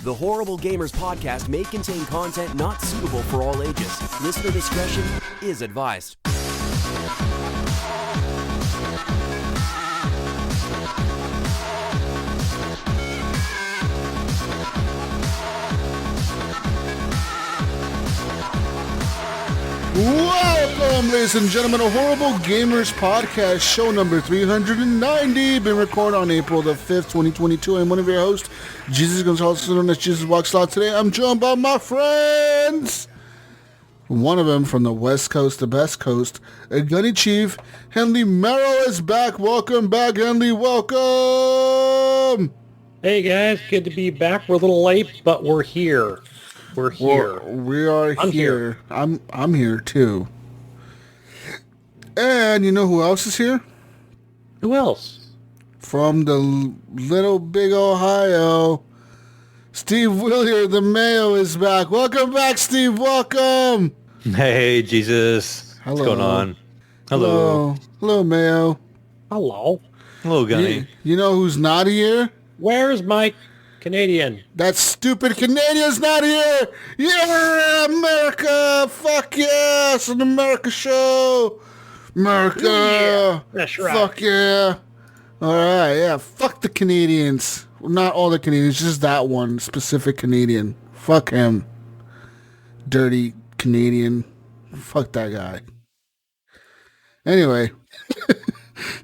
The Horrible Gamers podcast may contain content not suitable for all ages. Listener discretion is advised. Welcome, ladies and gentlemen, to Horrible Gamers Podcast, show number 390, been recorded on April the 5th, 2022. I'm one of your hosts, Jesus Gunny, also known as Jesus Walks Out. Today, I'm joined by my friends. One of them from the West Coast, the best coast, a Gunny Chief, Henley Mayo is back. Welcome back, Henley. Welcome. Hey, guys. Good to be back. We're a little late, but we're here. We're here. We are here. I'm here too. And you know who else is here? Who else? From the little big Ohio, Steve Willier, the Mayo is back. Welcome back, Steve. Welcome. Hey, Jesus. Hello. What's going on? Hello. Hello, Mayo. Hello. Hello, Gunny. You know who's not here? Where's my Canadian? That stupid Canadian's not here. Yeah, America. Fuck yeah. It's an America show. America. Yeah, that's right. Fuck yeah. All right, yeah. Fuck the Canadians. Not all the Canadians, just that one specific Canadian. Fuck him. Dirty Canadian. Fuck that guy. Anyway.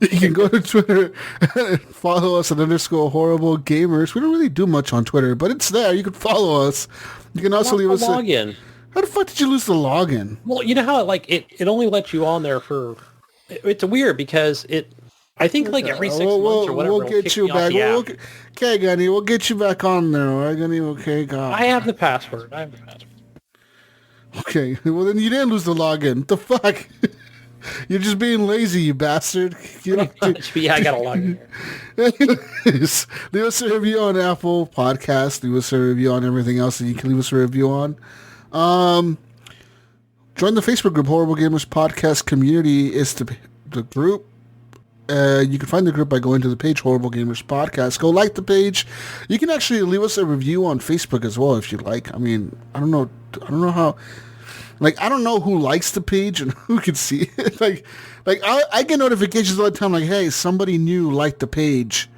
You can go to Twitter and follow us at _horriblegamers. We don't really do much on Twitter, but it's there. You can follow us. You can also leave us a login. How the fuck did you lose the login? Well, you know how it only lets you on there for. It's weird because I think like every 6 months or whatever. We'll get you back. Okay, Gunny, we'll get you back on there. All right, Gunny. Okay, God. I have the password. Okay, well then you didn't lose the login. What the fuck? You're just being lazy, you bastard. Yeah, I got a login here. Anyways, leave us a review on Apple Podcasts. Leave us a review on everything else that you can leave us a review on. Join the Facebook group, Horrible Gamers Podcast Community is the group. You can find the group by going to the page, Horrible Gamers Podcast. Go like the page. You can actually leave us a review on Facebook as well if you like. I mean, I don't know how... Like, I don't know who likes the page and who can see it. like I get notifications all the time like, hey, somebody new liked the page.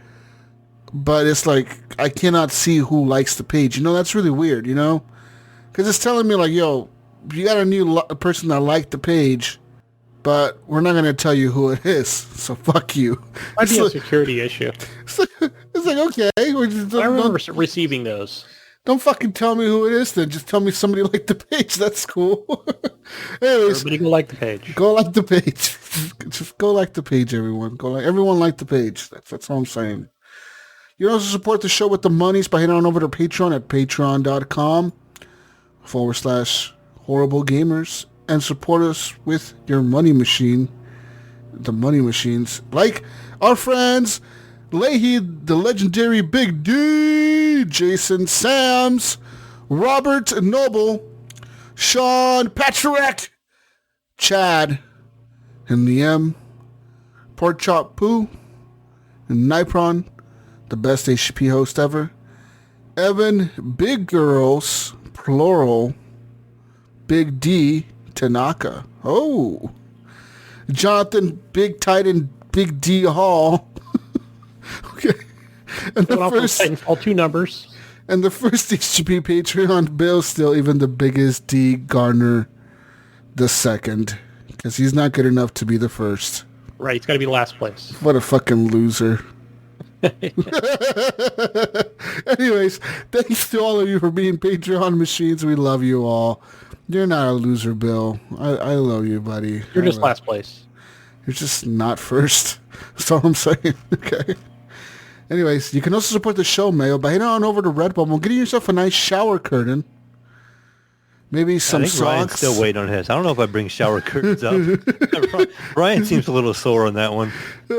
But it's like, I cannot see who likes the page. You know, that's really weird, you know? Because it's telling me like, yo, you got a new person that liked the page, but we're not going to tell you who it is. So fuck you. Might be a security issue. It's like okay. I remember receiving those. Don't fucking tell me who it is then. Just tell me somebody liked the page. That's cool. Anyways, everybody go like the page. Go like the page. Just go like the page, everyone. Everyone like the page. That's all I'm saying. You can also support the show with the monies by heading on over to Patreon at patreon.com/Horrible Gamers and support us with your money machine. The money machines. Like our friends Leahy, the legendary Big D, Jason Sams, Robert Noble, Sean Patrick, Chad, and the M, Pork Chop Poo, and Nipron, the best HGP host ever, Evan Big Girls, plural, Big D, Tanaka, Jonathan Big Titan, Big D Hall, okay. And the first, all two numbers. And the first HGP Patreon, Bill, still even the biggest D Garner the second. Because he's not good enough to be the first. Right, he's got to be last place. What a fucking loser. Anyways, thanks to all of you for being Patreon machines. We love you all. You're not a loser, Bill. I love you, buddy. You're just last place. You're just not first. That's all I'm saying. Okay. Anyways, you can also support the show, Mayo, by heading on over to Redbubble, getting yourself a nice shower curtain. Maybe some socks. Ryan's still waiting on his. I don't know if I bring shower curtains up. Ryan seems a little sore on that one.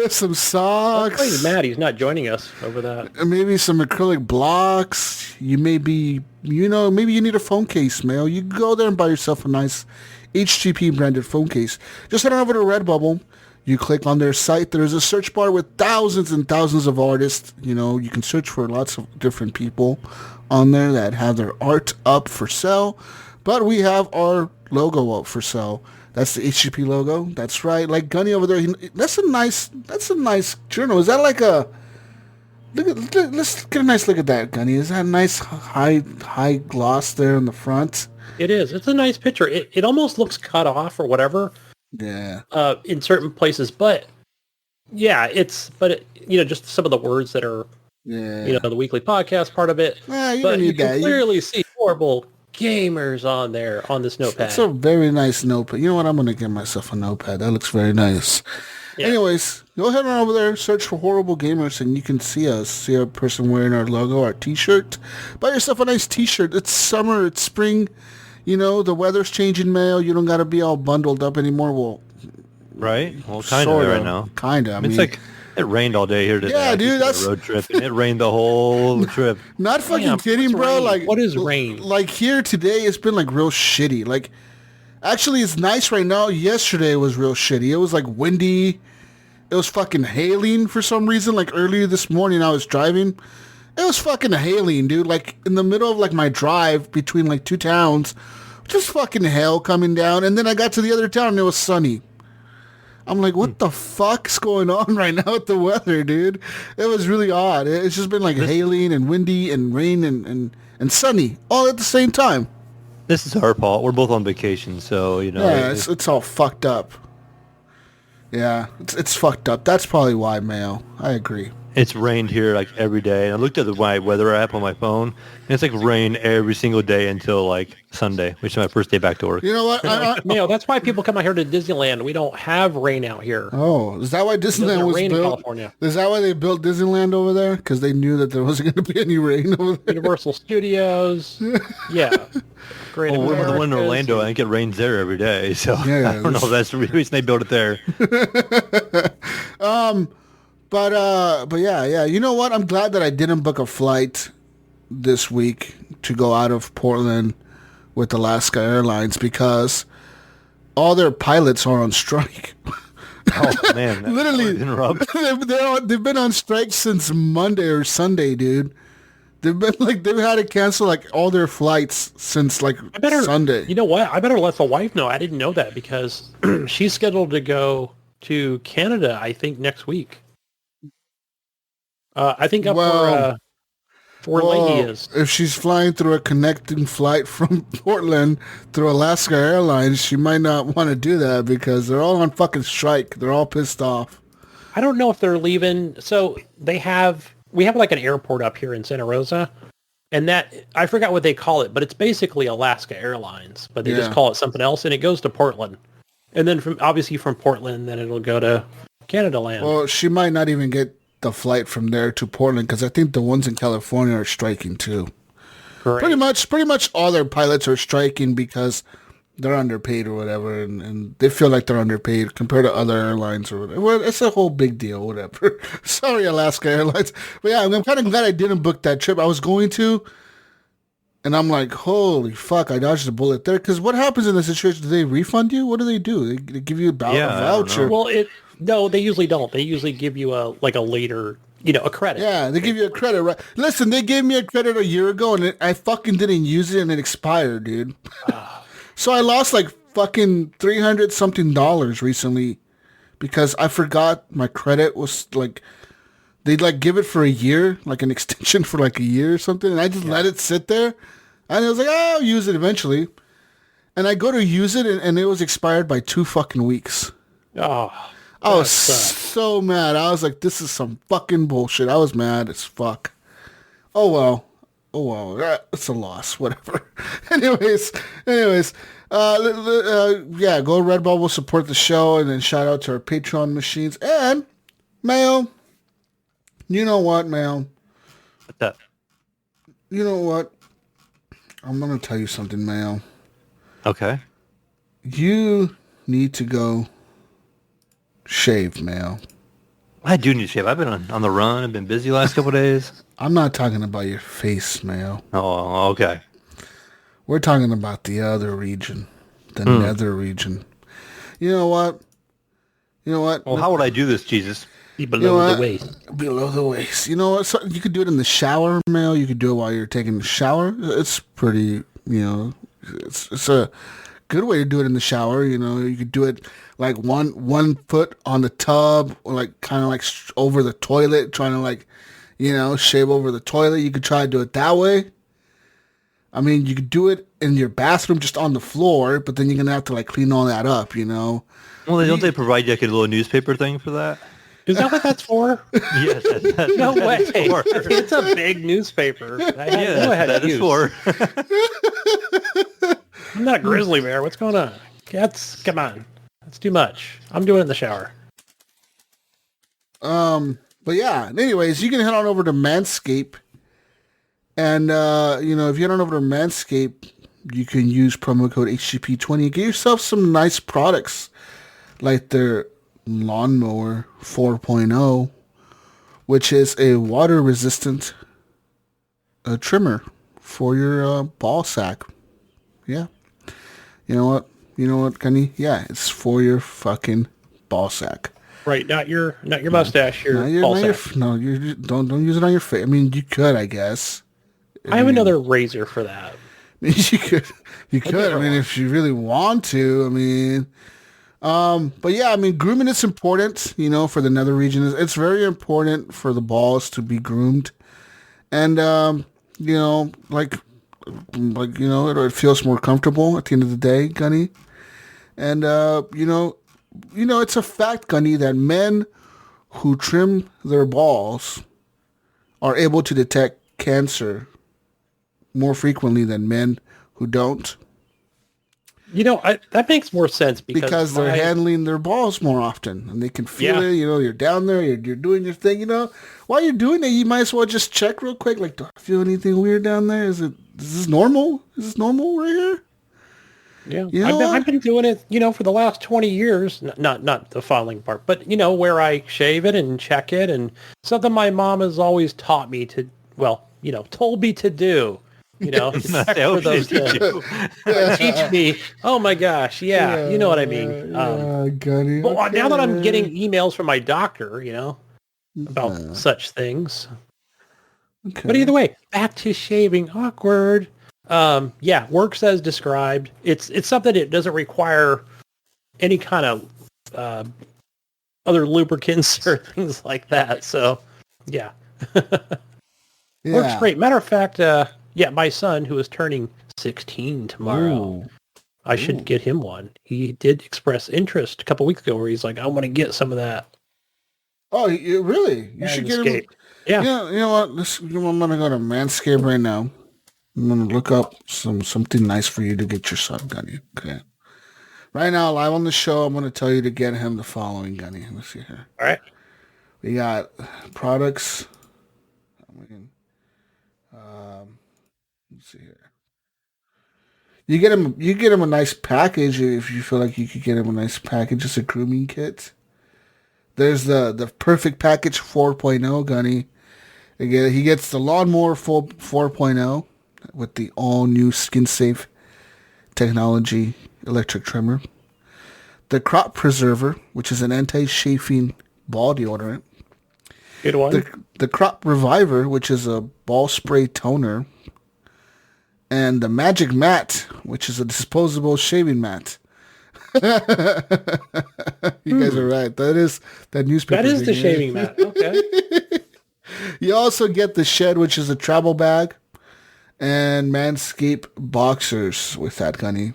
Some socks. He's mad he's not joining us over that. And maybe some acrylic blocks. You may be, maybe you need a phone case, Mayo. You can go there and buy yourself a nice HGP branded phone case. Just head on over to Redbubble. You click on their site. There's a search bar with thousands and thousands of artists. You can search for lots of different people. on there that have their art up for sale, but we have our logo up for sale. That's the HGP logo. That's right. Like Gunny over there. That's a nice journal. Is that like a... let's get a nice look at that, Gunny. Is that a nice high gloss there in the front? It is. It's a nice picture. It almost looks cut off or whatever. Yeah. In certain places, but yeah, just some of the words that are, the weekly podcast part of it. But you can clearly see horrible gamers on there on this notepad. It's a very nice notepad. You know what? I'm going to get myself a notepad. That looks very nice. Yeah. Anyways, go ahead on over there, search for Horrible Gamers, and you can see us. See a person wearing our logo, our t-shirt. Buy yourself a nice t-shirt. It's summer. It's spring. The weather's changing, Mayo. You don't got to be all bundled up anymore. Well, right? Well, kind of right now. Kind of. I mean, it's like it rained all day here today. Yeah, dude, that's a road trip, and it rained the whole trip. Not fucking kidding, bro. Rain? Like, what is rain? Like here today, it's been like real shitty. Like, actually, it's nice right now. Yesterday was real shitty. It was like windy. It was fucking hailing for some reason. Like earlier this morning, I was driving. It was fucking hailing, dude. Like in the middle of like my drive between like two towns, just fucking hail coming down. And then I got to the other town and it was sunny. I'm like, what the fuck's going on right now with the weather, dude? It was really odd. It's just been like hailing and windy and rain and sunny all at the same time. This is our fault. We're both on vacation, so Yeah, it's all fucked up. Yeah, it's fucked up. That's probably why, Mayo. I agree. It's rained here like every day. And I looked at my weather app on my phone, and it's like rain every single day until like Sunday, which is my first day back to work. You know what? Mayo, that's why people come out here to Disneyland. We don't have rain out here. Oh, is that why Disneyland was rain built? In California. Is that why they built Disneyland over there? Because they knew that there wasn't going to be any rain over there. Universal Studios. Yeah. Great. Well, we're the one in Orlando. I think it rains there every day, so yeah, I don't know if that's the reason they built it there. But yeah. You know what? I'm glad that I didn't book a flight this week to go out of Portland with Alaska Airlines because all their pilots are on strike. Oh man! Literally, they've been on strike since Monday or Sunday, dude. They've had to cancel like all their flights since Sunday. You know what? I better let the wife know. I didn't know that because she's scheduled to go to Canada, I think, next week. I think up where Lady is. If she's flying through a connecting flight from Portland through Alaska Airlines, she might not want to do that because they're all on fucking strike. They're all pissed off. I don't know if they're leaving. So we have like an airport up here in Santa Rosa, and that I forgot what they call it, but it's basically Alaska Airlines, but they just call it something else, and it goes to Portland, and then from Portland, then it'll go to Canada land. Well, she might not even get the flight from there to Portland because I think the ones in California are striking too. Correct. Pretty much all their pilots are striking because they're underpaid or whatever, and they feel like they're underpaid compared to other airlines or whatever. Well, it's a whole big deal, whatever. Sorry, Alaska Airlines. But yeah, I'm kind of glad I didn't book that trip. I was going to, and I'm like, holy fuck, I dodged a bullet there. Because what happens in this situation? Do they refund you? What do? They give you a voucher? Well, no, they usually don't. They usually give you a later, a credit. Yeah, they give you a credit, right? Listen, they gave me a credit a year ago, and I fucking didn't use it, and it expired, dude. So I lost like fucking $300-something recently because I forgot my credit was like, they'd like give it for a year, like an extension for like a year or something. And I just let it sit there. And I was like, I'll use it eventually. And I go to use it and it was expired by 2 fucking weeks. Oh, I was so mad. I was like, this is some fucking bullshit. I was mad as fuck. Oh well, it's a loss, whatever. anyways, go Redbubble, support the show, and then shout out to our Patreon machines. And, Mayo, you know what, Mayo? What's up? You know what? I'm going to tell you something, Mayo. Okay. You need to go shave, Mayo. I do need to shave. I've been on the run. I've been busy the last couple of days. I'm not talking about your face, Mayo. Oh, okay. We're talking about the other region, the nether region. You know what? Well, how would I do this, Jesus? Be below the waist. Below the waist. You know what? So you could do it in the shower, Mayo. You could do it while you're taking a shower. It's pretty, it's a good way to do it in the shower. You could do it like one foot on the tub, or like kind of like over the toilet, trying to like, shave over the toilet. You could try to do it that way. I mean, you could do it in your bathroom just on the floor, but then you're going to have to like clean all that up, Well, don't they provide you like a little newspaper thing for that? Is that what that's for? Yes. No way. It's a big newspaper. That is for. I'm not a grizzly bear. What's going on? Come on. That's too much. I'm doing it in the shower. But yeah, anyways, you can head on over to Manscaped. And, if you head on over to Manscaped, you can use promo code HGP20 and get yourself some nice products like their Lawnmower 4.0, which is a water-resistant trimmer for your ball sack. Yeah. You know what, Gunny? Yeah, it's for your fucking ball sack. Right, not your mustache, your ball sack. Don't use it on your face. I mean, you could, I guess. I have another razor for that. You could. I mean, if you really want to. I mean, but yeah, I mean, grooming is important. For the nether region, it's very important for the balls to be groomed, and it feels more comfortable at the end of the day, Gunny. And it's a fact, Gunny, that men who trim their balls are able to detect cancer more frequently than men who don't. That makes more sense because they're handling their balls more often and they can feel it. You're down there, you're doing your thing. While you're doing it, you might as well just check real quick. Like, do I feel anything weird down there? Is this normal? Is this normal right here? Yeah, I've been doing it, for the last 20 years. Not the filing part, but where I shave it and check it, and something my mom has always taught me to. Well, told me to do. To check for those teach me. Oh my gosh, yeah, you know what I mean. Gunny, well, now that I'm getting emails from my doctor, about such things. Okay. But either way, back to shaving. Awkward. Works as described. It's something that doesn't require any kind of other lubricants or things like that. So, yeah. Works great. Matter of fact, my son, who is turning 16 tomorrow, Ooh. I should get him one. He did express interest a couple weeks ago where he's like, I want to get some of that. Oh, really? You should get him. Yeah. You know what? I'm going to go to Manscaped right now. I'm going to look up something nice for you to get your son, Gunny. Okay. Right now, live on the show, I'm going to tell you to get him the following, Gunny. Let's see here. All right. We got products. Let's see here. You get him a nice package if you feel like you could get him a nice package. It's a grooming kit. There's the Perfect Package 4.0, Gunny. Again, he gets the Lawnmower 4.0 with the all-new skin-safe technology electric trimmer. The Crop Preserver, which is an anti-chafing ball deodorant. Good one. The Crop Reviver, which is a ball spray toner. And the Magic Mat, which is a disposable shaving mat. You guys are right. That newspaper. That is the shaving mat. Okay. You also get the Shed, which is a travel bag, and Manscaped boxers with that, Gunny.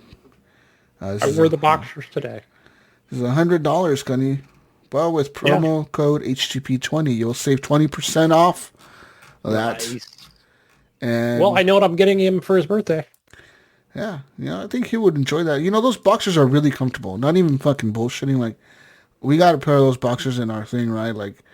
I wore the boxers today. This is $100, Gunny. But with promo code HGP20, you'll save 20% off of that. Nice. And I know what I'm getting him for his birthday. Yeah, I think he would enjoy that. Those boxers are really comfortable. Not even fucking bullshitting. Like, we got a pair of those boxers in our thing, right? Like,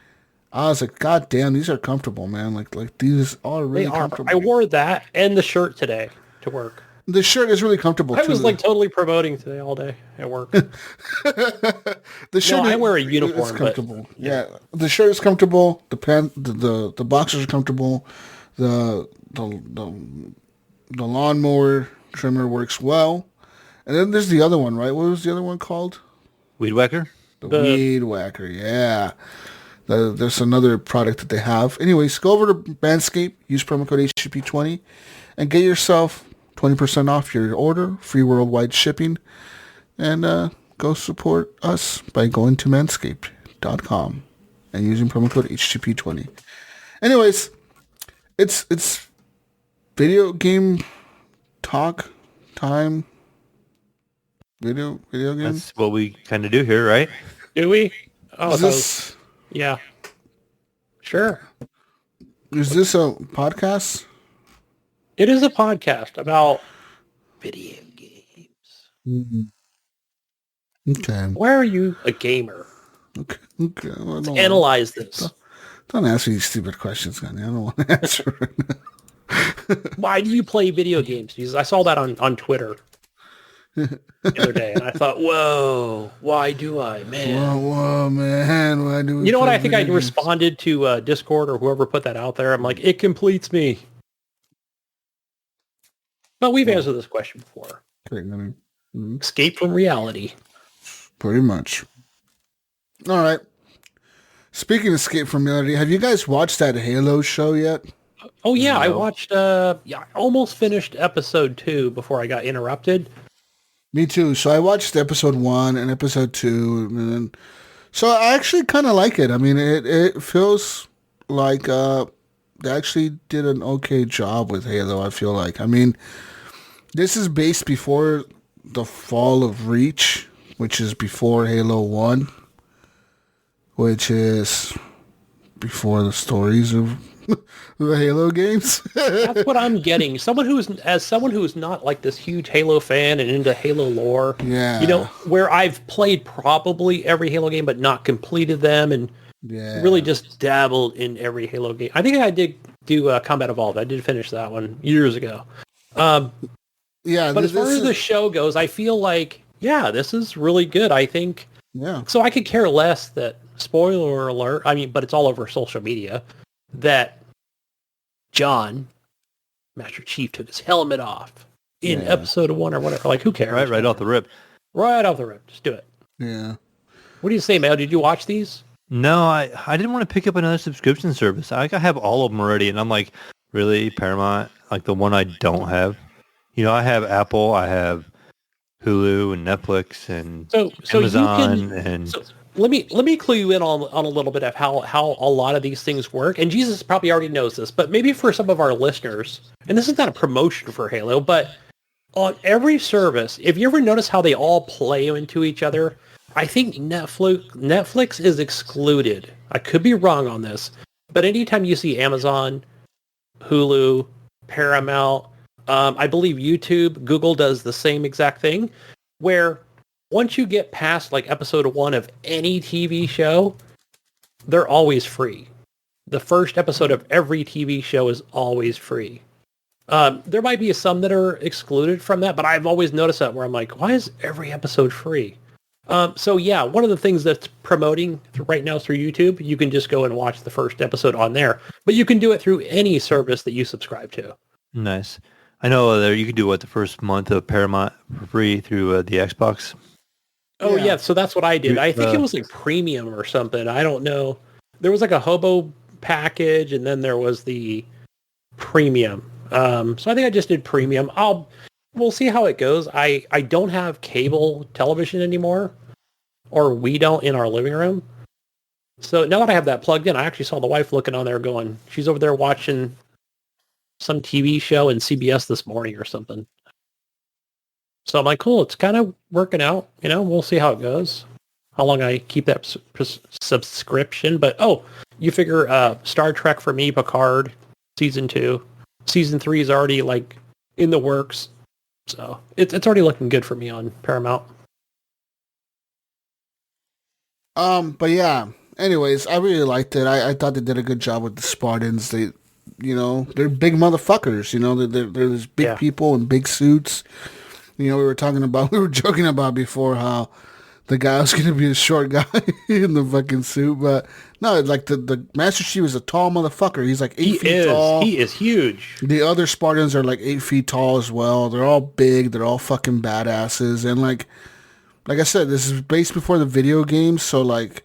I was like, God damn, these are comfortable, man. Like these are really comfortable. I wore that and the shirt today to work. The shirt is really comfortable, I was totally promoting today all day at work. The shirt I wear a uniform. It's comfortable. But, yeah, the shirt is comfortable. The boxers are comfortable. The lawnmower trimmer works well. And then there's the other one, right? What was the other one called? Weed Whacker? The Weed Whacker, yeah. There's another product that they have. Anyways, go over to Manscaped, use promo code HGP20, and get yourself 20% off your order, free worldwide shipping, and go support us by going to manscaped.com and using promo code HGP20. Anyways, it's video game talk time. Video games. That's what we kind of do here, right? Do we? Oh, Is this, yeah. Sure. is this a podcast? It is a podcast about video games. Mm-hmm. Okay. Why are you a gamer? Okay. Well, Let's analyze this. Don't ask me these stupid questions, Gunny. I don't want to answer right now. Why do you play video games? Jesus, I saw that on Twitter the other day, and I thought, whoa, why do I, man? Whoa, man. Why do we You know what? play I think I video games? responded to Discord or whoever put that out there. I'm like, it completes me. But we've answered this question before. Okay, Gunny. Mhm. Escape from reality. Pretty much. All right. Speaking of escape from reality, have you guys watched that Halo show yet? Oh yeah, I No. watched. I almost finished episode 2 before I got interrupted. Me too. So I watched episode 1 and episode 2, and then, so I actually kind of like it. I mean, it feels like they actually did an okay job with Halo. I feel like. I mean, this is based before the fall of Reach, which is before Halo 1, which is before the stories of the Halo games. That's what I'm getting. Someone who's not like this huge Halo fan and into Halo lore. Yeah. You know, where I've played probably every Halo game but not completed them and Yeah. really just dabbled in every Halo game. I think I did do Combat Evolved. I did finish that one years ago. Yeah. But as far as the show goes, I feel like, yeah, this is really good. I think Yeah. so. I could care less that, spoiler alert, I mean, but it's all over social media, that John, Master Chief, took his helmet off in Yeah. episode 1 or whatever. Like, who cares? Right off the rip. Right off the rip. Just do it. Yeah. What do you say, Mayo? Did you watch these? No, I didn't want to pick up another subscription service. I have all of them already, and I'm like, really, Paramount? Like the one I don't have? You know, I have Apple, I have Hulu and Netflix and So Amazon you can. and So let me clue you in on a little bit of how a lot of these things work. And Jesus probably already knows this, but maybe for some of our listeners, and this is not a promotion for Halo, but on every service, if you ever notice how they all play into each other, I think Netflix is excluded. I could be wrong on this, but anytime you see Amazon, Hulu, Paramount, I believe YouTube, Google does the same exact thing, where once you get past like episode 1 of any TV show, they're always free. The first episode of every TV show is always free. There might be some that are excluded from that, but I've always noticed that where I'm like, why is every episode free? So yeah, one of the things that's promoting right now through YouTube, you can just go and watch the first episode on there, but you can do it through any service that you subscribe to. nice. I know there you can do the first month of Paramount for free through the Xbox. Oh Yeah. yeah, so that's what I did. I think it Uh, was like premium or something. I don't know. There was like a hobo package, and then there was the premium. So I think I just did premium. We'll see how it goes. I don't have cable television anymore, or we don't in our living room. So now that I have that plugged in, I actually saw the wife looking on there going, she's over there watching some TV show in CBS this morning or something. So I'm like, cool, it's kind of working out. You know, we'll see how it goes, how long I keep that subscription. But, you figure Star Trek for me, Picard, season 2. Season 3 is already, like, in the works. So it's already looking good for me on Paramount. But yeah. Anyways, I really liked it. I thought they did a good job with the Spartans. They're big motherfuckers. You know, they're these big Yeah. people in big suits. You know, we were joking about before how the guy was going to be a short guy in the fucking suit, but no, like the Master Chief is a tall motherfucker. He's like 8 feet tall. He is huge. The other Spartans are like 8 feet tall as well. They're all big. They're all fucking badasses. And like I said, this is based before the video games, so like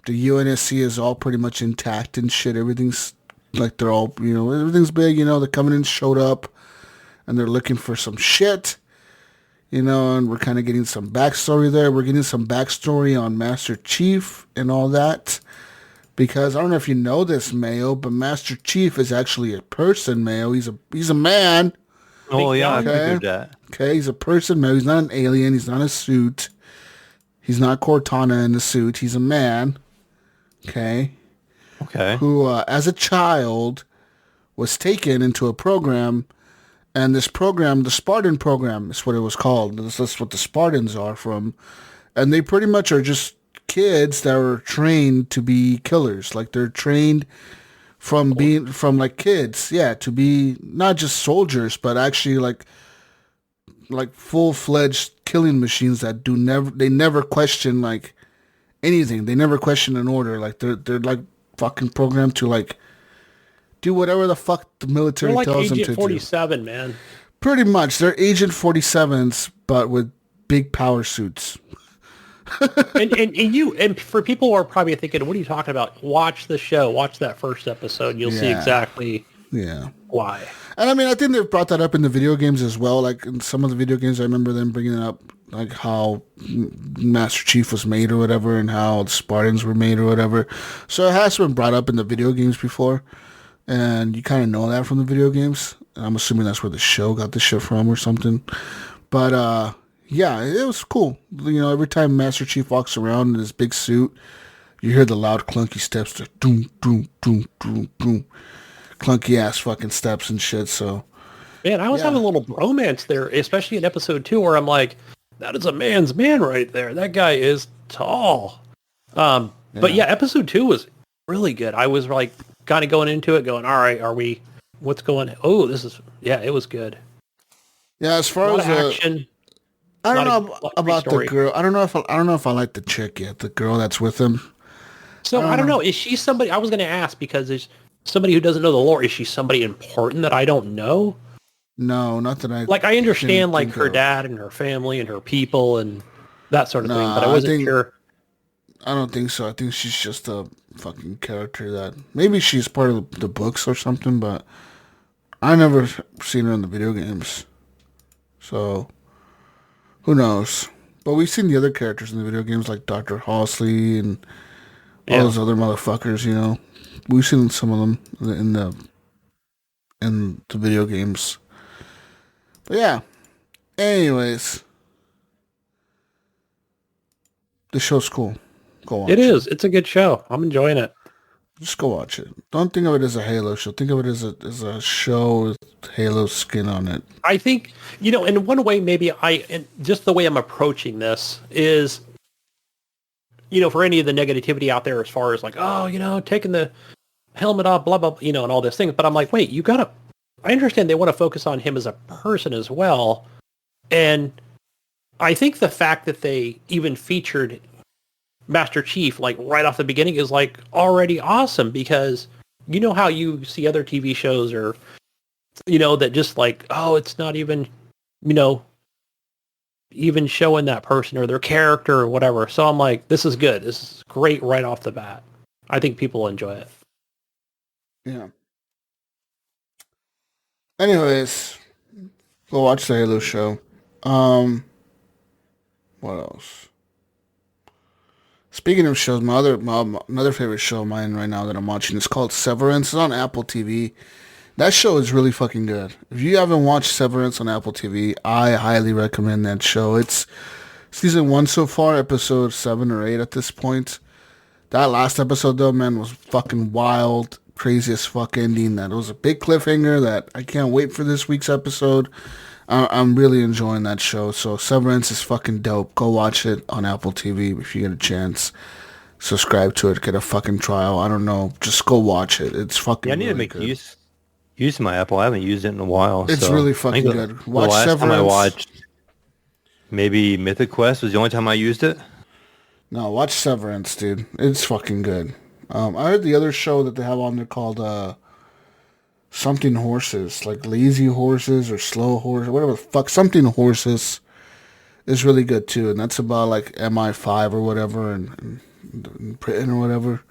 The UNSC is all pretty much intact and shit. Everything's like they're all, everything's big. The Covenant showed up and they're looking for some shit. And we're kind of getting some backstory there. We're getting some backstory on Master Chief and all that. Because I don't know if you know this, Mayo, but Master Chief is actually a person, Mayo. He's a man. Oh, yeah, I figured that. Okay, he's a person, Mayo. He's not an alien. He's not a suit. He's not Cortana in the suit. He's a man. Okay. Okay. Who, as a child, was taken into a program. And this program, the Spartan program, is what it was called. That's what the Spartans are from. And they pretty much are just kids that were trained to be killers. Like they're trained from like kids, to be not just soldiers, but actually like full-fledged killing machines that they never question like anything. They never question an order. Like they're like fucking programmed to like do whatever the fuck the military tells them to do. They're like Agent 47, man. Pretty much. They're Agent 47s, but with big power suits. and for people who are probably thinking, what are you talking about? Watch the show. Watch that first episode. You'll see exactly why. And I mean, I think they've brought that up in the video games as well. Like in some of the video games, I remember them bringing it up, like how Master Chief was made or whatever, and how the Spartans were made or whatever. So it has been brought up in the video games before. And you kind of know that from the video games. I'm assuming that's where the show got the shit from or something. But, yeah, it was cool. Every time Master Chief walks around in his big suit, you hear the loud clunky steps. The doom, doom, doom, doom, doom. Clunky ass fucking steps and shit, so. Man, I was having a little bromance there, especially in episode 2, where I'm like, that is a man's man right there. That guy is tall. But yeah, episode 2 was really good. I was like, kind of going into it going, all right, what's going, it was good. Yeah, as far as action. I don't know about the girl. I don't know if I like the chick yet, the girl that's with him. So I don't know. Is she somebody, I was going to ask because there's somebody who doesn't know the lore. Is she somebody important that I don't know? No, not that I... Like, I understand, like, her dad and her family and her people and that sort of thing, but I wasn't sure. I don't think so. I think she's just a fucking character that... Maybe she's part of the books or something, but I never seen her in the video games. So, who knows? But we've seen the other characters in the video games, like Dr. Halsley and all those other motherfuckers, We've seen some of them in the video games. But yeah. Anyways. The show's cool. Go watch it. It is. It's a good show. I'm enjoying it. Just go watch it. Don't think of it as a Halo show. Think of it as a show with Halo skin on it. I think, in one way, maybe and just the way I'm approaching this is, for any of the negativity out there as far as like, taking the helmet off, blah, blah, and all this thing. But I'm like, wait, I understand they want to focus on him as a person as well. And I think the fact that they even featured Master Chief like right off the beginning is like already awesome, because how you see other TV shows or that just like, it's not even even showing that person or their character or whatever. So I'm like, this is good. This is great right off the bat. I think people will enjoy it. Yeah. Anyways, go watch the Halo show. What else? Speaking of shows, another favorite show of mine right now that I'm watching is called Severance. It's on Apple TV. That show is really fucking good. If you haven't watched Severance on Apple TV, I highly recommend that show. It's season 1 so far, episode 7 or 8 at this point. That last episode, though, man, was fucking wild. Crazy as fuck ending. That was a big cliffhanger that I can't wait for this week's episode. I'm really enjoying that show. So Severance is fucking dope. Go watch it on Apple TV if you get a chance. Subscribe to it. Get a fucking trial. I don't know. Just go watch it. It's fucking. I need really to make use of my Apple. I haven't used it in a while. It's really fucking good. Watch the last Severance. time I watched, maybe Mythic Quest was the only time I used it. No, watch Severance, dude. It's fucking good. I heard the other show that they have on there called something horses, like Lazy Horses or Slow Horses, whatever the fuck. Something Horses is really good too, and that's about like MI5 or whatever, and in Britain or whatever,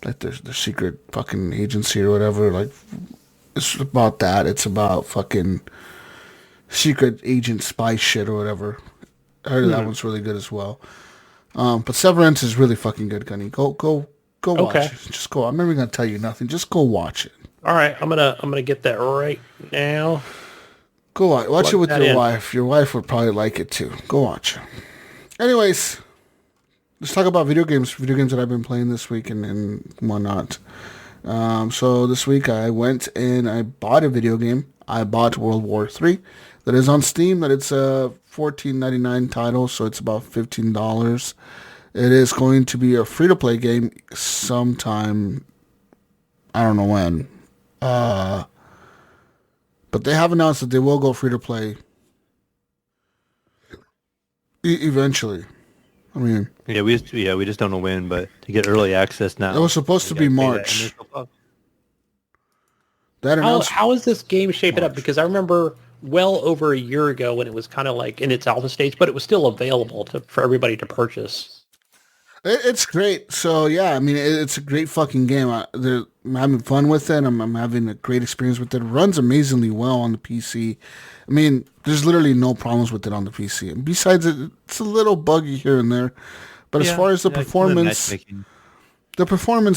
like their secret fucking agency or whatever. Like it's about that. It's about fucking secret agent spy shit or whatever. I heard that one's really good as well. But Severance is really fucking good, Gunny. Go watch it. Just go. I'm never gonna tell you nothing. Just go watch it. All right, I'm gonna get that right now. Go watch it with your wife. Your wife would probably like it too. Go watch it. Anyways, let's talk about video games. Video games that I've been playing this week and whatnot. So this week I went and I bought a video game. I bought World War III. That is on Steam. That it's a $14.99 title, so it's about $15. It is going to be a free-to-play game sometime. I don't know when. But they have announced that they will go free-to-play eventually. I mean, we just don't know when, but to get early access now. It was supposed to be March. How is this game shaping up? Because I remember well over a year ago when it was kind of like in its alpha stage, but it was still available for everybody to purchase. It's great. So yeah, I mean, it's a great fucking game. I'm having fun with it. I'm having a great experience with it. It runs amazingly well on the PC. I mean, there's literally no problems with it on the PC. And besides, it's a little buggy here and there. But as far as the performance,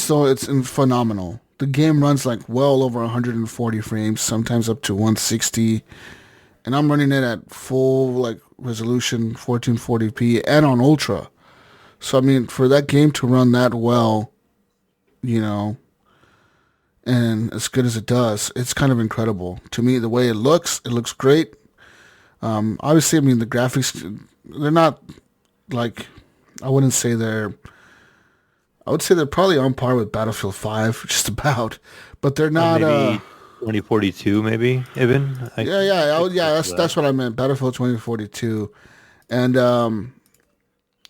though, it's phenomenal. The game runs like well over 140 frames, sometimes up to 160. And I'm running it at full like resolution, 1440p, and on ultra. So I mean, for that game to run that well, and as good as it does, it's kind of incredible. To me, the way it looks great. Obviously, I mean, the graphics, they're not like, I would say they're probably on par with Battlefield 5, just about. But they're not... maybe 2042, maybe, even? That's what I meant, Battlefield 2042. And,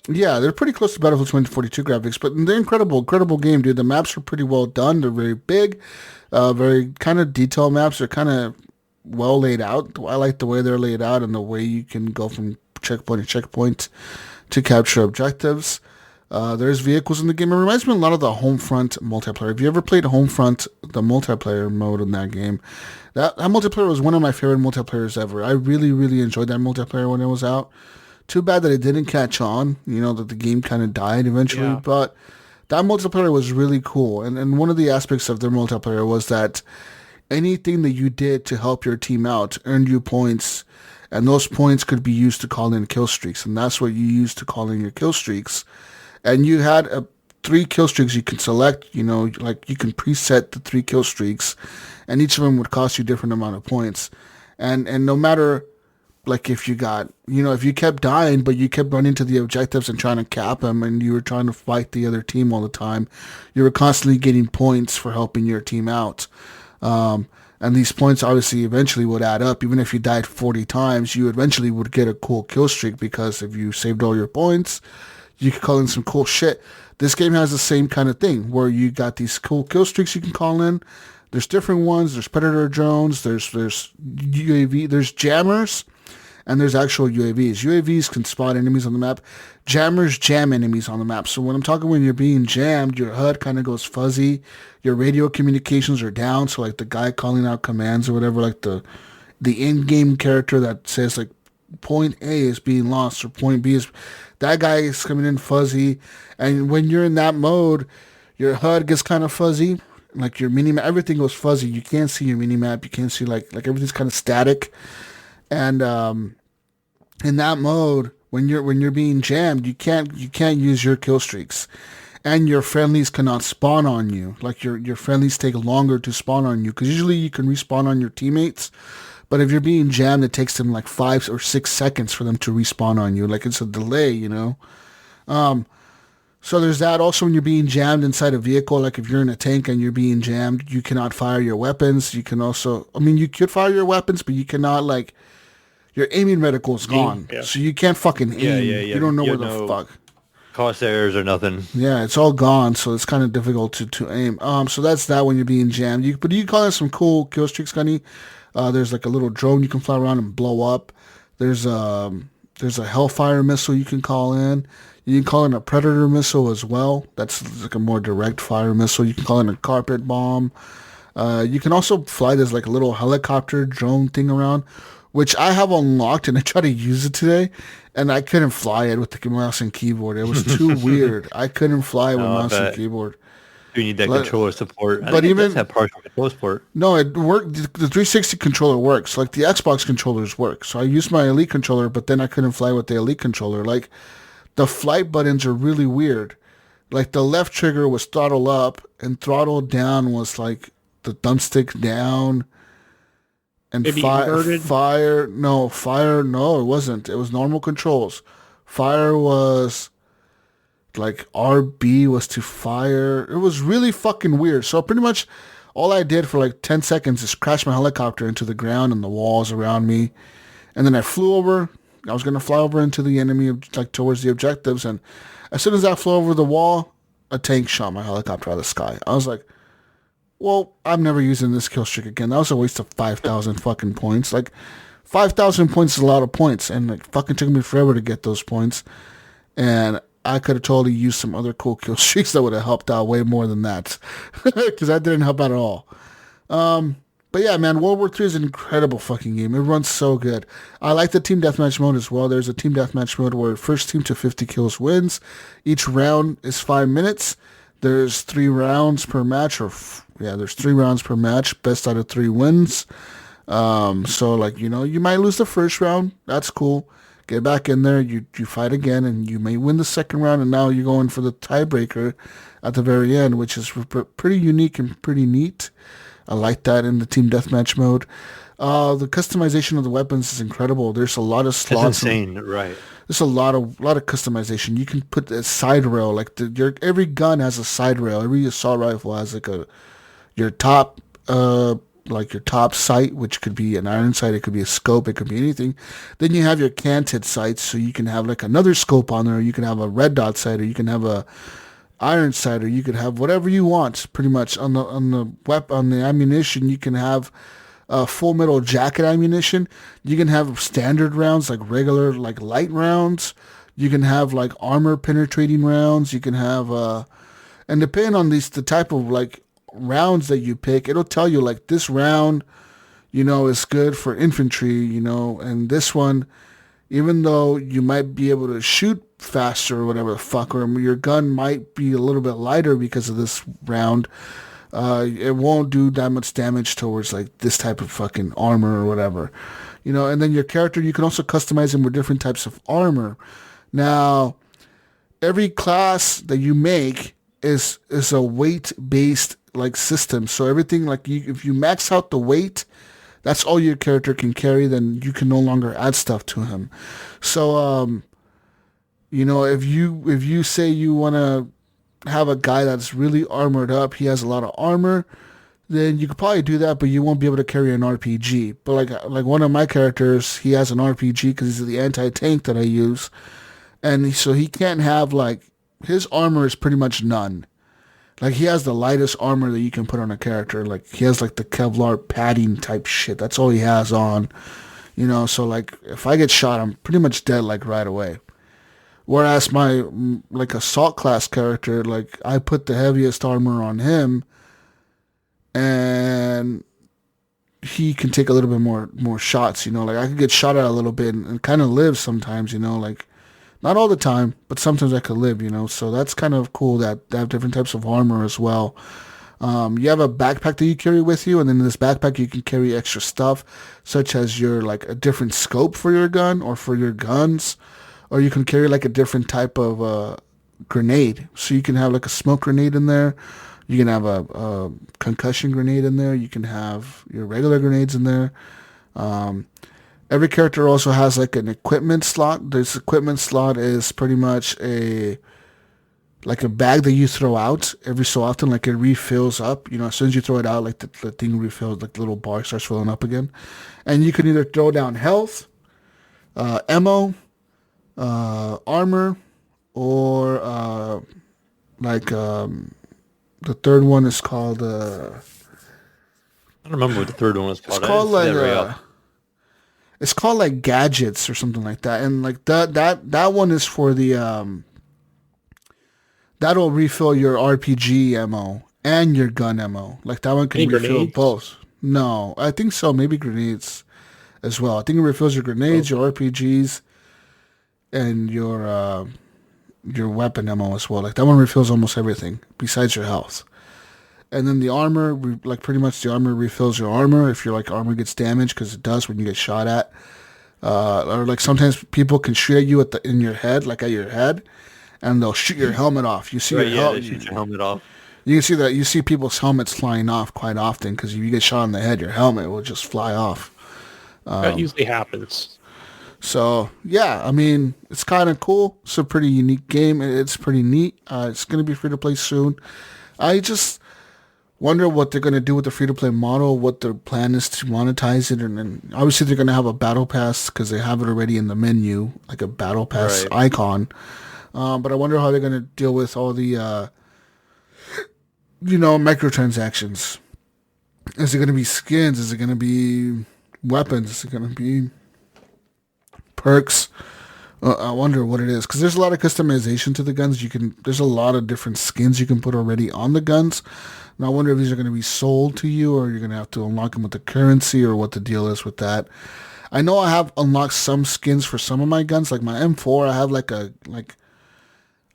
they're pretty close to Battlefield 2042 graphics, but they're incredible game, dude. The maps are pretty well done. They're very big, very kind of detailed maps. They're kind of well laid out. I like the way they're laid out and the way you can go from checkpoint to checkpoint to capture objectives. There's vehicles in the game. It reminds me a lot of the Homefront multiplayer. Have you ever played Homefront, the multiplayer mode in that game? That multiplayer was one of my favorite multiplayers ever. I really, really enjoyed that multiplayer when it was out. Too bad that it didn't catch on, that the game kind of died eventually. Yeah. But that multiplayer was really cool. And one of the aspects of their multiplayer was that anything that you did to help your team out earned you points. And those points could be used to call in kill streaks. And that's what you used to call in your kill streaks. And you had 3 kill streaks you can select, like you can preset the 3 kill streaks. And each of them would cost you a different amount of points. And no matter... like if you got, if you kept dying, but you kept running to the objectives and trying to cap them and you were trying to fight the other team all the time, you were constantly getting points for helping your team out. And these points obviously eventually would add up. Even if you died 40 times, you eventually would get a cool kill streak because if you saved all your points, you could call in some cool shit. This game has the same kind of thing where you got these cool kill streaks you can call in. There's different ones. There's Predator drones. There's UAV. There's jammers. And there's actual UAVs. UAVs can spot enemies on the map. Jammers jam enemies on the map. So when I'm talking when you're being jammed, your HUD kind of goes fuzzy. Your radio communications are down. So like the guy calling out commands or whatever, like the in-game character that says like point A is being lost or point B is... that guy is coming in fuzzy. And when you're in that mode, your HUD gets kind of fuzzy. Like your minimap, everything goes fuzzy. You can't see your minimap. You can't see like everything's kind of static. And in that mode, when you're being jammed, you can't use your kill streaks, and your friendlies cannot spawn on you. Like your friendlies take longer to spawn on you because usually you can respawn on your teammates, but if you're being jammed, it takes them like 5 or 6 seconds for them to respawn on you. Like it's a delay, So there's that. Also, when you're being jammed inside a vehicle, like if you're in a tank and you're being jammed, you cannot fire your weapons. You can also, you could fire your weapons, but you cannot like. Your aiming reticle is gone, so you can't fucking aim. Yeah. You don't know where the fuck. Crosshairs or nothing. Yeah, it's all gone, so it's kind of difficult to aim. So that's that when you're being jammed. But you can call in some cool kill streaks, Gunny. There's like a little drone you can fly around and blow up. There's a Hellfire missile you can call in. You can call it a predator missile as well. That's like a more direct fire missile. You can call it a carpet bomb. You can also fly this like little helicopter drone thing around, which I have unlocked, and I tried to use it today, and I couldn't fly it with the mouse and keyboard. It was too weird. I couldn't fly it with mouse and keyboard. You need that controller support. But even it does have partial controller support. No, it worked. The 360 controller works. Like the Xbox controllers work. So I used my Elite controller, but then I couldn't fly with the Elite controller. Like the flight buttons are really weird. Like the left trigger was throttle up, and throttle down was like the thumbstick down. And fire. No, it wasn't. It was normal controls. Fire was like RB was to fire. It was really fucking weird. So pretty much all I did for like 10 seconds is crash my helicopter into the ground and the walls around me. And then I flew over. I was going to fly over into the enemy, like towards the objectives. And as soon as I flew over the wall, a tank shot my helicopter out of the sky. I was like, well, I'm never using this kill streak again. That was a waste of 5,000 fucking points. Like 5,000 points is a lot of points. And it fucking took me forever to get those points. And I could have totally used some other cool kill streaks that would have helped out way more than that. Because that didn't help out at all. But yeah, man, World War III is an incredible fucking game. It runs so good. I like the team deathmatch mode as well. There's a team deathmatch mode where first team to 50 kills wins. Each round is 5 minutes. There's 3 rounds per match. There's 3 rounds per match. Best out of 3 wins. So, like, you know, you might lose the first round. That's cool. Get back in there, you fight again, and you may win the second round, and now you're going for the tiebreaker at the very end, which is pretty unique and pretty neat. I like that in the team deathmatch mode. The customization of the weapons is incredible. There's a lot of slots. It's insane, right? There's a lot of customization. You can put a side rail, like every gun has a side rail. Every assault rifle has like your top sight, which could be an iron sight, it could be a scope, it could be anything. Then you have your canted sights, so you can have like another scope on there, or you can have a red dot sight, or you can have a iron sight, or you could have whatever you want. Pretty much on the ammunition, you can have full metal jacket ammunition. You can have standard rounds, like regular, like light rounds. You can have like armor penetrating rounds. You can have and depending on the type of like rounds that you pick, it'll tell you like this round, you know, is good for infantry, you know, and this one, even though you might be able to shoot faster or whatever the fuck, or your gun might be a little bit lighter because of this round, it won't do that much damage towards like this type of fucking armor or whatever, you know. And then your character, you can also customize them with different types of armor. Now, every class that you make is a weight based like system. So everything, like if you max out the weight, that's all your character can carry, then you can no longer add stuff to him. So you know, if you say you want to have a guy that's really armored up, he has a lot of armor, then you could probably do that, but you won't be able to carry an RPG. But like one of my characters, he has an RPG because he's the anti-tank that I use, and so he can't have, like, his armor is pretty much none. Like, he has the lightest armor that you can put on a character. Like, he has, like, the Kevlar padding type shit. That's all he has on. You know, so, like, if I get shot, I'm pretty much dead, like, right away. Whereas my, like, assault class character, like, I put the heaviest armor on him, and he can take a little bit more shots, you know. Like, I could get shot at a little bit and kind of live sometimes, you know, like, not all the time, but sometimes I could live, you know. So that's kind of cool that they have different types of armor as well. You have a backpack that you carry with you, and then in this backpack you can carry extra stuff, such as your, like, a different scope for your gun or for your guns, or you can carry, like, a different type of grenade. So you can have, like, a smoke grenade in there. You can have a concussion grenade in there. You can have your regular grenades in there. Every character also has, like, an equipment slot. This equipment slot is pretty much a bag that you throw out every so often. Like, it refills up. You know, as soon as you throw it out, like, the thing refills, like, the little bar starts filling up again. And you can either throw down health, ammo, armor, or, the third one is called, I don't remember what the third one was called. It's called like gadgets or something like that, and like that one is for the that'll refill your RPG ammo and your gun ammo. Like that one can Any refill grenades? both. No, I think so. Maybe grenades as well. I think it refills your grenades, your RPGs, and your weapon ammo as well. Like that one refills almost everything besides your health. And then the armor, like pretty much the armor refills your armor if your like armor gets damaged, because it does when you get shot at. Or like sometimes people can shoot at you in your head, like at your head, and they'll shoot your helmet off. You see Right, your yeah, helmet. they shoot your helmet off. You can see that. You see people's helmets flying off quite often because if you get shot in the head, your helmet will just fly off. That usually happens. So yeah, I mean, it's kind of cool. It's a pretty unique game. It's pretty neat. It's going to be free to play soon. I just wonder what they're going to do with the free to play model. What their plan is to monetize it, and then obviously they're going to have a battle pass because they have it already in the menu, like a battle pass icon. But I wonder how they're going to deal with all the microtransactions. Is it going to be skins? Is it going to be weapons? Is it going to be perks? I wonder what it is, because there's a lot of customization to the guns. There's a lot of different skins you can put already on the guns. And I wonder if these are going to be sold to you, or you're going to have to unlock them with the currency, or what the deal is with that. I know I have unlocked some skins for some of my guns, like my M4. I have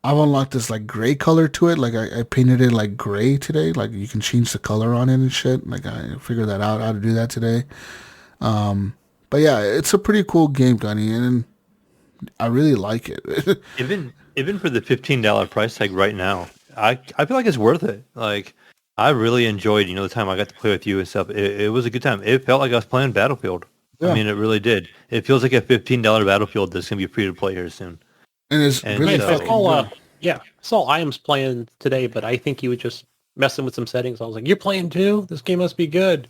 I've unlocked this like gray color to it. Like I painted it like gray today. Like you can change the color on it and shit. Like I figured that out, how to do that today. But yeah, it's a pretty cool game, Gunny, and I really like it. Even for the $15 price tag right now, I feel like it's worth it. Like I really enjoyed, the time I got to play with you and stuff. It was a good time. It felt like I was playing Battlefield. Yeah. I mean, it really did. It feels like a $15 Battlefield that's gonna be free to play here soon. And it's really I saw Iams playing today, but I think he was just messing with some settings. I was like, "You're playing too? This game must be good."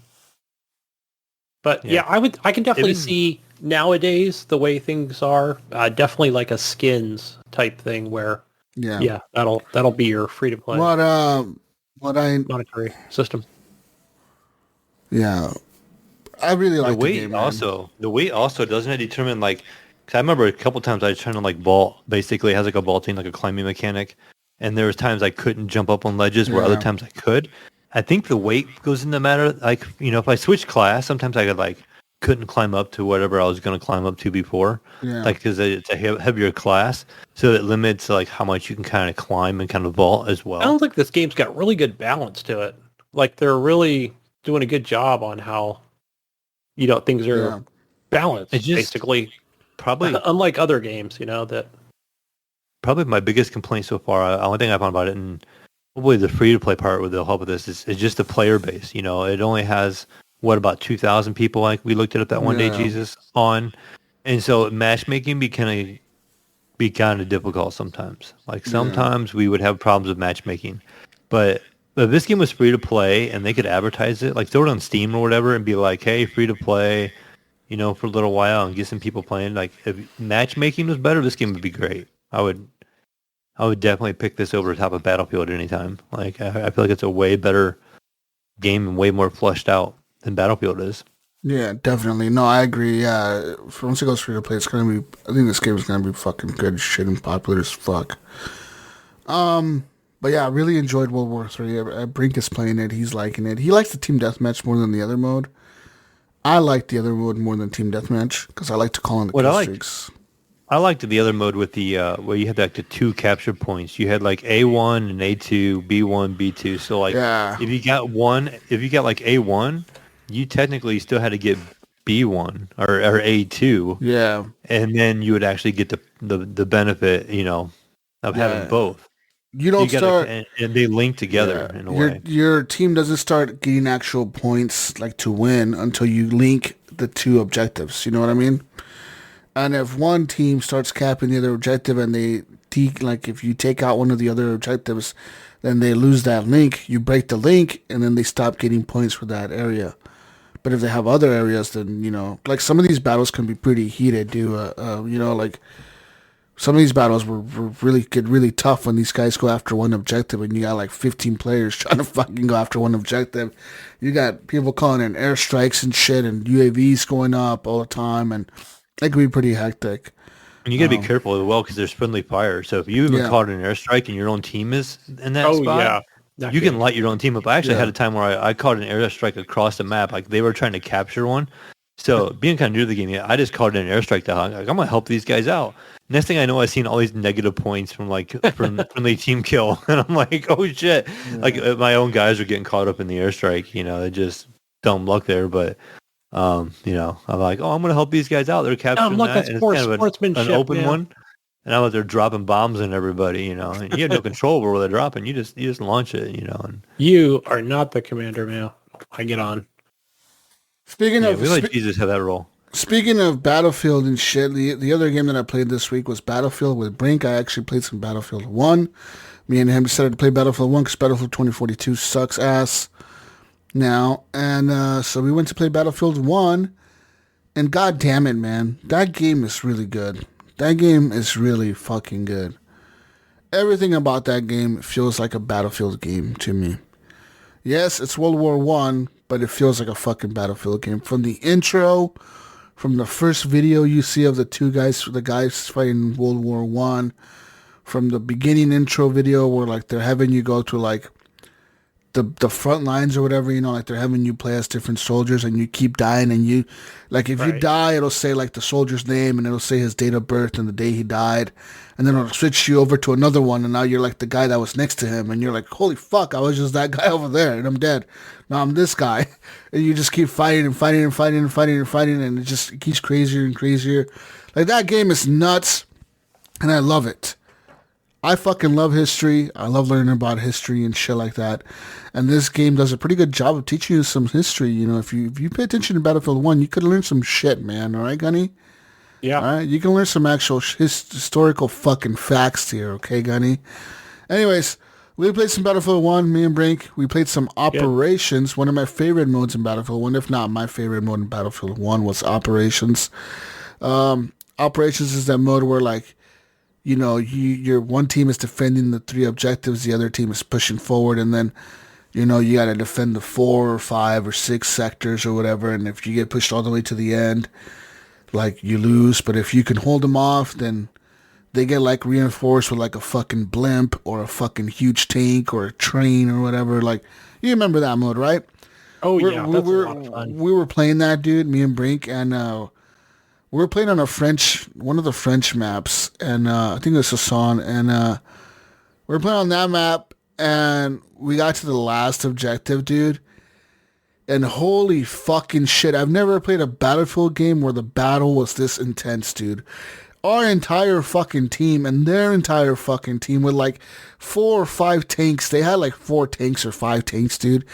But yeah, I can definitely see nowadays the way things are. Definitely like a skins type thing where that'll be your free to play. Monetary system. Yeah, I really like the game. The weight also doesn't it determine like. Cause I remember a couple times I was trying to like vault. Basically, it has like a vaulting, like a climbing mechanic, and there was times I couldn't jump up on ledges, where other times I could. I think the weight goes into matter. Like if I switch class, sometimes I couldn't climb up to whatever I was going to climb up to before. Yeah. Like because it's a heavier class, so it limits like how much you can kind of climb and kind of vault as well. I don't think this game's got really good balance to it. Like they're really doing a good job on how things are balanced. Basically. Probably unlike other games, that probably my biggest complaint so far. The only thing I found about it, and probably the free to play part with the help of this, is just the player base. It only has about 2,000 people. Like we looked it up that one day, Jesus on, and so matchmaking be kind of difficult sometimes. Like sometimes we would have problems with matchmaking, but if this game was free to play and they could advertise it, like throw it on Steam or whatever, and be like, hey, free to play. For a little while and get some people playing. Like if matchmaking was better, this game would be great. I would definitely pick this over top of Battlefield at any time. Like I feel like it's a way better game and way more fleshed out than Battlefield is. Yeah, definitely. No, I agree. Yeah, once it goes free to play, it's gonna be. I think this game is gonna be fucking good as shit and popular as fuck. But yeah, I really enjoyed World War III. Brink is playing it. He's liking it. He likes the team deathmatch more than the other mode. I like the other mode more than Team Deathmatch because I like to call in the kill streaks. I liked the other mode with the where you had like the 2 capture points. You had like A1 and A2, B1, B2. So like if you got like A1, you technically still had to get B1 or A2. Yeah. And then you would actually get the benefit, of having both. You don't start, and they link together in a way. Your team doesn't start getting actual points like to win until you link the 2 objectives. You know what I mean? And if one team starts capping the other objective, and if you take out one of the other objectives, then they lose that link. You break the link, and then they stop getting points for that area. But if they have other areas, then like some of these battles can be pretty heated, dude. Like. Some of these battles were really tough when these guys go after one objective, and you got like 15 players trying to fucking go after one objective. You got people calling in airstrikes and shit, and UAVs going up all the time, and it could be pretty hectic. And you got to be careful as well because there's friendly fire. So if you even caught an airstrike and your own team is in that spot, you can light your own team up. I actually had a time where I caught an airstrike across the map. Like they were trying to capture one. So being kind of new to the game, I just called in an airstrike to like, I'm going to help these guys out. Next thing I know, I've seen all these negative points from friendly team kill. And I'm like, oh shit. Yeah. Like my own guys are getting caught up in the airstrike. They just dumb luck there. But, I'm like, oh, I'm going to help these guys out. They're capturing that. That's and it's kind of an open one. And I'm out there dropping bombs on everybody, and you have no control over where they're dropping. You just launch it, And you are not the commander, Mayo. I get on. Speaking of, we let Jesus have that role. Speaking of Battlefield and shit, the other game that I played this week was Battlefield with Brink. I actually played some Battlefield 1. Me and him decided to play Battlefield 1 because Battlefield 2042 sucks ass now. And so we went to play Battlefield 1. And god damn it, man. That game is really good. That game is really fucking good. Everything about that game feels like a Battlefield game to me. Yes, it's World War I, but it feels like a fucking Battlefield game. From the intro, from the first video you see of the guys fighting World War I, from the beginning intro video where like they're having you go to like the front lines or whatever, like they're having you play as different soldiers and you keep dying and you, like if you die, it'll say like the soldier's name and it'll say his date of birth and the day he died. And then it'll switch you over to another one and now you're like the guy that was next to him and you're like, holy fuck, I was just that guy over there and I'm dead. Now I'm this guy. And you just keep fighting and fighting and fighting and fighting and fighting and it keeps crazier and crazier. Like that game is nuts and I love it. I fucking love history. I love learning about history and shit like that. And this game does a pretty good job of teaching you some history. If you pay attention to Battlefield 1, you could learn some shit, man. All right, Gunny? Yeah. All right? You can learn some actual historical fucking facts here, okay, Gunny? Anyways, we played some Battlefield 1, me and Brink. We played some Operations. One of my favorite modes in Battlefield 1, if not my favorite mode in Battlefield 1, was Operations. Operations is that mode where, like, your one team is defending the 3 objectives, the other team is pushing forward, and then, you got to defend the 4 or 5 or 6 sectors or whatever, and if you get pushed all the way to the end, like, you lose, but if you can hold them off, then they get, like, reinforced with, like, a fucking blimp or a fucking huge tank or a train or whatever, like, you remember that mode, right? Oh, that's a lot of fun. We were playing that, dude, me and Brink, and, we were playing on one of the French maps, and I think it was Sasson, and we were playing on that map, and we got to the last objective, dude, and holy fucking shit, I've never played a Battlefield game where the battle was this intense, dude. Our entire fucking team and their entire fucking team with like 4 or 5 tanks, they had like 4 tanks or 5 tanks, dude.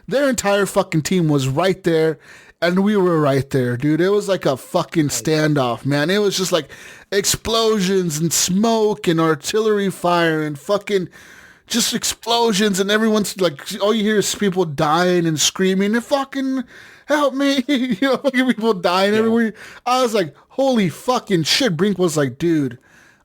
Their entire fucking team was right there. And we were right there, dude. It was like a fucking standoff, man. It was just like explosions and smoke and artillery fire and fucking just explosions. And everyone's like, all you hear is people dying and screaming, and fucking help me. Fucking people dying everywhere. I was like, holy fucking shit. Brink was like, dude,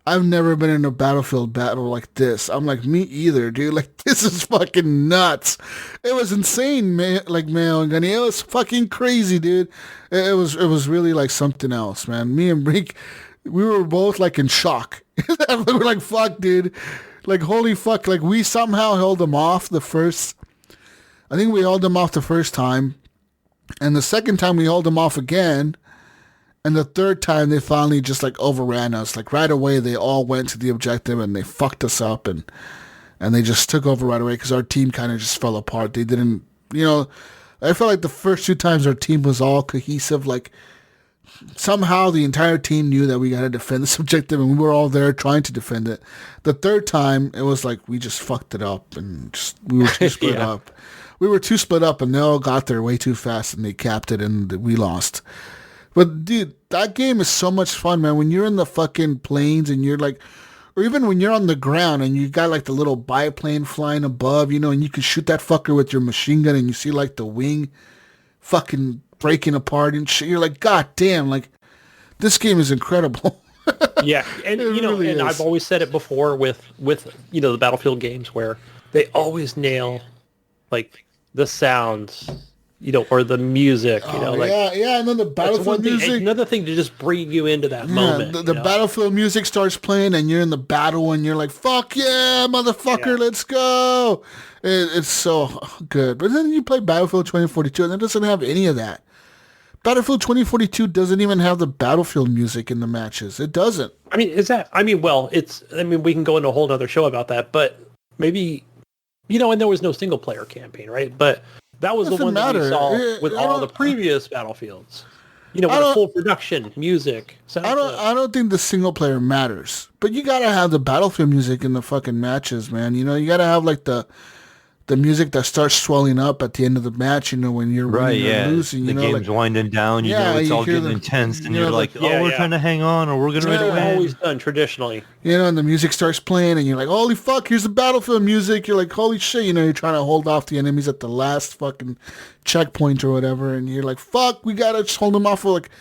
I've never been in a Battlefield battle like this. I'm like, me either, dude. Like, this is fucking nuts. It was insane, man. Like, Mayo and Gunny. It was fucking crazy, dude. It was really like something else, man. Me and Brink, we were both like in shock. We were like, fuck, dude. Like, holy fuck. Like, we somehow held them off I think we held them off the first time. And the second time we held them off again. And the third time, they finally just, like, overran us. Like, right away, they all went to the objective, and they fucked us up, and they just took over right away because our team kind of just fell apart. They didn't, I felt like the first 2 times our team was all cohesive. Like, somehow the entire team knew that we got to defend this objective, and we were all there trying to defend it. The third time, it was like we just fucked it up, and we were too split up. We were too split up, and they all got there way too fast, and they capped it, and we lost. But, dude, that game is so much fun, man. When you're in the fucking planes and you're like, or even when you're on the ground and you got like the little biplane flying above, and you can shoot that fucker with your machine gun and you see like the wing fucking breaking apart and shit. You're like, god damn, like, this game is incredible. Yeah, and, really and I've always said it before with the Battlefield games where they always nail, like, the sounds or the music, yeah, and then the battlefield music. Another thing to just bring you into that moment. The battlefield music starts playing, and you're in the battle, and you're like, "Fuck yeah, motherfucker, let's go!" It's so good. But then you play Battlefield 2042, and it doesn't have any of that. Battlefield 2042 doesn't even have the battlefield music in the matches. It doesn't. I mean, we can go into a whole other show about that, but maybe, and there was no single player campaign, right? But that was the one that we saw with all the previous Battlefields. With the full production, music. I don't think the single player matters. But you gotta have the battlefield music in the fucking matches, man. You gotta have like the music that starts swelling up at the end of the match, when you're winning or losing. The game's winding down, it's all getting intense, and you're like, we're trying to hang on, or we're going to win. It's always done, traditionally. And the music starts playing, and you're like, holy fuck, here's the battlefield music. You're like, holy shit, you're trying to hold off the enemies at the last fucking checkpoint or whatever, and you're like, fuck, we gotta just hold them off for like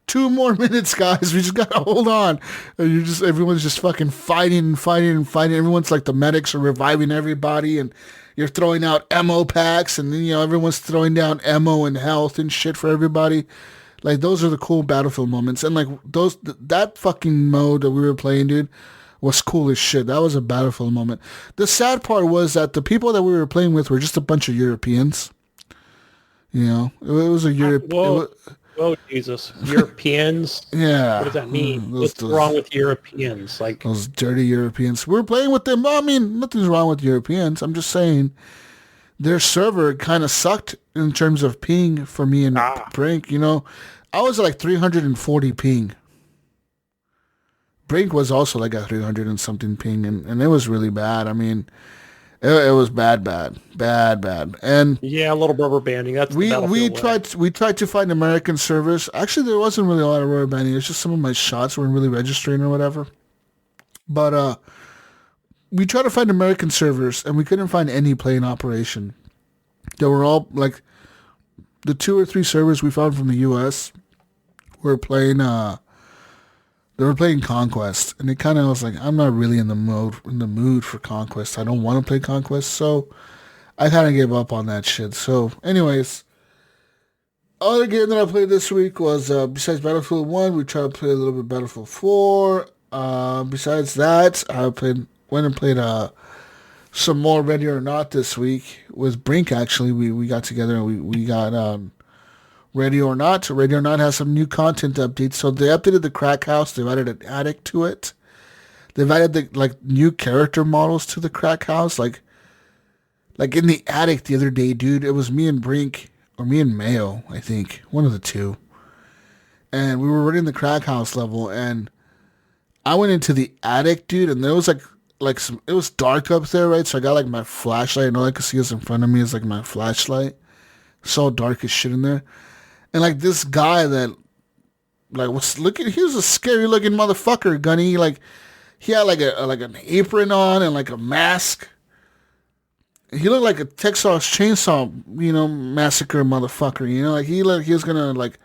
2 more minutes, guys. We just gotta hold on. And everyone's just fucking fighting. Everyone's like, the medics are reviving everybody, and you're throwing out ammo packs, and then, everyone's throwing down ammo and health and shit for everybody. Like, those are the cool battlefield moments. And like that fucking mode that we were playing, dude, was cool as shit. That was a battlefield moment. The sad part was that the people that we were playing with were just a bunch of Europeans. It was a European. Oh, Jesus. Europeans? Yeah. What does that mean? What's wrong with Europeans? Like those dirty Europeans. We're playing with them. I mean, nothing's wrong with Europeans. I'm just saying their server kind of sucked in terms of ping for me and Brink. I was at like 340 ping. Brink was also like a 300 and something ping, and it was really bad. I mean, it was bad. And a little rubber banding. That's we tried to find American servers. Actually, there wasn't really a lot of rubber banding. It's just some of my shots weren't really registering or whatever. But we tried to find American servers, and we couldn't find any playing operation. They were all like the 2 or 3 servers we found from the U.S. were playing. They were playing Conquest, and it kind of was like, I'm not really in the mood for Conquest. I don't want to play Conquest, so I kind of gave up on that shit. So, anyways, other game that I played this week was, besides Battlefield 1, we tried to play a little bit of Battlefield 4. Besides that, I went and played some more Ready or Not this week with Brink, actually. We got together and we got Ready or Not. Ready or Not has some new content updates. So they updated the crack house. They've added an attic to it. They've added the new character models to the crack house. Like in the attic the other day, dude, it was me and Brink, or me and Mayo, I think. One of the two. And we were running the crack house level, and I went into the attic, dude, and there was it was dark up there, right? So I got like my flashlight, and all I could see was in front of me is like my flashlight. So dark as shit in there. And like this guy that he was a scary looking motherfucker, Gunny. Like he had like an apron on and like a mask. He looked like a Texas Chainsaw, massacre motherfucker, like he was gonna like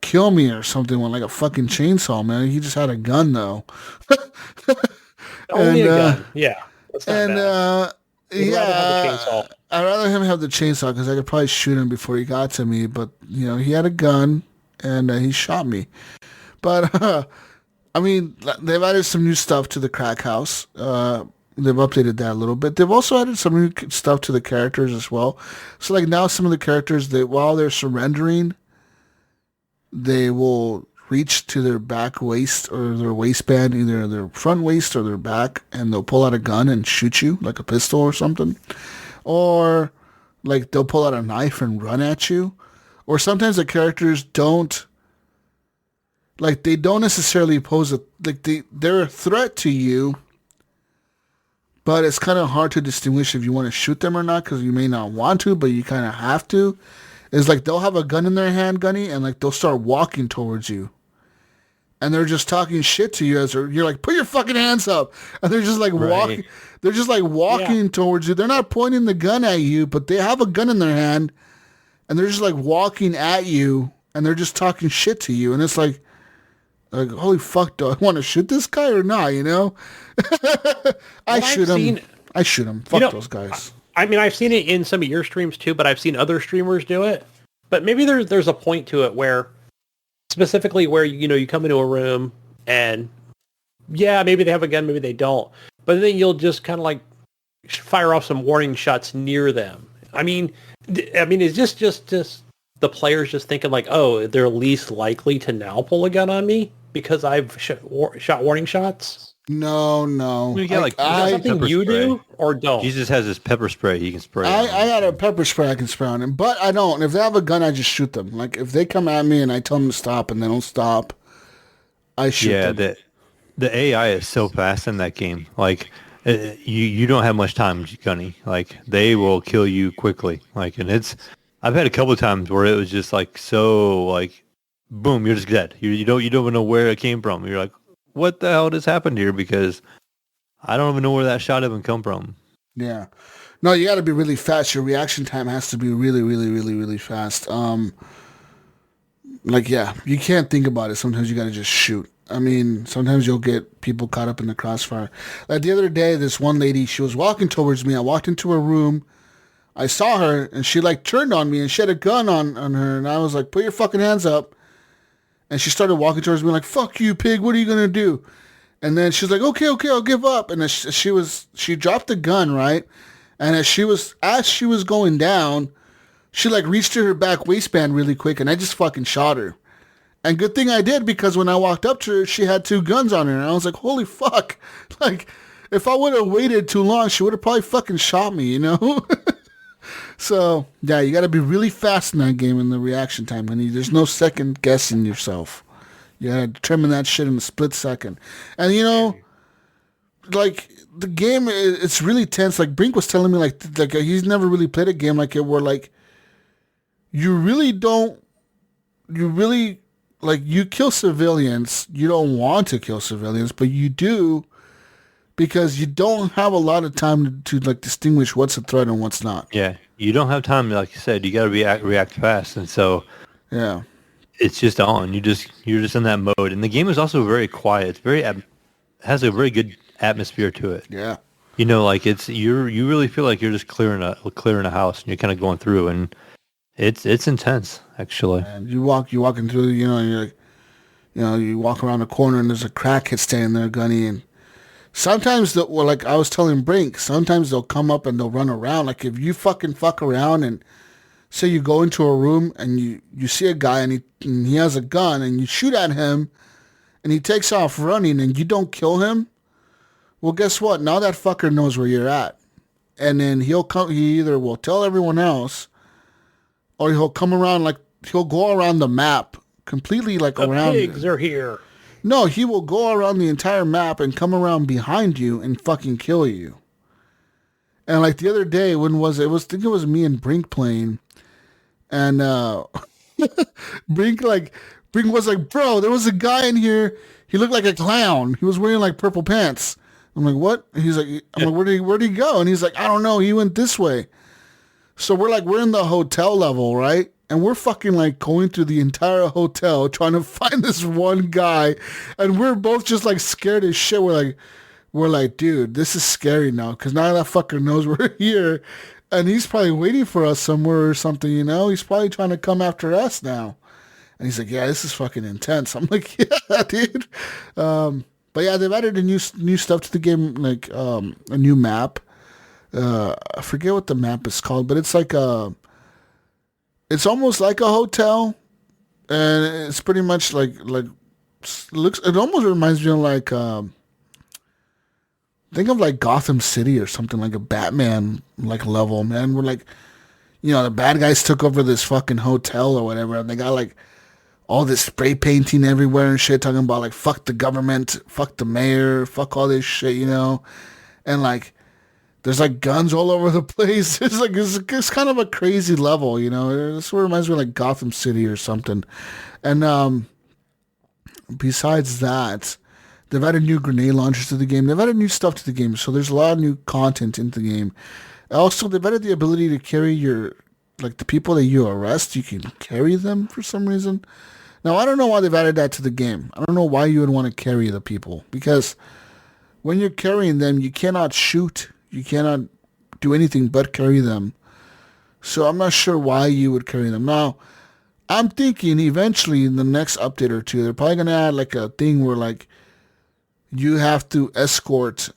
kill me or something with like a fucking chainsaw, man. He just had a gun though. Only a gun. Yeah. That's not and bad. I'd rather him have the chainsaw because I could probably shoot him before he got to me. But, he had a gun, and he shot me. But, I mean, they've added some new stuff to the crack house. They've updated that a little bit. They've also added some new stuff to the characters as well. So, like, now some of the characters, while they're surrendering, they will reach to their back waist or their waistband, either their front waist or their back, and they'll pull out a gun and shoot you, like a pistol or something. Or, like, they'll pull out a knife and run at you. Or sometimes the characters don't, like, they don't necessarily pose they're a threat to you, but it's kind of hard to distinguish if you want to shoot them or not, because you may not want to, but you kind of have to. It's like they'll have a gun in their hand, Gunny, and, like, they'll start walking towards you. And they're just talking shit to you as you're like, put your fucking hands up. And they're just like walking. They're just like walking towards you. They're not pointing the gun at you, but they have a gun in their hand. And they're just like walking at you. And they're just talking shit to you. And it's like holy fuck, do I want to shoot this guy or not, I shoot him. Fuck those guys. I mean, I've seen it in some of your streams too, but I've seen other streamers do it. But maybe there's a point to it where, specifically where, you come into a room and, yeah, maybe they have a gun, maybe they don't. But then you'll just kind of like fire off some warning shots near them. I mean, is this just the players just thinking like, oh, they're least likely to now pull a gun on me because I've shot warning shots? No. You got is that something you do or don't? Jesus has his pepper spray. He can spray. I got a pepper spray I can spray on him, but I don't. If they have a gun, I just shoot them. Like if they come at me and I tell them to stop and they don't stop, I shoot them. Yeah, the AI is so fast in that game. Like you don't have much time, Gunny. Like they will kill you quickly. Like, and I've had a couple of times where it was just like so like, boom, you're just dead. You don't even know where it came from. You're like, what the hell just happened here? Because I don't even know where that shot even come from. Yeah. No, you got to be really fast. Your reaction time has to be really, really, really, really fast. Like, yeah, you can't think about it. Sometimes you got to just shoot. I mean, sometimes you'll get people caught up in the crossfire. Like the other day, this one lady, she was walking towards me. I walked into her room. I saw her, and she, like, turned on me, and she had a gun on her. And I was like, put your fucking hands up. And she started walking towards me like, fuck you, pig. What are you going to do? And then she's like, okay, I'll give up. And then she dropped the gun, right? And as she was going down, she like reached to her back waistband really quick. And I just fucking shot her. And good thing I did, because when I walked up to her, she had 2 guns on her. And I was like, holy fuck. Like, if I would have waited too long, she would have probably fucking shot me, So, yeah, you got to be really fast in that game in the reaction time, honey. There's no second guessing yourself. You got to determine that shit in a split second. And, like, the game, it's really tense. Like, Brink was telling me, like he's never really played a game like it where, like, you kill civilians. You don't want to kill civilians, but you do, because you don't have a lot of time to like distinguish what's a threat and what's not. Yeah, you don't have time. Like you said, you got to react fast, and so yeah, it's just on. You're just in that mode, and the game is also very quiet. It's has a very good atmosphere to it. Yeah, like you really feel like you're just clearing a house, and you're kind of going through, and it's intense actually. And you walking through, and you're like, you walk around the corner and there's a crackhead standing there, Gunny, and sometimes, like I was telling Brink, sometimes they'll come up and they'll run around. Like if you fucking fuck around and say you go into a room and you see a guy and he has a gun and you shoot at him and he takes off running and you don't kill him, well, guess what? Now that fucker knows where you're at. And then he either will tell everyone else or he'll come around, like he'll go around the map completely, like around. The pigs are here. No, he will go around the entire map and come around behind you and fucking kill you. And like the other day, when was it? I think it was me and Brink playing. And Brink was like, bro, there was a guy in here. He looked like a clown. He was wearing like purple pants. I'm like, what? He's like, I'm like, where'd he go? And he's like, I don't know. He went this way. So we're in the hotel level, right? And we're fucking like going through the entire hotel trying to find this one guy. And we're both just like scared as shit. We're like, dude, this is scary now. Because now that fucker knows we're here. And he's probably waiting for us somewhere or something, He's probably trying to come after us now. And he's like, yeah, this is fucking intense. I'm like, yeah, dude. But yeah, they've added a new stuff to the game, like a new map. I forget what the map is called, but it's like it's almost like a hotel, and it's pretty much like looks. It almost reminds me of like think of like Gotham City or something, like a Batman like level. Man, we're like, the bad guys took over this fucking hotel or whatever, and they got like all this spray painting everywhere and shit, talking about like fuck the government, fuck the mayor, fuck all this shit, and like. There's like guns all over the place. It's kind of a crazy level, This reminds me of like Gotham City or something. And besides that, they've added new grenade launchers to the game. They've added new stuff to the game, so there's a lot of new content into the game. Also, they've added the ability to carry the people that you arrest. You can carry them for some reason. Now, I don't know why they've added that to the game. I don't know why you would want to carry the people, because when you're carrying them, you cannot shoot. You cannot do anything but carry them. So I'm not sure why you would carry them. Now, I'm thinking eventually in the next update or two, they're probably going to add like a thing where like you have to escort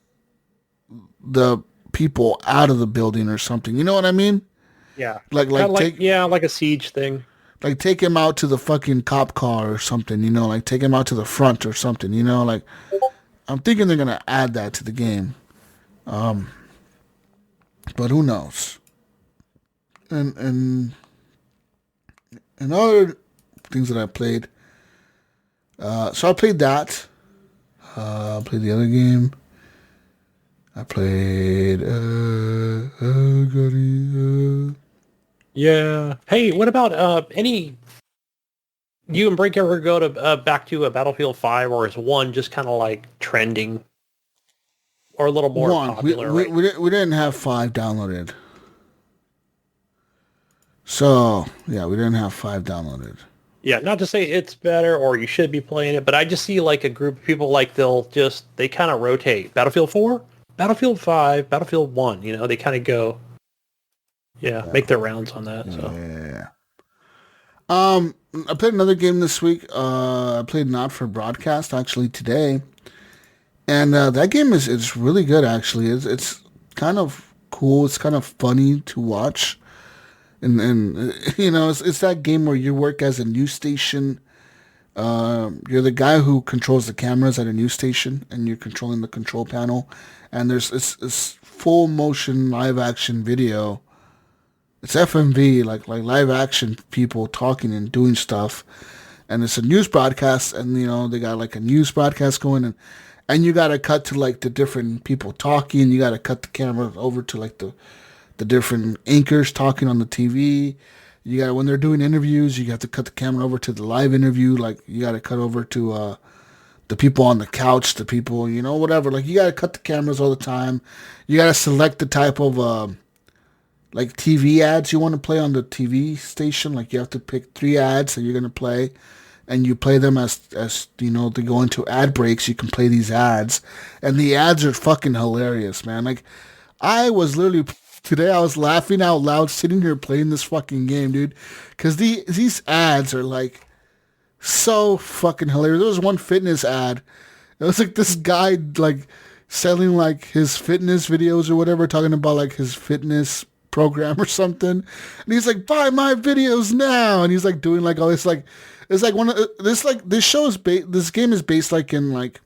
the people out of the building or something. You know what I mean? Yeah. Like a siege thing. Like take him out to the fucking cop car or something, you know, like take him out to the front or something, you know, like I'm thinking they're going to add that to the game. But who knows? And other things that I played. So I played that. I played the other game. I played Yeah. Hey, what about any? You and Brink ever go to back to a Battlefield 5, or is one just kind of like trending, or a little more popular? We didn't have 5 downloaded. So yeah, we didn't have 5 downloaded. Yeah, not to say it's better or you should be playing it, but I just see like a group of people like they kind of rotate. Battlefield 4, Battlefield 5, Battlefield 1. You know, they kind of go. Yeah, make their rounds on that. So. Yeah. I played another game this week. I played Not for Broadcast actually today, and that game is really good. Actually, it's kind of cool. It's kind of funny to watch, and you know it's that game where you work as a news station. You're the guy who controls the cameras at a news station, and you're controlling the control panel. And there's this full motion live action video. It's FMV, like live action people talking and doing stuff, and it's a news broadcast, and you know they got like a news broadcast going, and you got to cut to like the different people talking. You got to cut the camera over to like the different anchors talking on the TV. You got when they're doing interviews, you have to cut the camera over to the live interview. Like you got to cut over to the people on the couch, the people, you know, whatever. Like you got to cut the cameras all the time. You got to select the type of like TV ads you want to play on the TV station. Like you have to pick 3 ads that you're going to play, and you play them as you know, they go into ad breaks. You can play these ads, and the ads are fucking hilarious, man. Like I was literally today, I was laughing out loud sitting here playing this fucking game, dude, because these ads are like so fucking hilarious. There was one fitness ad. It was like this guy like selling like his fitness videos or whatever, talking about like his fitness program or something, and he's like, buy my videos now, and he's like doing like all this, like it's like one of this, like this show is this game is based like in like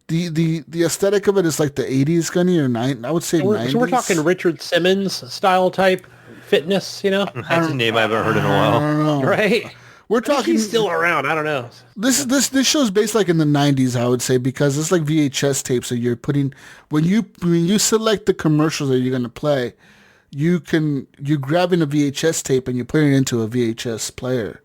the aesthetic of it is like the 80s, Gunny, or 90s, I would say 90s. So we're talking Richard Simmons style type fitness, you know? That's a name I haven't heard in a while. I don't know. Right? We're talking. He's still around. I don't know. This show's based like in the 90s, I would say, because it's like VHS tapes that you're putting when you select the commercials that you're gonna play. You're grabbing a VHS tape and you're putting it into a VHS player.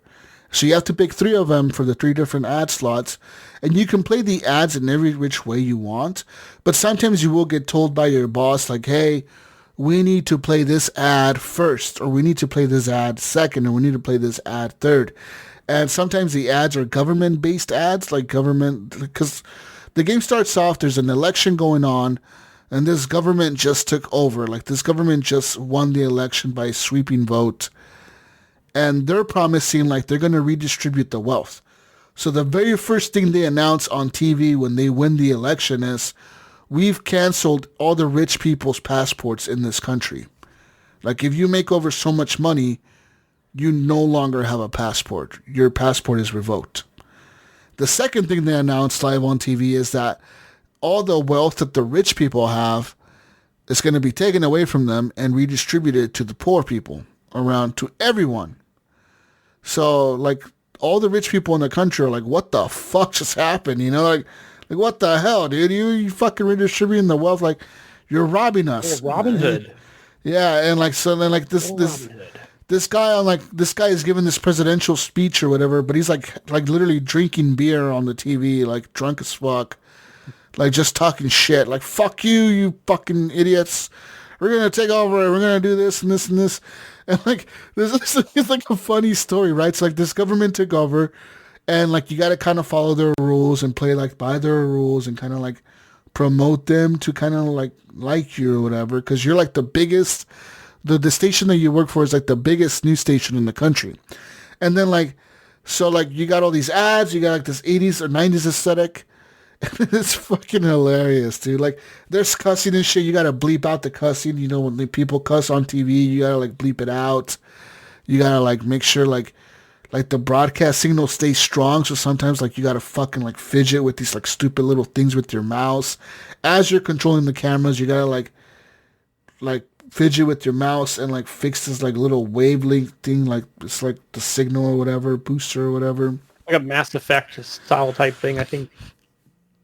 So you have to pick 3 of them for the 3 different ad slots, and you can play the ads in every which way you want. But sometimes you will get told by your boss, like, hey, we need to play this ad first, or we need to play this ad second, or we need to play this ad third. And sometimes the ads are government-based ads, like government, because the game starts off, there's an election going on, and this government just took over. Like this government just won the election by a sweeping vote. And they're promising like they're going to redistribute the wealth. So the very first thing they announce on TV when they win the election is, we've canceled all the rich people's passports in this country. Like if you make over so much money, you no longer have a passport. Your passport is revoked. The second thing they announced live on TV is that all the wealth that the rich people have is going to be taken away from them and redistributed to the poor people, around to everyone. So, like, all the rich people in the country are like, what the fuck just happened? You know, like what the hell, dude? You fucking redistributing the wealth, like, you're robbing us. Robin Hood. Yeah, and like, so then like this guy is giving this presidential speech or whatever, but he's like literally drinking beer on the TV, like drunk as fuck. Like, just talking shit. Like, fuck you, you fucking idiots. We're going to take over. We're going to do this and this and this. And, like, it's like a funny story, right? So, like, this government took over. And, like, you got to kind of follow their rules and play, like, by their rules and kind of, like, promote them to kind of like you or whatever, because you're like the biggest. The station that you work for is like the biggest news station in the country, and then you got all these ads. You got like this 80s or 90s aesthetic. It's fucking hilarious, dude. Like, there's cussing and shit. You gotta bleep out the cussing. You know, when the people cuss on TV, you gotta like bleep it out. You gotta like make sure like the broadcast signal stays strong. So sometimes like you gotta fucking like fidget with these like stupid little things with your mouse as you're controlling the cameras. You gotta like fidget with your mouse and like fix this like little wavelength thing. Like it's like the signal or whatever, booster or whatever. Like a Mass Effect style type thing, I think.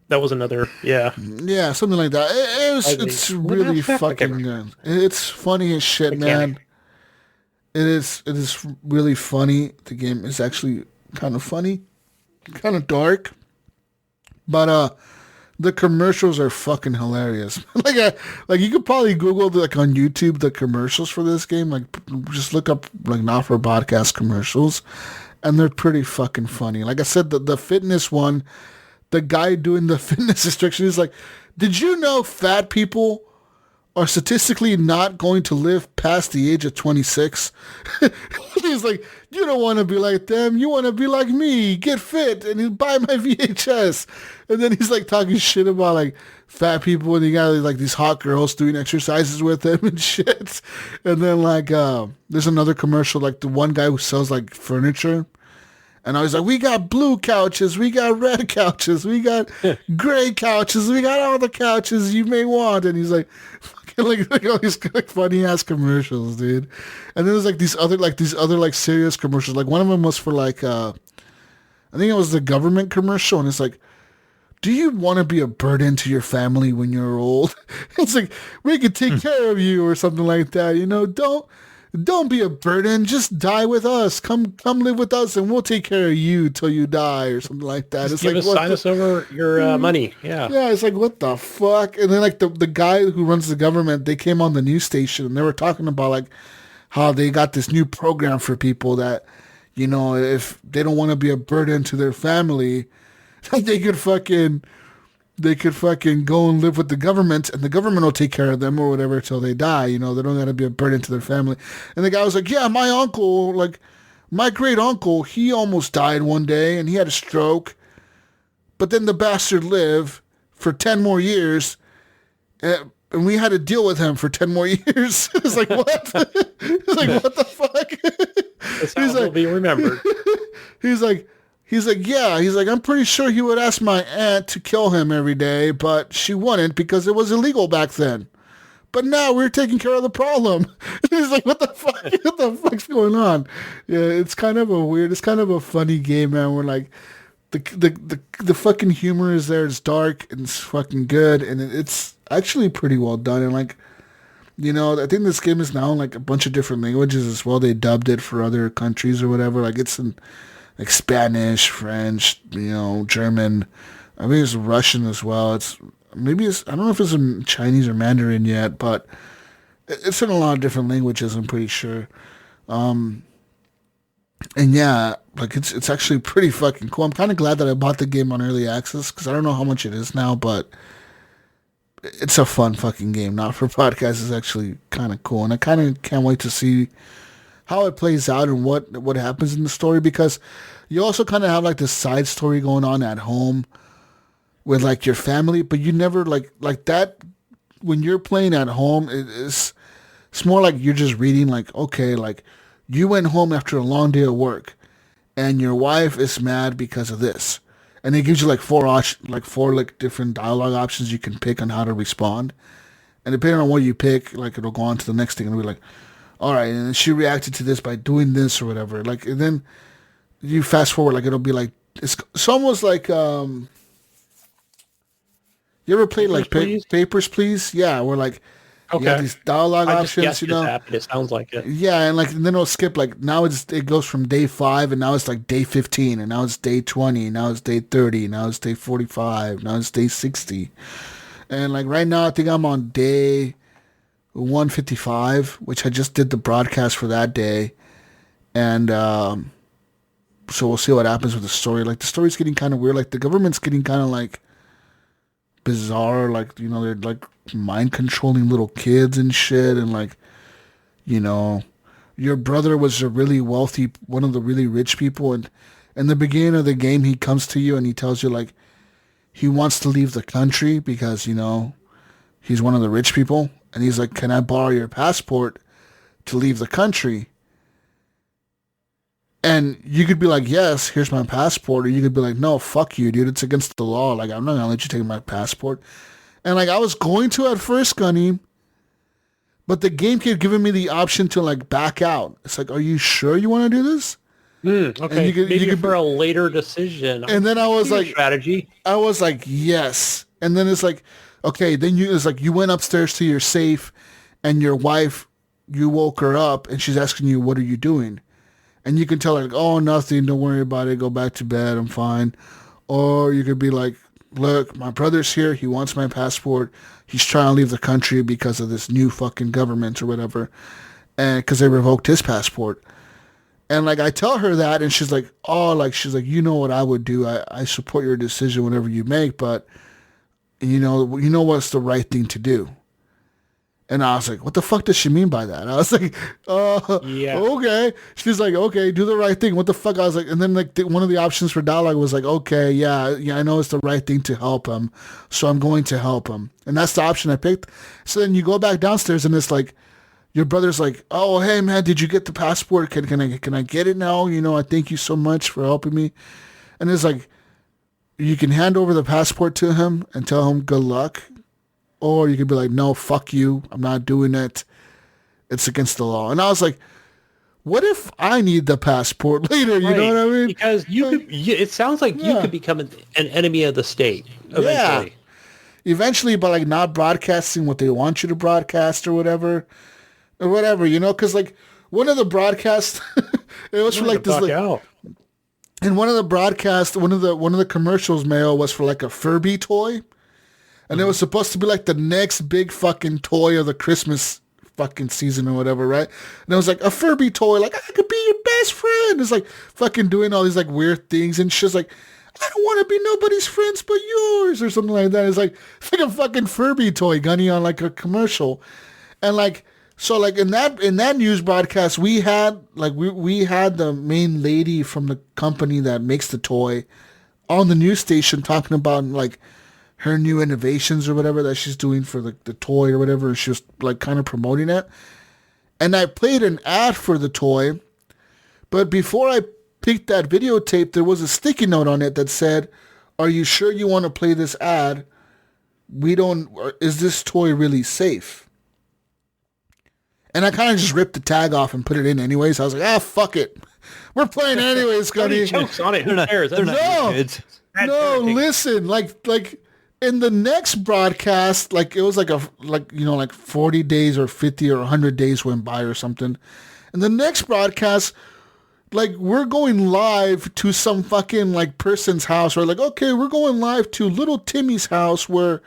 That was another, yeah. Yeah, something like that. It's really fucking good. It's funny as shit, man. It is really funny. The game is actually kind of funny, kind of dark, but the commercials are fucking hilarious. like you could probably Google like on YouTube the commercials for this game. Like just look up like Not For Podcast commercials, and they're pretty fucking funny. Like I said, the fitness one. The guy doing the fitness restriction is like, did you know fat people are statistically not going to live past the age of 26? He's like, you don't want to be like them. You want to be like me. Get fit and buy my VHS. And then he's like talking shit about like fat people, and he got like these hot girls doing exercises with him and shit. And then like there's another commercial, like the one guy who sells like furniture. And I was like, we got blue couches, we got red couches, we got gray couches, we got all the couches you may want. And he's like, fucking like all these like funny ass commercials, dude. And then there's like these other serious commercials. Like one of them was for like, I think it was the government commercial, and it's like, do you want to be a burden to your family when you're old? It's like, we could take care of you or something like that. You know, don't be a burden. Just die with us. Come live with us, and we'll take care of you till you die, or something like that. Just sign us over your money. Yeah. Yeah. It's like, what the fuck? And then like the guy who runs the government, they came on the news station and they were talking about like how they got this new program for people that, you know, if they don't want to be a burden to their family, they could fucking go and live with the government, and the government will take care of them or whatever till they die. You know, they don't got to be a burden to their family. And the guy was like, yeah, my uncle, like my great uncle, he almost died one day and he had a stroke, but then the bastard lived for 10 more years, and we had to deal with him for 10 more years. It's like, what? It's like, what the fuck? That's how he'll be remembered. He's like, yeah. He's like, I'm pretty sure he would ask my aunt to kill him every day, but she wouldn't because it was illegal back then. But now we're taking care of the problem. He's like, what the fuck? What the fuck's going on? Yeah, it's kind of a funny game, man. We're like, the fucking humor is there. It's dark and it's fucking good, and it's actually pretty well done. And like, you know, I think this game is now in like a bunch of different languages as well. They dubbed it for other countries or whatever. Like it's in like Spanish, French, you know, German. I think it's Russian as well. I don't know if it's in Chinese or Mandarin yet, but it's in a lot of different languages, I'm pretty sure. And yeah, like it's actually pretty fucking cool. I'm kind of glad that I bought the game on early access, because I don't know how much it is now, but it's a fun fucking game. Not For Podcast is actually kind of cool, and I kind of can't wait to see how it plays out and what happens in the story, because you also kind of have like this side story going on at home with like your family, but you never like that when you're playing at home. It's more like you're just reading like, okay, like you went home after a long day of work and your wife is mad because of this, and it gives you like four different dialogue options you can pick on how to respond, and depending on what you pick, like it'll go on to the next thing and be like, all right, and she reacted to this by doing this or whatever. Like, and then you fast forward, like it'll be like it's almost like you ever played like Papers, Please? Yeah, where like you have these dialogue options, you know. It sounds like it. Yeah, and like and then it'll skip like now it goes from day 5 and now it's like day 15 and now it's day 20, now it's day 30, now it's day 45, now it's day 60, and like right now I think I'm on day 155, which I just did the broadcast for that day, and so we'll see what happens with the story. Like the story's getting kind of weird. Like the government's getting kind of like bizarre, like, you know, they're like mind controlling little kids and shit, and like, you know, your brother was a really wealthy, one of the really rich people, and in the beginning of the game, he comes to you and he tells you like he wants to leave the country because, you know, he's one of the rich people, and he's like, can I borrow your passport to leave the country? And you could be like, yes, here's my passport. Or you could be like, no, fuck you, dude. It's against the law. Like, I'm not going to let you take my passport. And like, I was going to at first, Gunny, but the game kept giving me the option to like back out. It's like, are you sure you want to do this? Okay, maybe for a later decision. And then I was like, strategy. I was like, yes. And then it's like, okay, then it's like you went upstairs to your safe and your wife, you woke her up and she's asking you, what are you doing? And you can tell her, like, oh, nothing, don't worry about it, go back to bed, I'm fine. Or you could be like, look, my brother's here, he wants my passport, he's trying to leave the country because of this new fucking government or whatever, and because they revoked his passport. And like, I tell her that, and she's like, oh, like, she's like, you know what I would do, I support your decision whatever you make, but you know what's the right thing to do. And I was like, what the fuck does she mean by that? I was like, yeah. Okay. She's like, okay, do the right thing. What the fuck? I was like, and then like one of the options for dialogue was like, okay, yeah, I know it's the right thing to help him, so I'm going to help him. And that's the option I picked. So then you go back downstairs and it's like, your brother's like, oh, hey man, did you get the passport? Can I get it now? You know, I thank you so much for helping me. And it's like, you can hand over the passport to him and tell him good luck. Or you could be like, no, fuck you. I'm not doing it. It's against the law. And I was like, what if I need the passport later? You know what I mean? Because it sounds like you could become an enemy of the state eventually. Yeah. Eventually, by like not broadcasting what they want you to broadcast or whatever, you know? Because like one of the broadcasts, it was for like this like, and one of the broadcasts, one of the commercials, Mayo, was for like a Furby toy. And it was supposed to be like the next big fucking toy of the Christmas fucking season or whatever, right? And it was like a Furby toy, like, I could be your best friend. It's like fucking doing all these like weird things. And she's like, I don't want to be nobody's friends but yours or something like that. It's like a fucking Furby toy, Gunny, on like a commercial. And like, so like in that news broadcast, we had like, we had the main lady from the company that makes the toy on the news station talking about like, her new innovations or whatever that she's doing for the toy or whatever. She was like kind of promoting it. And I played an ad for the toy. But before I picked that videotape, there was a sticky note on it that said, are you sure you want to play this ad? Is this toy really safe? And I kind of just ripped the tag off and put it in anyways. I was like, fuck it. We're playing anyways, Gunny. Jokes on it. Who cares? No, listen, like in the next broadcast, like it was like 40 days or 50 or 100 days went by or something. And the next broadcast, like we're going live to some fucking like person's house, or like, okay, we're going live to little Timmy's house where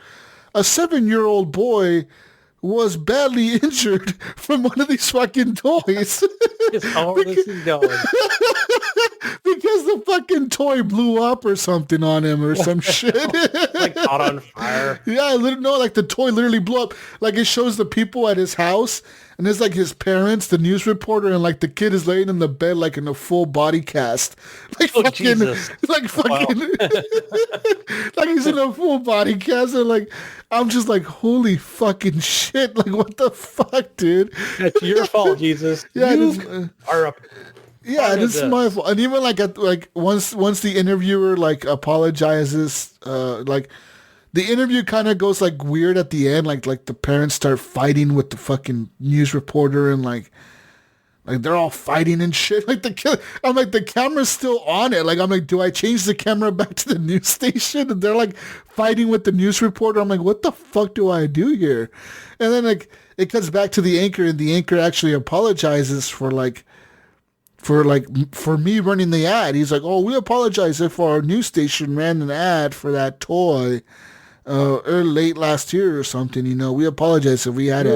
a 7-year-old boy was badly injured from one of these fucking toys. This is going. Because the fucking toy blew up or something on him or some shit. Like caught on fire. Yeah, like the toy literally blew up. Like it shows the people at his house, and it's like his parents, the news reporter, and like the kid is laying in the bed like in a full body cast. Like fucking, Jesus. like fucking, like he's in a full body cast, and like I'm just like, holy fucking shit! Like what the fuck, dude? It's your fault, Jesus. Yeah, you are up. Yeah, this is my fault. And even like once the interviewer like apologizes, like the interview kind of goes like weird at the end. Like the parents start fighting with the fucking news reporter, and like they're all fighting and shit. Like I'm like, the camera's still on it. Like I'm like, do I change the camera back to the news station? And they're like fighting with the news reporter. I'm like, what the fuck do I do here? And then like it cuts back to the anchor, and the anchor actually apologizes for me running the ad. He's like, oh, we apologize if our news station ran an ad for that toy late last year or something. You know, we apologize if we had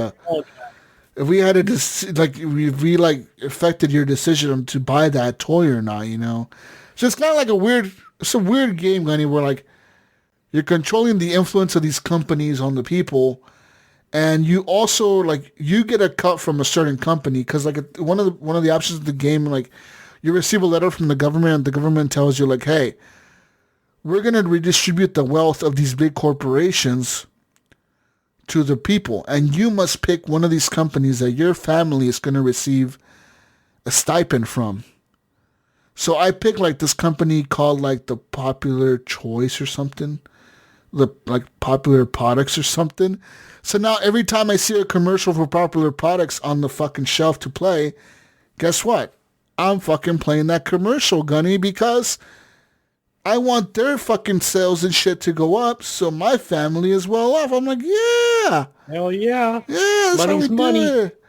affected your decision to buy that toy or not. You know, so it's kind of like it's a weird game, Gunny, where like You're controlling the influence of these companies on the people. And you also, like, you get a cut from a certain company because, like, one of the options of the game, like, you receive a letter from the government and the government tells you, like, hey, we're going to redistribute the wealth of these big corporations to the people. And you must pick one of these companies that your family is going to receive a stipend from. So I picked, like, this company called, like, the Popular Choice or something. The, like, Popular Products or something. So now every time I see a commercial for Popular Products on the fucking shelf to play, guess what? I'm fucking playing that commercial, Gunny, because I want their fucking sales and shit to go up so my family is well off. I'm like, yeah. Hell yeah. Yeah, that's Money's how we money. do it.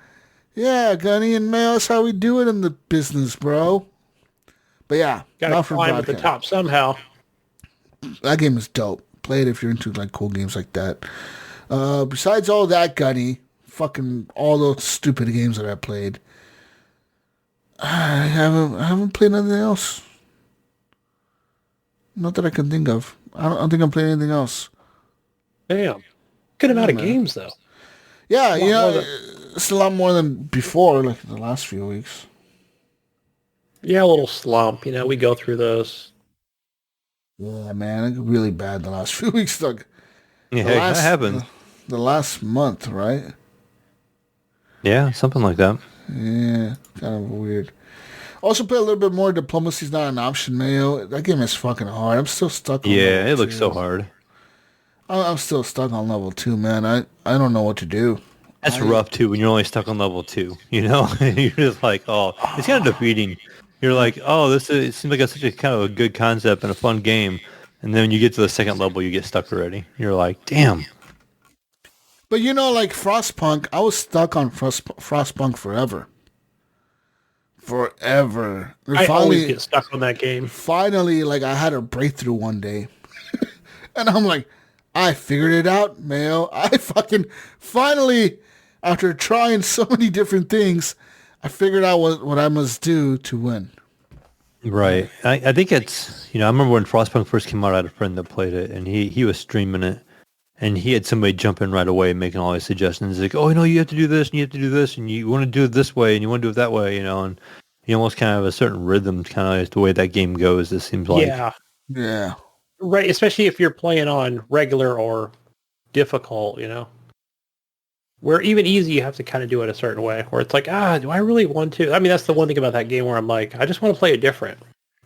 Yeah, Gunny and Mayo, that's how we do it in the business, bro. But yeah, Gotta not for climb at the broadcast. top somehow. That game is dope. Play it if you're into, like, cool games like that. Besides all that, Gunny, fucking all those stupid games that I played, I haven't played anything else. Not that I can think of. I don't think I'm playing anything else. Damn. Good amount of man. games, though. Yeah, you know, more it's a lot more than before, like the last few weeks. Yeah, a little slump. You know, we go through those. Yeah, man, it got really bad the last few weeks. Like, Yeah, that happens. The last month, right? Yeah, something like that. Yeah, kind of weird. Also play a little bit more. Diplomacy's not an option, Mayo. That game is fucking hard. I'm still stuck on Yeah, level it looks 2. so hard. I'm still stuck on level 2, man. I don't know what to do. That's rough too when you're only stuck on level 2. You know, you're just like, oh, it's kind of defeating. You're like, oh, it seems like it's such a kind of a good concept and a fun game, and then when you get to the second level, you get stuck already. You're like, damn. But you know, like Frostpunk, I was stuck on Frostpunk forever. Forever. I always get stuck on that game. Finally, like, I had a breakthrough one day. And I'm like, I figured it out, Mayo. I fucking finally, after trying so many different things, I figured out what I must do to win. Right. I think it's, you know, I remember when Frostpunk first came out, I had a friend that played it, and he was streaming it, and he had somebody jump in right away making all these suggestions. Like, oh, you know, you have to do this, and you have to do this, and you want to do it this way, and you want to do it that way, you know, and you almost kind of have a certain rhythm, kind of the way that game goes, it seems like. Yeah. Yeah. Right, especially if you're playing on regular or difficult, you know. Where even easy, you have to kind of do it a certain way. Where it's like, do I really want to? I mean, that's the one thing about that game where I'm like, I just want to play it different.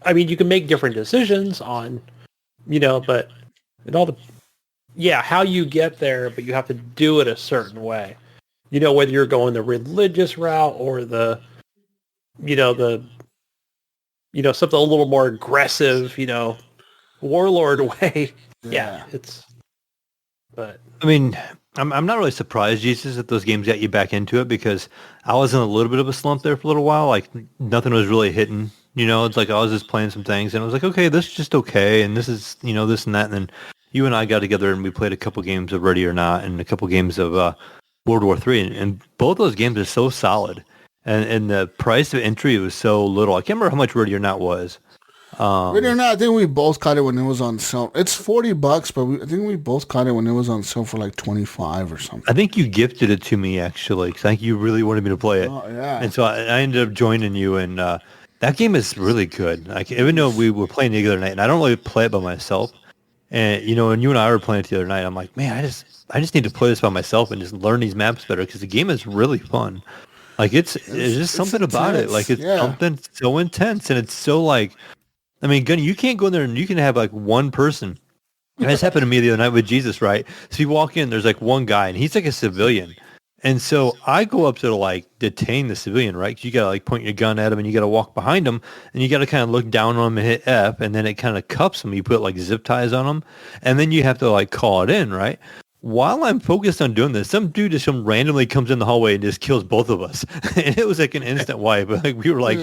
I mean, you can make different decisions on, you know, but it all, how you get there, but you have to do it a certain way. You know, whether you're going the religious route or the, something a little more aggressive, you know, warlord way. Yeah, but I mean, I'm not really surprised, Jesus, that those games got you back into it, because I was in a little bit of a slump there for a little while. Like, nothing was really hitting. You know, it's like I was just playing some things, and I was like, okay, this is just okay, and this is, you know, this and that. And then you and I got together, and we played a couple games of Ready or Not and a couple games of World War III, and both those games are so solid. And the price of entry was so little. I can't remember how much Ready or Not was. Ready or Not, I think we both caught it when it was on sale. It's $40, but I think we both caught it when it was on sale for like 25 or something. I think you gifted it to me, actually, because I think you really wanted me to play it. Oh, yeah. And so I ended up joining you, and that game is really good. Like, even though we were playing it the other night, and I don't really play it by myself, and, you know, and you and I were playing it the other night, I'm like, man, I just need to play this by myself and just learn these maps better, because the game is really fun. Like, it's just something about it. Like, it's something so intense, and it's so, like, I mean, Gunny, you can't go in there and you can have like one person. This happened to me the other night with Jesus, right? So you walk in, there's like one guy, and he's like a civilian. And so I go up to like detain the civilian, right? 'Cause you got to like point your gun at him, and you got to walk behind him, and you got to kind of look down on him and hit F, and then it kind of cuffs him. You put like zip ties on him, and then you have to like call it in, right? While I'm focused on doing this, some dude just randomly comes in the hallway and just kills both of us. And it was like an instant wipe. Like, we were like...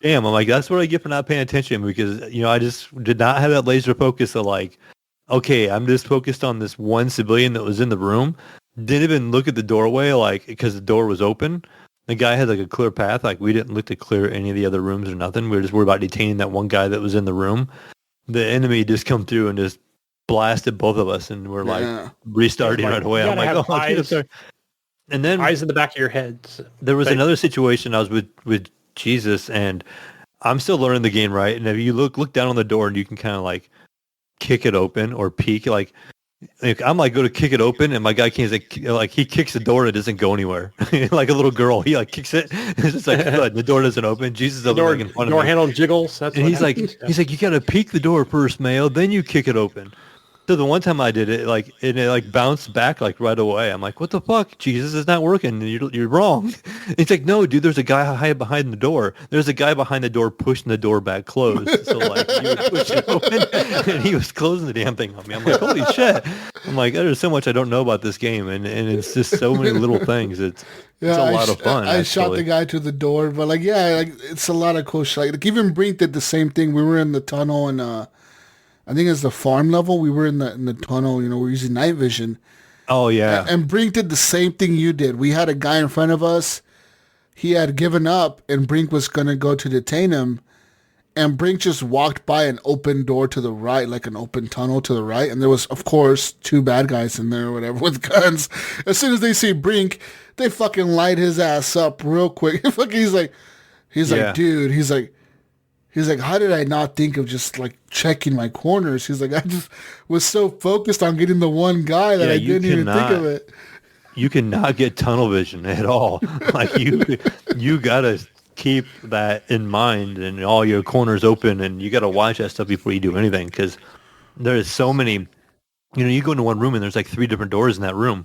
Damn, I'm like, that's what I get for not paying attention, because, you know, I just did not have that laser focus of like, okay, I'm just focused on this one civilian that was in the room. Didn't even look at the doorway, like, because the door was open. The guy had like a clear path. Like, we didn't look to clear any of the other rooms or nothing. We were just worried about detaining that one guy that was in the room. The enemy just come through and just blasted both of us, and we're like restarting right away. I'm like, eyes, and then eyes in the back of your head. There was another situation. I was with Jesus, and I'm still learning the game, right? And if you look down on the door, and you can kind of like kick it open or peek, like I'm like go to kick it open, and my guy can't like he kicks the door and it doesn't go anywhere. Like a little girl, he like kicks it. It's just like the door doesn't open. Jesus is door, like in front of door me. handle jiggles. And he's like you gotta peek the door first, Mayo, then you kick it open. So the one time I did it, like it bounced back like right away. I'm like, what the fuck? Jesus, it's not working. You're wrong. It's like, no, dude, there's a guy hiding behind the door. There's a guy behind the door pushing the door back closed. So like you would push it open, and he was closing the damn thing on me. I'm like, holy shit. I'm like, there's so much I don't know about this game, and it's just so many little things. It's a lot of fun. I shot the guy to the door, but like it's a lot of cool shit. Like even Brink did the same thing. We were in the tunnel and I think it's the farm level. We were in the tunnel, we're using night vision. Oh, yeah. And Brink did the same thing you did. We had a guy in front of us. He had given up, and Brink was going to go to detain him. And Brink just walked by an open door to the right, like an open tunnel to the right. And there was, of course, 2 bad guys in there or whatever with guns. As soon as they see Brink, they fucking light his ass up real quick. He's like, dude, He's like, how did I not think of just like checking my corners? He's like, I just was so focused on getting the one guy that I didn't even think of it. You cannot get tunnel vision at all. Like you gotta keep that in mind and all your corners open, and you gotta watch that stuff before you do anything, because there's so many. You go into one room and there's like 3 different doors in that room.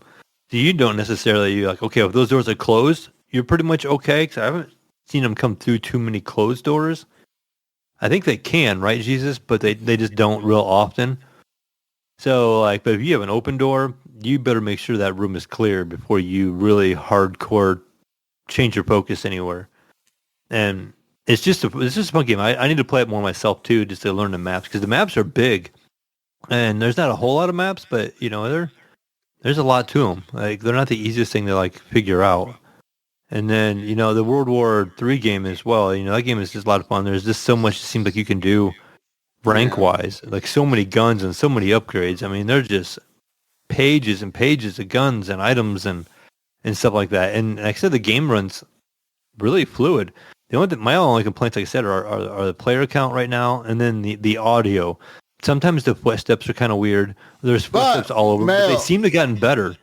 So you don't necessarily, you're like, okay, if those doors are closed, you're pretty much okay, because I haven't seen them come through too many closed doors. I think they can, right, Jesus? But they just don't real often. So, like, but if you have an open door, you better make sure that room is clear before you really hardcore change your focus anywhere. And it's just a fun game. I need to play it more myself, too, just to learn the maps, because the maps are big. And there's not a whole lot of maps, but, there's a lot to them. Like, they're not the easiest thing to, like, figure out. And then, the World War III game as well, that game is just a lot of fun. There's just so much it seems like you can do rank-wise. Like, so many guns and so many upgrades. I mean, they're just pages and pages of guns and items and stuff like that. And like I said, the game runs really fluid. My only complaints, like I said, are the player count right now, and then the audio. Sometimes the footsteps are kind of weird. There's footsteps all over, but they seem to have gotten better.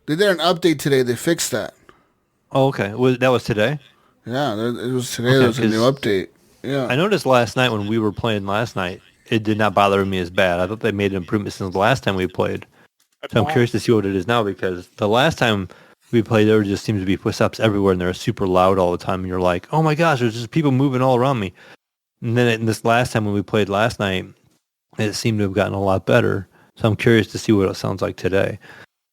They did an update today. They fixed that. Oh, okay. That was today? Yeah, it was today. There was a new update. Yeah. I noticed last night when we were playing last night, it did not bother me as bad. I thought they made an improvement since the last time we played. So I'm curious to see what it is now, because the last time we played, there just seems to be footsteps everywhere, and they're super loud all the time, and you're like, oh my gosh, there's just people moving all around me. And then this last time when we played last night, it seemed to have gotten a lot better. So I'm curious to see what it sounds like today.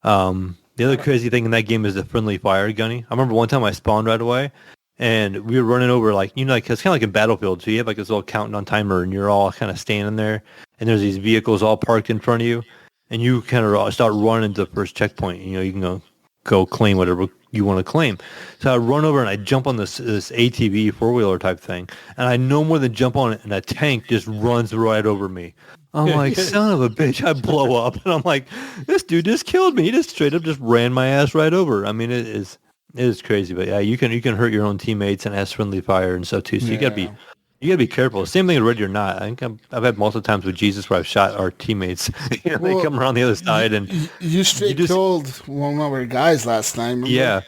The other crazy thing in that game is the friendly fire, Gunny. I remember one time I spawned right away, and we were running over, like, it's kind of like in Battlefield. So you have like this little countdown timer, and you're all kind of standing there, and there's these vehicles all parked in front of you, and you kind of start running to the first checkpoint. You can go claim whatever you want to claim. So I run over and I jump on this ATV 4-wheeler type thing, and I no more than jump on it, and a tank just runs right over me. I'm like, son of a bitch, I blow up. And I'm like, this dude just killed me. He just straight up just ran my ass right over. I mean, it is crazy. But yeah, you can hurt your own teammates and has friendly fire and stuff too. So you gotta be careful. Same thing with Ready or Not. I think I've had multiple times with Jesus where I've shot our teammates. They come around the other side and you killed one of our guys last time. Remember? Yeah.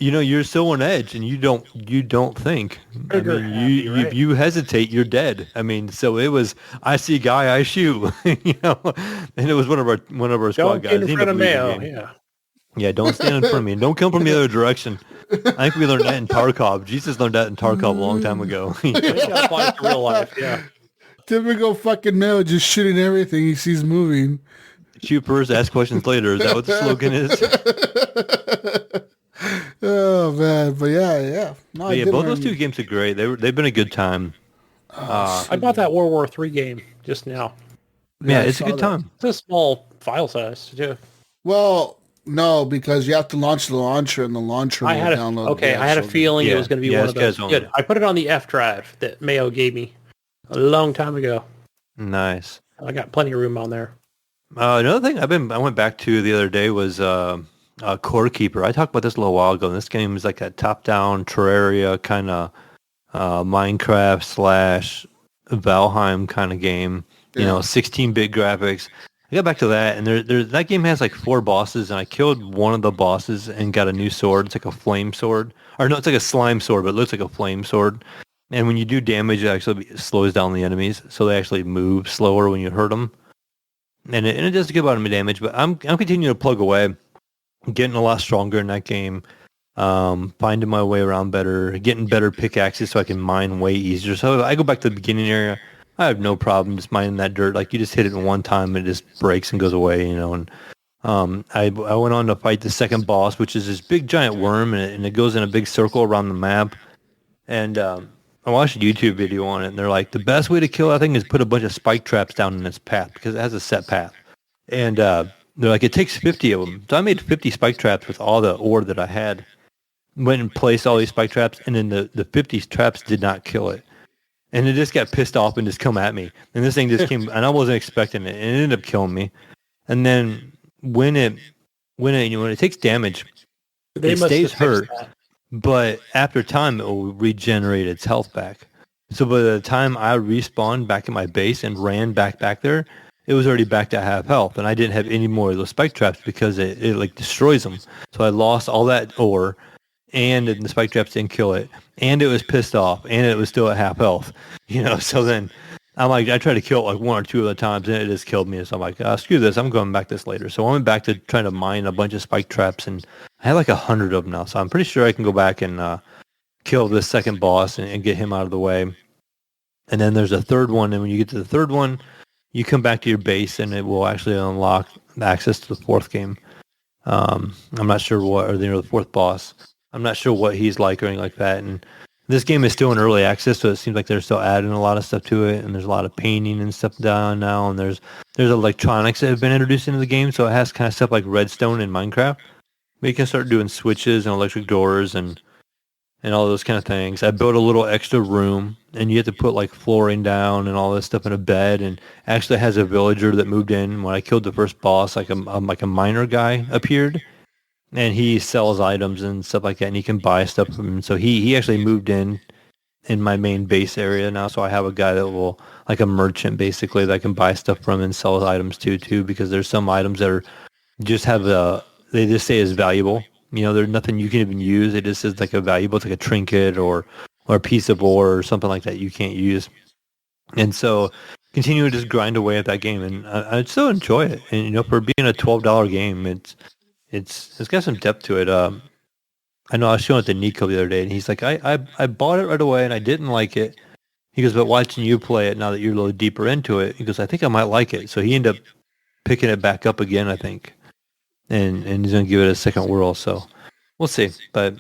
You're so on edge, and you don't think. I mean, you hesitate, you're dead. I mean, so it was. I see a guy, I shoot. And it was one of our squad guys. Don't get in front of Mayo. Yeah. Don't stand in front of me, and don't come from the other direction. I think we learned that in Tarkov. Jesus learned that in Tarkov a long time ago. That applies to real life. Yeah. Typical fucking Mayo, just shooting everything he sees moving. Shoot first, ask questions later. Is that what the slogan is? Oh man, but yeah. No, both those 2 games are great. They've been a good time. I bought that World War III game just now. Yeah, it's a good time. It's a small file size too. Well, no, because you have to launch the launcher, and the launcher will download. Okay, I had a feeling it was going to be one of those. Good. I put it on the F drive that Mayo gave me a long time ago. Nice. I got plenty of room on there. Another thing I went back to the other day was Core Keeper. I talked about this a little while ago. And this game is like a top-down Terraria kind of Minecraft slash Valheim kind of game. You know, 16-bit graphics. I got back to that, and that game has like 4 bosses, and I killed one of the bosses and got a new sword. It's like a flame sword. Or no, it's like a slime sword, but it looks like a flame sword. And when you do damage, it actually slows down the enemies, so they actually move slower when you hurt them. And it does a good amount of damage, but I'm continuing to plug away, getting a lot stronger in that game, finding my way around better, getting better pickaxes so I can mine way easier. So I go back to the beginning area. I have no problem just mining that dirt. Like, you just hit it one time and it just breaks and goes away, you know. And I went on to fight the second boss, which is this big giant worm, and it goes in a big circle around the map. And I watched a YouTube video on it, and they're like, the best way to kill that thing is put a bunch of spike traps down in its path because it has a set path. And they're like, it takes 50 of them. So I made 50 spike traps with all the ore that I had. Went and placed all these spike traps, and then the 50 traps did not kill it. And it just got pissed off and just come at me. And this thing just came, and I wasn't expecting it, and it ended up killing me. And then when it takes damage, it stays hurt. But after time, it will regenerate its health back. So by the time I respawned back at my base and ran back there, it was already back to half health, and I didn't have any more of those spike traps because it like destroys them. So I lost all that ore, and the spike traps didn't kill it, and it was pissed off, and it was still at half health. You know, so then I'm like, I tried to kill it like 1 or 2 other times, and it just killed me. So I'm like, screw this, I'm going back this later. So I went back to trying to mine a bunch of spike traps, and I have like 100 of them now. So I'm pretty sure I can go back and kill this second boss and get him out of the way. And then there's a third one, and when you get to the third one, you come back to your base, and it will actually unlock access to the fourth game. I'm not sure what, or the fourth boss. I'm not sure what he's like or anything like that. And this game is still in early access, so it seems like they're still adding a lot of stuff to it, and there's a lot of painting and stuff down now, and there's electronics that have been introduced into the game, so it has kind of stuff like redstone in Minecraft. But you can start doing switches and electric doors and all those kind of things. I built a little extra room, and you have to put like flooring down and all this stuff in a bed, and actually has a villager that moved in. When I killed the first boss, like a miner guy appeared, and he sells items and stuff like that, and you can buy stuff from him. So he actually moved in my main base area now, so I have a guy that will, like a merchant basically, that I can buy stuff from and sell items too, because there's some items that are just have they just say is valuable. You know, there's nothing you can even use. It just is like a valuable, it's like a trinket or a piece of ore or something like that you can't use. And so continue to just grind away at that game, and I still enjoy it. And you know, for being a $12 game, it's got some depth to it. I know I was showing it to Nico the other day, and he's like, I bought it right away, and I didn't like it. He goes, but watching you play it now that you're a little deeper into it, he goes, I think I might like it. So he ended up picking it back up again, I think, and he's going to give it a second whirl. So we'll see. But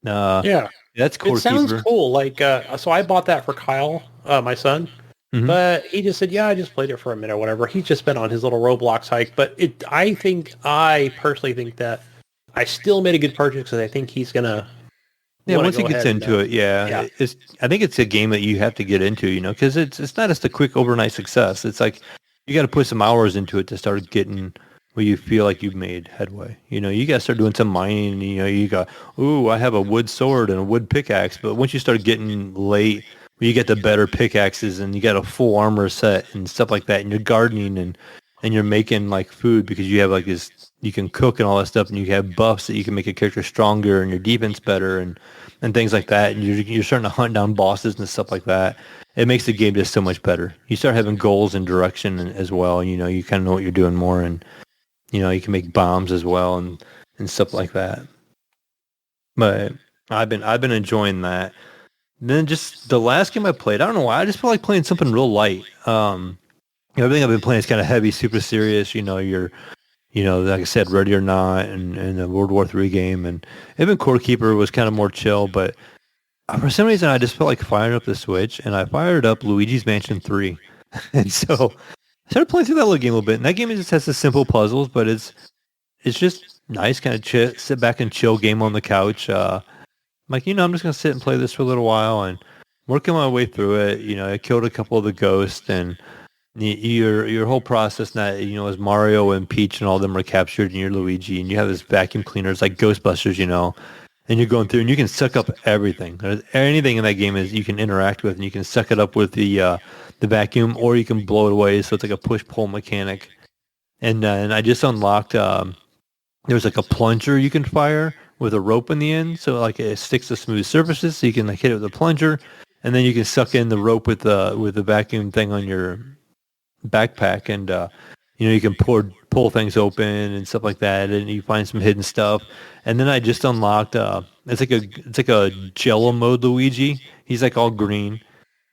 yeah, that's cool. It sounds cool. Like, so I bought that for Kyle, my son. Mm-hmm. But he just said, yeah, I just played it for a minute or whatever. He's just been on his little Roblox hike. But I personally think that I still made a good purchase because I think he's going to... Yeah, once he gets into it, yeah. I think it's a game that you have to get into, you know, because it's not just a quick overnight success. It's like you got to put some hours into it to start getting where you feel like you've made headway. You know, you got to start doing some mining. And, you know, you got, I have a wood sword and a wood pickaxe. But once you start getting late, you get the better pickaxes and you got a full armor set and stuff like that, and you're gardening and you're making like food because you have like this, you can cook and all that stuff, and you have buffs that you can make your character stronger and your defense better and things like that, and you're starting to hunt down bosses and stuff like that. It makes the game just so much better. You start having goals and direction as well. You know, you kind of know what you're doing more, and you know, you can make bombs as well and stuff like that. But I've been enjoying that. Then just the last game I played, I don't know why, I just felt like playing something real light. Everything I've been playing is kind of heavy, super serious. You know, like I said, Ready or Not and the World War III game, and even Core Keeper was kind of more chill. But for some reason, I just felt like firing up the Switch, and I fired up Luigi's Mansion 3, and so I started playing through that little game a little bit. And that game just has the simple puzzles, but it's just nice, kind of sit back and chill game on the couch. I'm like, I'm just going to sit and play this for a little while and working my way through it. You know, I killed a couple of the ghosts and your whole process now, as Mario and Peach and all them are captured, and you're Luigi, and you have this vacuum cleaner, it's like Ghostbusters, and you're going through, and you can suck up everything. Anything in that game is you can interact with, and you can suck it up with the vacuum, or you can blow it away. So it's like a push-pull mechanic. And I just unlocked. There's like a plunger you can fire with a rope in the end, so like it sticks to smooth surfaces, so you can like hit it with a plunger, and then you can suck in the rope with the vacuum thing on your backpack, and you can pull things open and stuff like that, and you find some hidden stuff. And then I just unlocked it's like a Jello mode Luigi. He's like all green,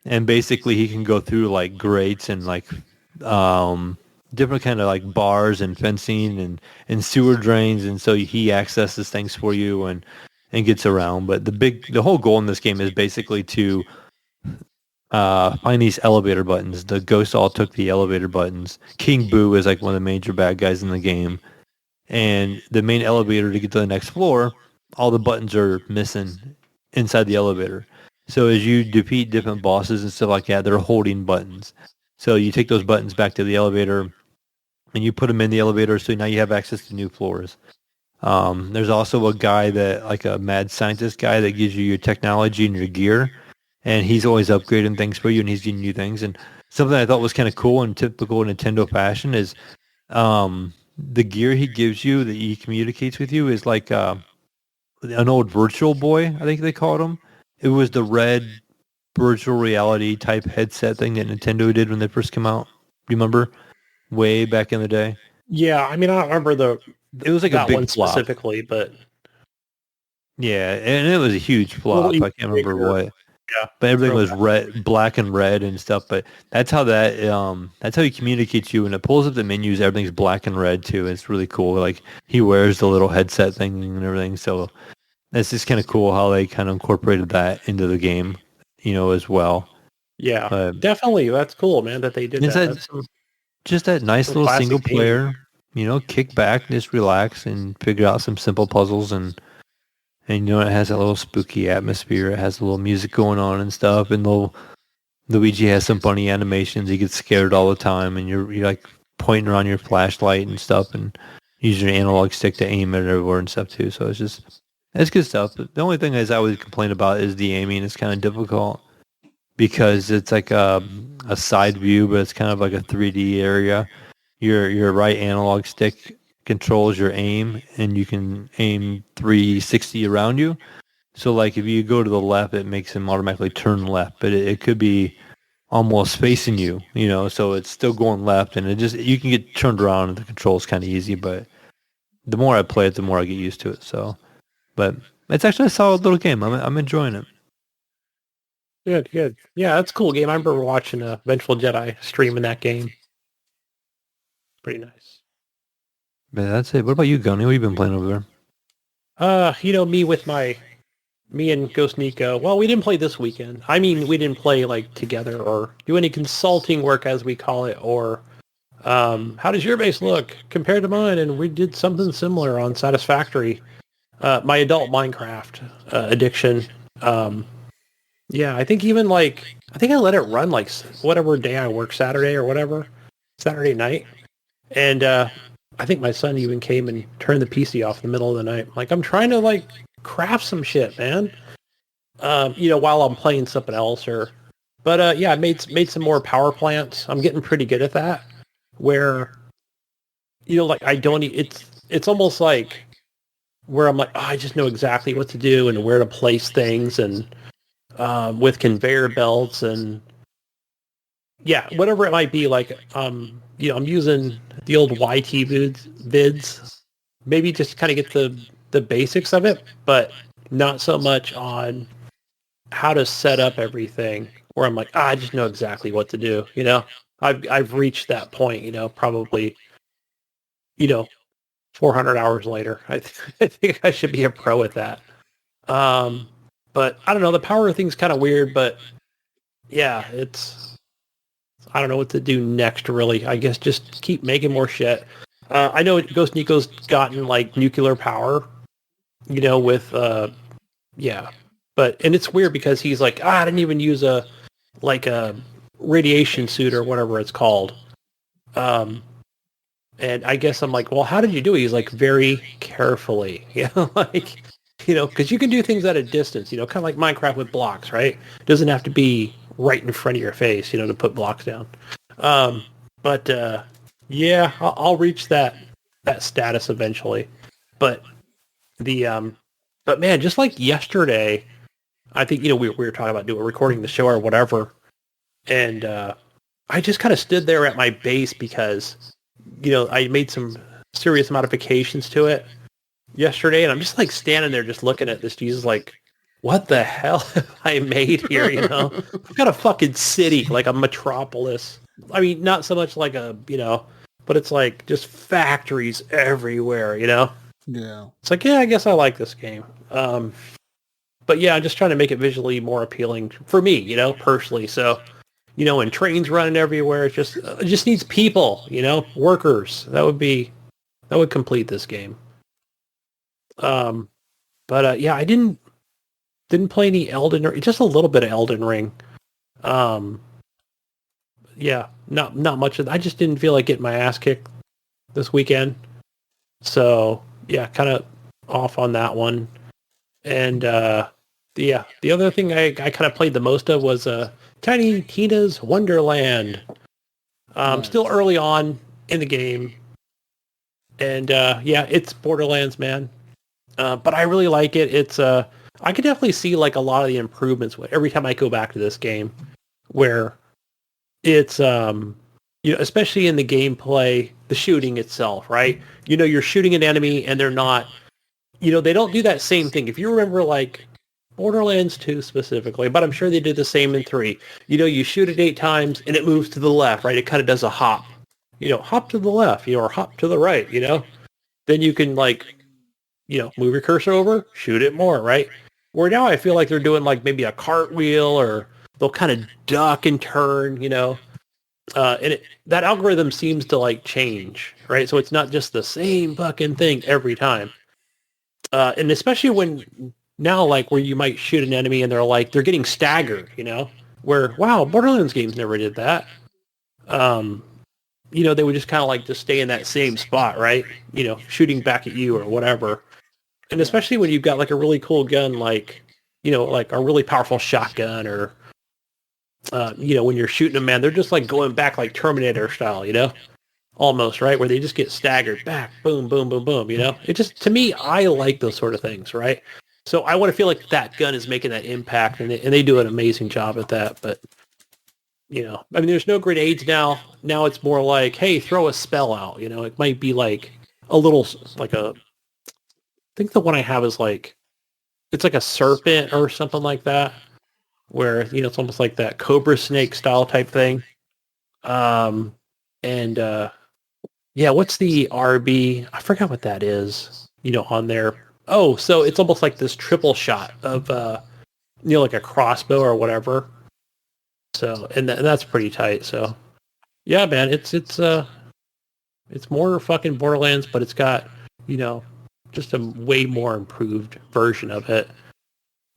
and basically he can go through like grates and like different kind of like bars and fencing and sewer drains, and so he accesses things for you and gets around. But the whole goal in this game is basically to find these elevator buttons. The ghosts all took the elevator buttons. King Boo is like one of the major bad guys in the game. And the main elevator to get to the next floor, all the buttons are missing inside the elevator. So as you defeat different bosses and stuff like that, they're holding buttons. So you take those buttons back to the elevator and you put them in the elevator, so now you have access to new floors. There's also a guy like a mad scientist guy that gives you your technology and your gear. And he's always upgrading things for you, and he's getting new things. And something I thought was kind of cool in typical Nintendo fashion is the gear he gives you that he communicates with you is like an old Virtual Boy, I think they called him. It was the red virtual reality type headset thing that Nintendo did when they first came out. Remember? Way back in the day. Yeah, I mean, I don't remember it was like a big one flop. Specifically, but... Yeah, and it was a huge flop. I can't remember what. Yeah, but everything was red, black and red and stuff. But that's how that's how he communicates you. And it pulls up the menus. Everything's black and red too. It's really cool. Like he wears the little headset thing and everything. So it's just kind of cool how they kind of incorporated that into the game, as well. Yeah, definitely. That's cool, man. That they did that. Just that nice little single player. Kick back, just relax, and figure out some simple puzzles and. And it has a little spooky atmosphere. It has a little music going on and stuff. And Luigi has some funny animations. He gets scared all the time, and you're like pointing around your flashlight and stuff, and use your analog stick to aim it everywhere and stuff too. So it's good stuff. But the only thing is I would complain about is the aiming. It's kind of difficult because it's like a side view, but it's kind of like a 3D area. Your right analog stick controls your aim, and you can aim 360 around you. So like if you go to the left, it makes him automatically turn left, but it could be almost facing you, so it's still going left, and you can get turned around, and the control's kind of easy. But the more I play it, the more I get used to it. So, but it's actually a solid little game. I'm enjoying it. Good. Yeah, that's a cool game. I remember watching Vengeful Jedi streaming that game. Pretty nice. But that's it. What about you, Gunny? What have you been playing over there? Me and Ghost Nico. Well, we didn't play this weekend. I mean, we didn't play like together or do any consulting work, as we call it, or how does your base look compared to mine? And we did something similar on Satisfactory. My adult Minecraft addiction. Yeah, I think I let it run like whatever day I work, Saturday or whatever, Saturday night, and I think my son even came and turned the PC off in the middle of the night. Like, I'm trying to, like, craft some shit, man. While I'm playing something else But I made some more power plants. I'm getting pretty good at that. Where, like, I don't... It's almost like where I'm like, I just know exactly what to do and where to place things and with conveyor belts and... Yeah, whatever it might be, like, I'm using the old YT vids, maybe just kind of get the basics of it, but not so much on how to set up everything, where I'm like, I just know exactly what to do, I've reached that point, probably, 400 hours later. I think I should be a pro at that. But I don't know, the power thing's kind of weird, but yeah, I don't know what to do next, really. I guess just keep making more shit. I know Ghost Nico's gotten, like, nuclear power, with, yeah. And it's weird because he's like, I didn't even use a radiation suit or whatever it's called. And I guess I'm like, well, how did you do it? He's like, very carefully, like, because you can do things at a distance, kind of like Minecraft with blocks, right? It doesn't have to be right in front of your face, to put blocks down. But yeah, I'll reach that status eventually. But but man, just like yesterday, I think, we were talking about recording the show or whatever. And I just kind of stood there at my base because, I made some serious modifications to it yesterday. And I'm just like standing there just looking at this Jesus like, what the hell have I made here, I've got a fucking city, like a metropolis. I mean, not so much like a, but it's like just factories everywhere, Yeah. It's like, yeah, I guess I like this game. But yeah, I'm just trying to make it visually more appealing for me, personally. So, and trains running everywhere. It just needs people, workers. That would complete this game. But yeah, I didn't play any Elden Ring, just a little bit of Elden Ring. Yeah, not much of that. I just didn't feel like getting my ass kicked this weekend. So yeah, kind of off on that one. And the other thing I kind of played the most of was Tiny Tina's Wonderland. Nice. Still early on in the game. And yeah, it's Borderlands, man. But I really like it. It's I could definitely see like a lot of the improvements every time I go back to this game, where it's especially in the gameplay, the shooting itself, right? You're shooting an enemy and they're not, they don't do that same thing. If you remember like Borderlands 2 specifically, but I'm sure they did the same in 3. You shoot it 8 times and it moves to the left, right? It kind of does a hop, hop to the left, or hop to the right, Then you can like, move your cursor over, shoot it more, right? Where now I feel like they're doing like maybe a cartwheel, or they'll kind of duck and turn, and that algorithm seems to like change, right? So it's not just the same fucking thing every time. And especially when now, like where you might shoot an enemy and they're getting staggered, where, wow, Borderlands games never did that. They would just kind of like just stay in that same spot, right? Shooting back at you or whatever. And especially when you've got like a really cool gun, like, like a really powerful shotgun, or, when you're shooting them, man, they're just like going back like Terminator style, almost, right? Where they just get staggered back, boom, boom, boom, boom, It just, to me, I like those sort of things, right? So I want to feel like that gun is making that impact, and they do an amazing job at that. But, I mean, there's no grenades now. Now it's more like, hey, throw a spell out, It might be like a little, like I think the one I have is like, it's like a serpent or something like that, where, it's almost like that cobra snake style type thing. Yeah, what's the RB? I forgot what that is, on there. Oh, so it's almost like this triple shot of, like a crossbow or whatever. So, and that's pretty tight. So, yeah, man, it's more fucking Borderlands, but it's got, just a way more improved version of it,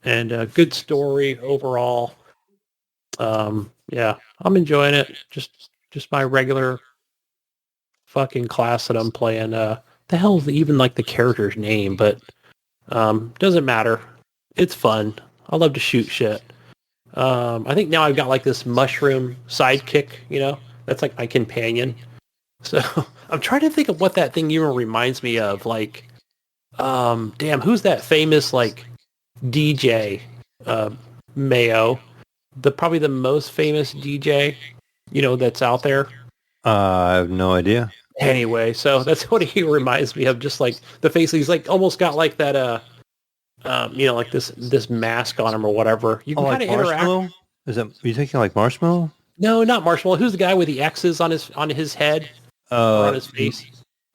and a good story overall. Yeah, I'm enjoying it. Just my regular fucking class that I'm playing. The hell's even like the character's name, but doesn't matter. It's fun. I love to shoot shit. I think now I've got like this mushroom sidekick, that's like my companion. So I'm trying to think of what that thing even reminds me of. Like, damn, who's that famous like DJ? Mayo, probably the most famous DJ, that's out there. I have no idea. Anyway, so that's what he reminds me of. Just like the face, he's like almost got like that, like this mask on him or whatever. You can kind of interact. Is that, are you thinking like Marshmallow? No, not Marshmallow. Who's the guy with the X's on his head or on his face?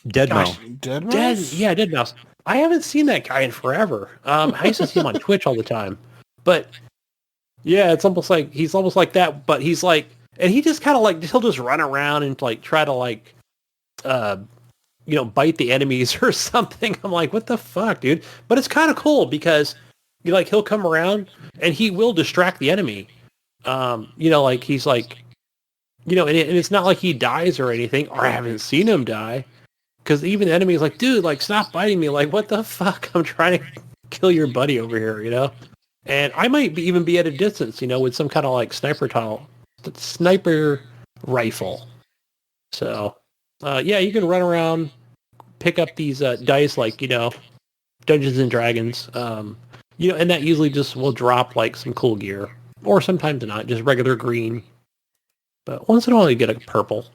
Deadmau5? Yeah, Deadmau5. I haven't seen that guy in forever. I used to see him on Twitch all the time. But yeah, it's almost like he's almost like that, but he's like, and he just kind of like, he'll just run around and like try to like, bite the enemies or something. I'm like, what the fuck, dude? But it's kind of cool because he'll come around and he will distract the enemy. Like he's like, and it's not like he dies or anything, or I haven't seen him die. Because even the enemy is like, dude, like, stop biting me. Like, what the fuck? I'm trying to kill your buddy over here, And I might even be at a distance, with some kind of like sniper rifle. So, you can run around, pick up these dice like, Dungeons and Dragons. And that usually just will drop like some cool gear. Or sometimes not, just regular green. But once in a while you get a purple.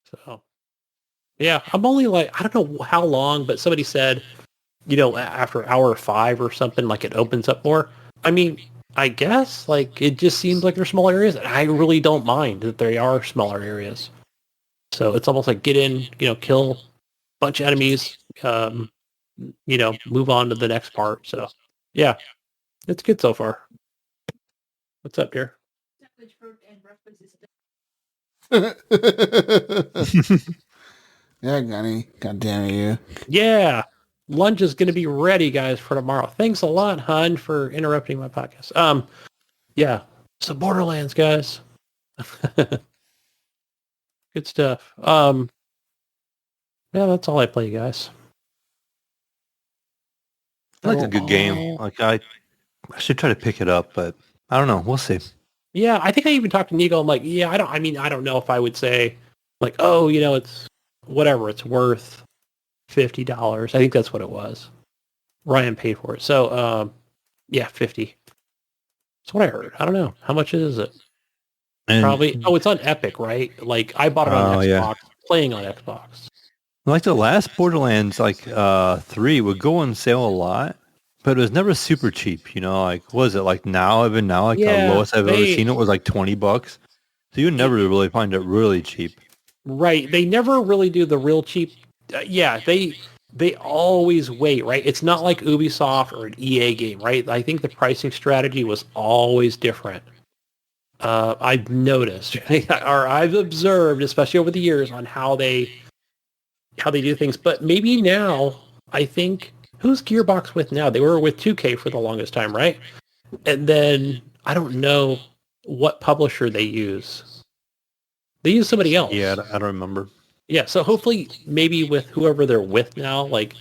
So, yeah, I'm only like, I don't know how long, but somebody said, after hour 5 or something, like it opens up more. I mean, I guess, like, it just seems like they're small areas. And I really don't mind that they are smaller areas. So it's almost like get in, kill a bunch of enemies, move on to the next part. So, yeah, it's good so far. What's up, dear? Yeah, Gunny. God damn you. Yeah. Lunch is going to be ready, guys, for tomorrow. Thanks a lot, hun, for interrupting my podcast. Yeah. So Borderlands, guys. Good stuff. Yeah, that's all I play, guys. I like a good game. Like I should try to pick it up, but I don't know. We'll see. Yeah, I think I even talked to Nico. I'm like, yeah, I don't know if I would say like, oh, it's whatever, it's worth $50. I think that's what it was. Ryan paid for it. So, yeah, 50. That's what I heard. I don't know. How much is it? And Probably. Oh, it's on Epic, right? Like I bought it on Xbox, playing on Xbox. Like the last Borderlands, like 3 would go on sale a lot, but it was never super cheap. Like what is it like now? Even now, like the lowest I've ever seen it was like $20. So you would never really find it really cheap. Right. They never really do the real cheap. They always wait, right? It's not like Ubisoft or an EA game, right? I think the pricing strategy was always different. I've noticed, or I've observed, especially over the years, on how they do things. But maybe now, I think, who's Gearbox with now? They were with 2K for the longest time, right? And then I don't know what publisher they use. They use somebody else. Yeah, I don't remember. Yeah, so hopefully maybe with whoever they're with now, like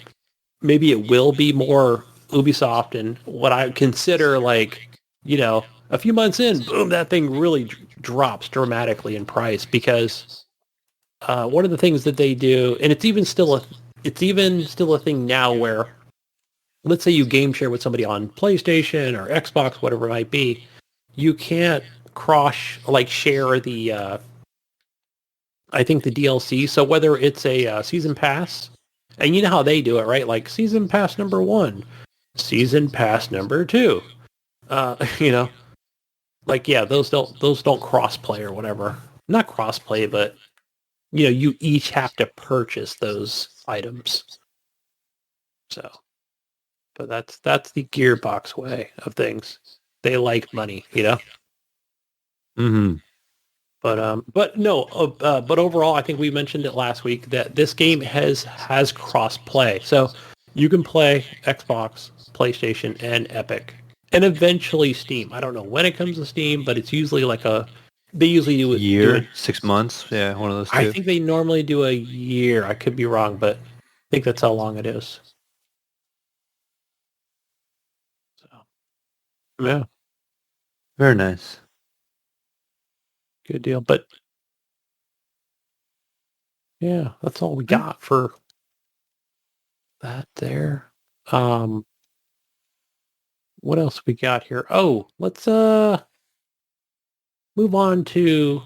maybe it will be more Ubisoft and what I consider like, a few months in, boom, that thing really drops dramatically in price because one of the things that they do, and it's even still a thing now where, let's say you game share with somebody on PlayStation or Xbox, whatever it might be, you can't share the I think the DLC. So whether it's a season pass, and you know how they do it, right? Like season pass number 1, season pass number 2. Like yeah, those don't cross play or whatever. Not cross play, but you each have to purchase those items. So, but that's the Gearbox way of things. They like money, Mm-hmm. But no. But overall, I think we mentioned it last week that this game has cross play, so you can play Xbox, PlayStation, and Epic, and eventually Steam. I don't know when it comes to Steam, but it's usually like they usually do it year, 6 months. Yeah, one of those two. I think they normally do a year. I could be wrong, but I think that's how long it is. So, yeah, very nice. good deal. But yeah, that's all we got for that there. What else we got here? Oh, let's move on to,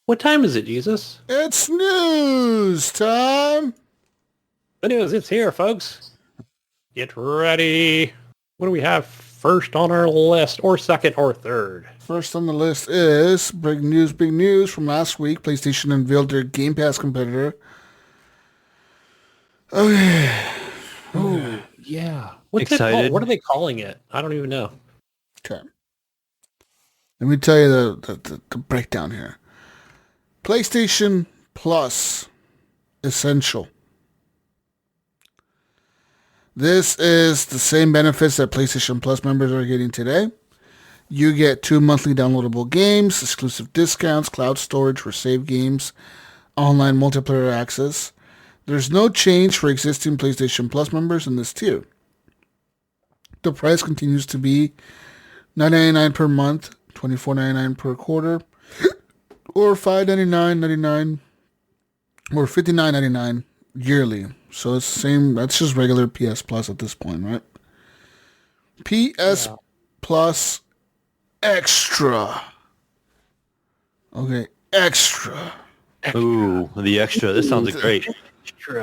what time is it, Jesus? It's news time. The news, it's here, folks. Get ready. What do we have first on our list, or second, or third? First on the list is big news from last week. PlayStation unveiled their Game Pass competitor. Okay. Oh, yeah. What's Excited? it called? What are they calling it? I don't even know. Okay. Let me tell you the breakdown here. PlayStation Plus Essential. This is the same benefits that PlayStation Plus members are getting today. You get 2 monthly downloadable games, exclusive discounts, cloud storage for save games, online multiplayer access. There's no change for existing PlayStation Plus members in this tier. The price continues to be $9.99 per month, $24.99 per quarter, or $5.99.99 or $59.99 yearly. So it's the same. That's just regular PS Plus at this point, right? PS Plus Extra. Okay, Extra. Ooh, the extra. This sounds great.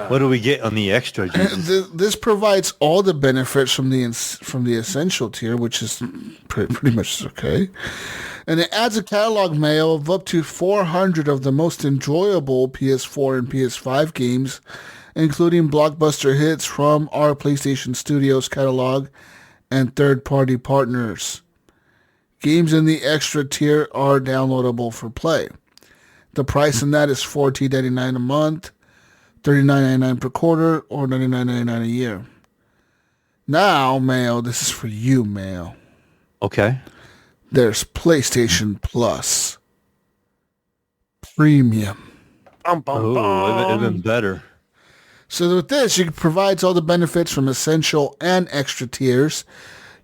What do we get on the extra, Jesus? This provides all the benefits from the essential tier, which is pretty much okay. And it adds a catalog mail of up to 400 of the most enjoyable PS4 and PS5 games, including blockbuster hits from our PlayStation Studios catalog and third-party partners. Games in the extra tier are downloadable for play. The price in that is $14.99 a month, $39.99 per quarter, or $99.99 a year. Now, Mayo, this is for you, Mayo. Okay. There's PlayStation Plus Premium. Oh, even better. So with this, it provides all the benefits from essential and extra tiers.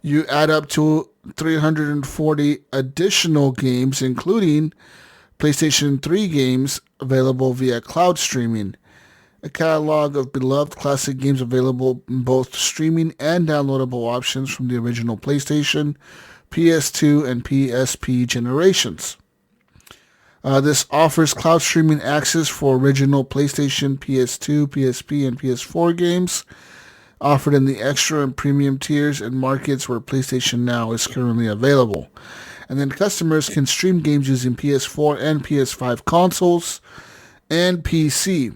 You add up to 340 additional games, including PlayStation 3 games available via cloud streaming. A catalog of beloved classic games available in both streaming and downloadable options from the original PlayStation, PS2, and PSP generations. This offers cloud streaming access for original PlayStation, PS2, PSP, and PS4 games, offered in the extra and premium tiers in markets where PlayStation Now is currently available. And then customers can stream games using PS4 and PS5 consoles and PC.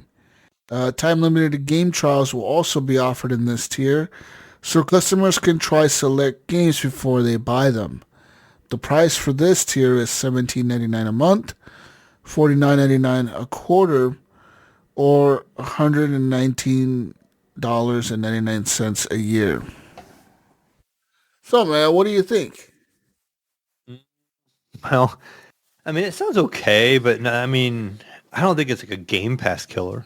Time-limited game trials will also be offered in this tier, so customers can try select games before they buy them. The price for this tier is $17.99 a month, $49.99 a quarter, or $119.99 a year. So, man, what do you think? Well, I mean, it sounds okay, but I mean, I don't think it's like a Game Pass killer.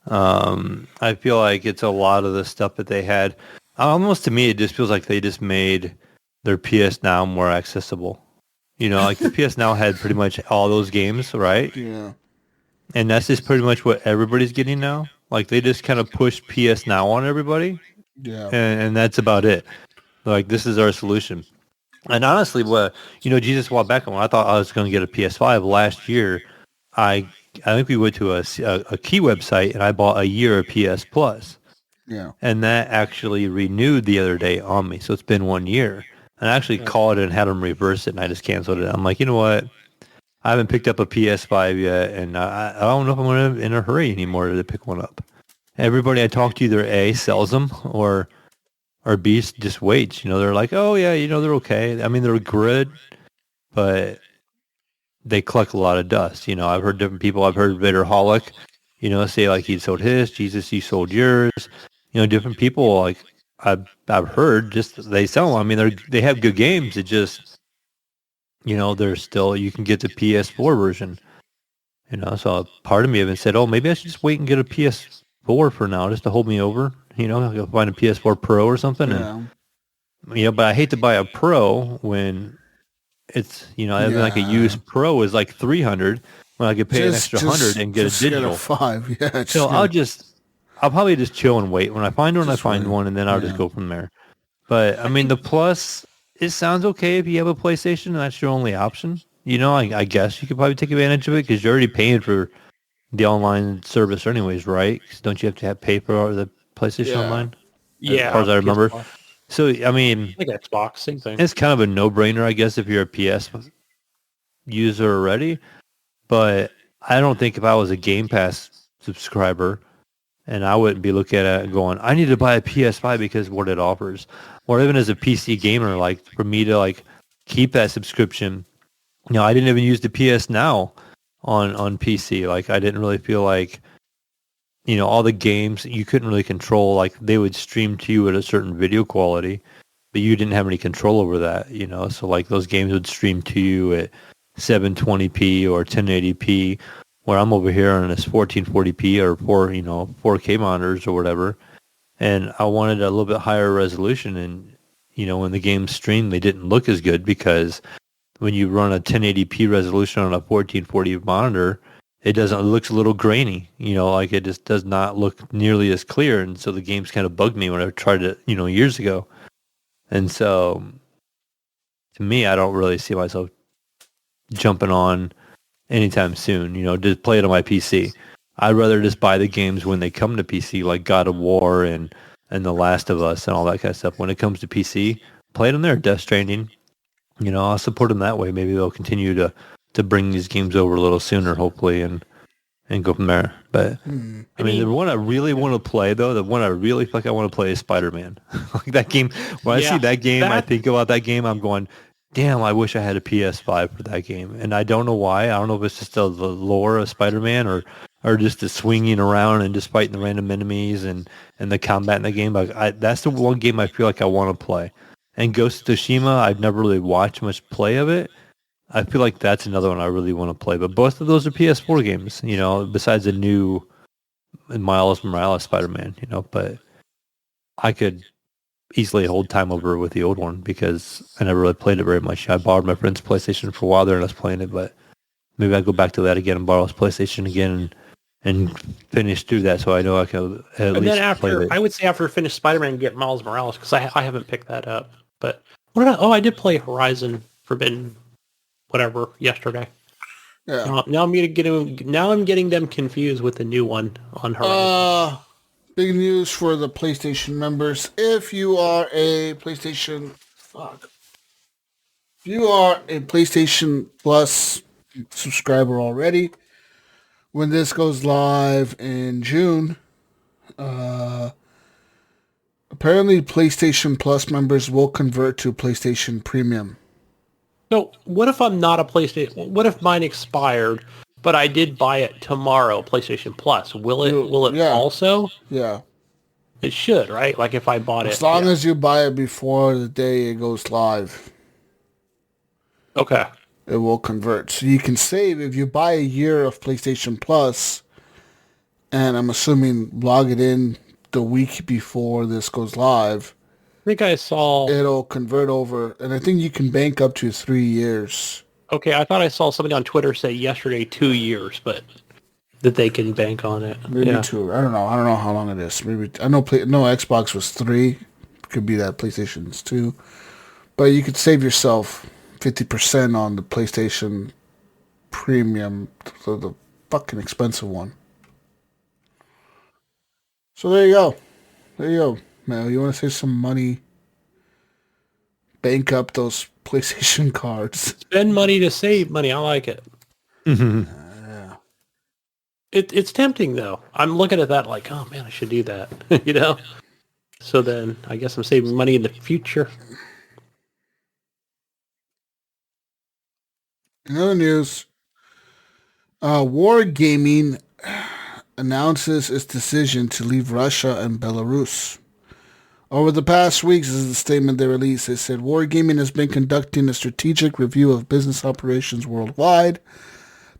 I feel like it's a lot of the stuff that they had. Almost to me, it just feels like they just made their PS Now more accessible. You know, like the PS Now had pretty much all those games, right? Yeah. And that's just pretty much what everybody's getting now. Like they just kind of pushed PS Now on everybody. Yeah. And that's about it. Like this is our solution. And honestly, Jesus, a while back when I thought I was going to get a PS5 last year, I think we went to a key website and I bought a year of PS Plus. Yeah. And that actually renewed the other day on me. So it's been 1 year. And I actually called it and had them reverse it, and I just canceled it. I'm like, you know what? I haven't picked up a PS5 yet, and I don't know if I'm in a hurry anymore to pick one up. Everybody I talk to either A, sells them, or B, just waits. You know, they're like, oh, yeah, they're okay. I mean, they're good, but they collect a lot of dust. You know, I've heard different people. I've heard Vitterholic, say like he sold his. Jesus, he sold yours. Different people, like, I've heard just they sell them. I mean, they have good games. It just, they're still, you can get the PS4 version. So part of me even said, oh, maybe I should just wait and get a PS4 for now, just to hold me over. I'll find a PS4 Pro or something. Yeah. And, but I hate to buy a Pro when it's, like a used Pro is like $300 when I could pay an extra $100 and get a digital. Get a 5. Yeah. So I'll probably just chill and wait. When I find one, I find one, and then I'll just go from there. But, I mean, the Plus, it sounds okay if you have a PlayStation and that's your only option. I guess you could probably take advantage of it because you're already paying for the online service anyways, right? 'Cause don't you have to pay for the PlayStation Online? Yeah. As far as I remember. PS4. So, I mean, I think Xbox, same thing. it's kind of a no-brainer, I guess, if you're a PS user already. But I don't think if I was a Game Pass subscriber, and I wouldn't be looking at it going, I need to buy a PS5 because of what it offers. Or even as a PC gamer, like for me to like keep that subscription, I didn't even use the PS Now on PC. Like I didn't really feel like, all the games you couldn't really control. Like they would stream to you at a certain video quality. but you didn't have any control over that, So like those games would stream to you at 720p or 1080p, where I'm over here on this 1440p or 4K monitors or whatever, and I wanted a little bit higher resolution, and when the game streamed, they didn't look as good because when you run a 1080p resolution on a 1440 monitor, it looks a little grainy, like it just does not look nearly as clear, and so the games kind of bugged me when I tried it, years ago, and so to me, I don't really see myself jumping on anytime soon, just play it on my PC. I'd rather just buy the games when they come to PC, like God of War and The Last of Us and all that kind of stuff. When it comes to PC, play it on there. Death Stranding, I'll support them that way. Maybe they'll continue to bring these games over a little sooner, hopefully, and go from there. But I mean, the one I really want to play, though, the one I really feel like I want to play is Spider-Man. Like that game. When I see that game, I think about that game. I'm going, damn, I wish I had a PS5 for that game. And I don't know why. I don't know if it's just the lore of Spider-Man or just the swinging around and just fighting the random enemies and the combat in the game. But that's the one game I feel like I want to play. And Ghost of Tsushima, I've never really watched much play of it. I feel like that's another one I really want to play. But both of those are PS4 games, besides the new Miles Morales Spider-Man, But I could easily hold time over with the old one because I never really played it very much. I borrowed my friend's PlayStation for a while there and I was playing it, but maybe I'll go back to that again and borrow his PlayStation again and finish through that so I know I can at least play it. I would say after I finish Spider-Man, get Miles Morales because I haven't picked that up. But I did play Horizon Forbidden whatever yesterday. Yeah. Now I'm getting them confused with the new one on Horizon. Big news for the PlayStation members. If you are a PlayStation Plus subscriber already, when this goes live in June, apparently PlayStation Plus members will convert to PlayStation Premium. So what if I'm not a PlayStation? What if mine expired, but I did buy it tomorrow, PlayStation Plus? Will it also? Yeah. It should, right? Like if I bought it. As long as you buy it before the day it goes live. Okay. It will convert. So you can save if you buy a year of PlayStation Plus, and I'm assuming log it in the week before this goes live. I think I saw... It'll convert over, and I think you can bank up to 3 years. Okay, I thought I saw somebody on Twitter say yesterday 2 years, but that they can bank on it. Maybe 2. I don't know how long it is. Maybe I know Xbox was 3. Could be that PlayStation's 2. But you could save yourself 50% on the PlayStation Premium, so the fucking expensive one. So there you go. Now, you want to save some money? Bank up those PlayStation cards. Spend money to save money. I like it. Yeah. It's tempting, though. I'm looking at that like, oh, man, I should do that. So then I guess I'm saving money in the future. In other news, Wargaming announces its decision to leave Russia and Belarus. Over the past weeks, this is the statement they released. They said, Wargaming has been conducting a strategic review of business operations worldwide.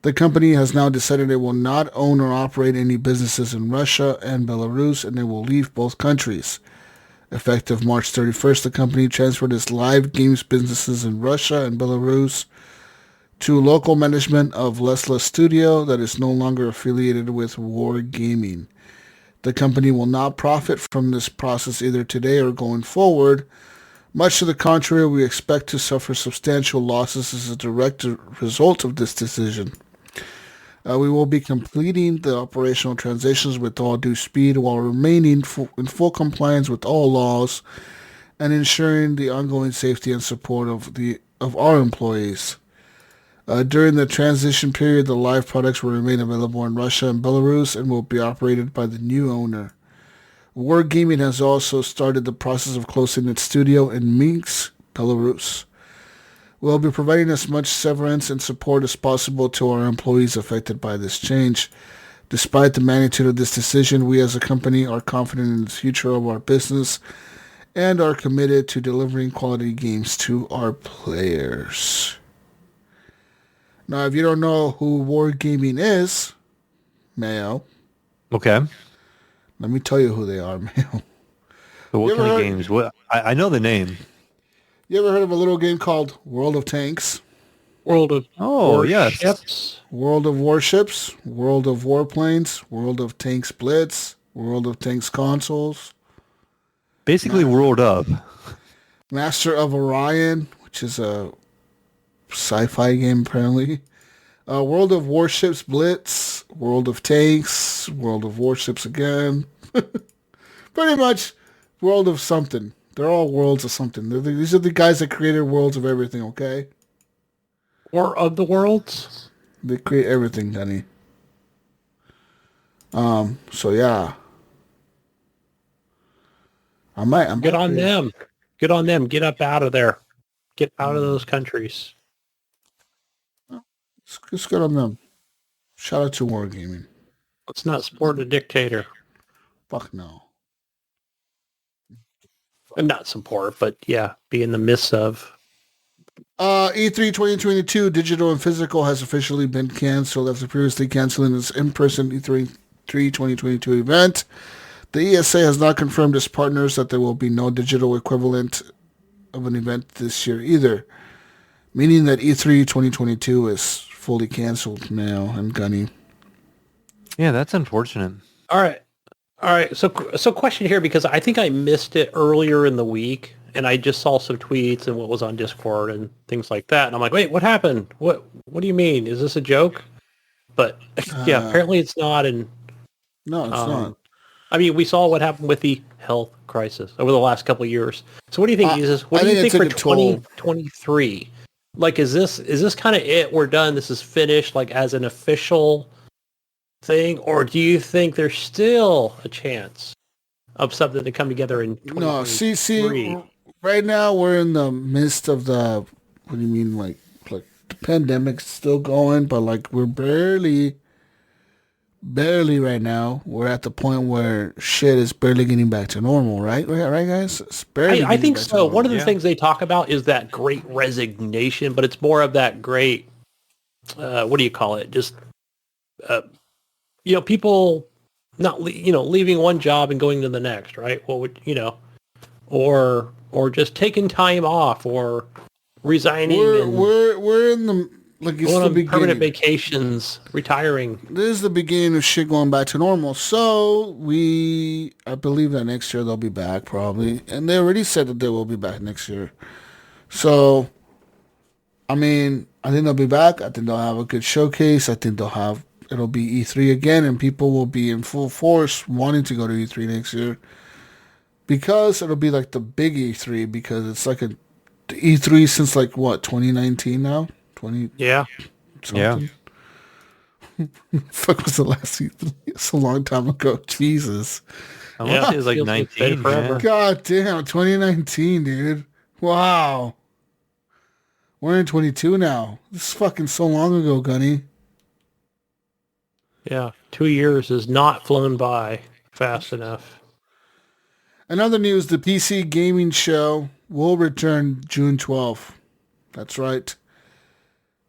The company has now decided it will not own or operate any businesses in Russia and Belarus, and it will leave both countries. Effective March 31st, the company transferred its live games businesses in Russia and Belarus to local management of Lesla Studio that is no longer affiliated with Wargaming. The company will not profit from this process either today or going forward. Much to the contrary, we expect to suffer substantial losses as a direct result of this decision. We will be completing the operational transitions with all due speed while remaining in full compliance with all laws and ensuring the ongoing safety and support of our employees. During the transition period, the live products will remain available in Russia and Belarus and will be operated by the new owner. Wargaming has also started the process of closing its studio in Minsk, Belarus. We'll be providing as much severance and support as possible to our employees affected by this change. Despite the magnitude of this decision, we as a company are confident in the future of our business and are committed to delivering quality games to our players. Now, if you don't know who Wargaming is, Mayo, Okay. let me tell you who they are, Mayo. So what kind of games? What I know the name. You ever heard of a little game called World of Tanks? World of yes. Warships. World of Warships, World of Warplanes, World of Tanks Blitz, World of Tanks Consoles. Basically, World of. Master of Orion, which is a sci-fi game apparently. World of Warships Blitz, World of Tanks, World of Warships again. Pretty much World of something. They're all worlds of something. These are the guys that created worlds of everything, okay? War of the Worlds? They create everything, Gunny. So yeah. I might Good on them. Good on them. Get up out of there. Get out of those countries. It's good on them. Shout out to Wargaming. Let's not support a dictator. Fuck no. And not support, but yeah, be in the midst of. E3 2022 digital and physical has officially been canceled after previously canceling its in-person E3 2022 event. The ESA has not confirmed its partners that there will be no digital equivalent of an event this year either, meaning that E3 2022 is fully canceled now and Gunny. Yeah, that's unfortunate. All right. So question here, because I think I missed it earlier in the week, and I just saw some tweets and what was on Discord and things like that, and I'm like, wait, what happened? What do you mean? Is this a joke? But yeah, apparently it's not. And no, it's not. I mean, we saw what happened with the health crisis over the last couple of years. So what do you think, Jesus? What do you think for 2023? Like, is this kind of it? We're done. This is finished, like as an official thing, or do you think there's still a chance of something to come together in 2023? No, see, right now we're in the midst of the. What do you mean, like the pandemic's still going, but like we're barely right now. We're at the point where shit is barely getting back to normal, right? Right, guys? It's barely. I think so. One of the things they talk about is that great resignation, but it's more of that great. What do you call it? Just. People not, leaving one job and going to the next, right? What would, or just taking time off or resigning. We're in the, like, it's the beginning. Permanent vacations, retiring. This is the beginning of shit going back to normal. So I believe that next year they'll be back probably. And they already said that they will be back next year. So, I mean, I think they'll be back. I think they'll have a good showcase. I think it'll be E3 again, and people will be in full force wanting to go to E3 next year because it'll be like the big E3, because it's like the E3 since like what, 2019 now? Yeah. Something. Yeah. Fuck was the last E3? It's a long time ago. Jesus. I want to say it was like 19. Forever. God damn, 2019, dude. Wow. We're in 22 now. This is fucking so long ago, Gunny. Yeah, 2 years has not flown by fast enough. In other news, the PC Gaming Show will return June 12th. That's right.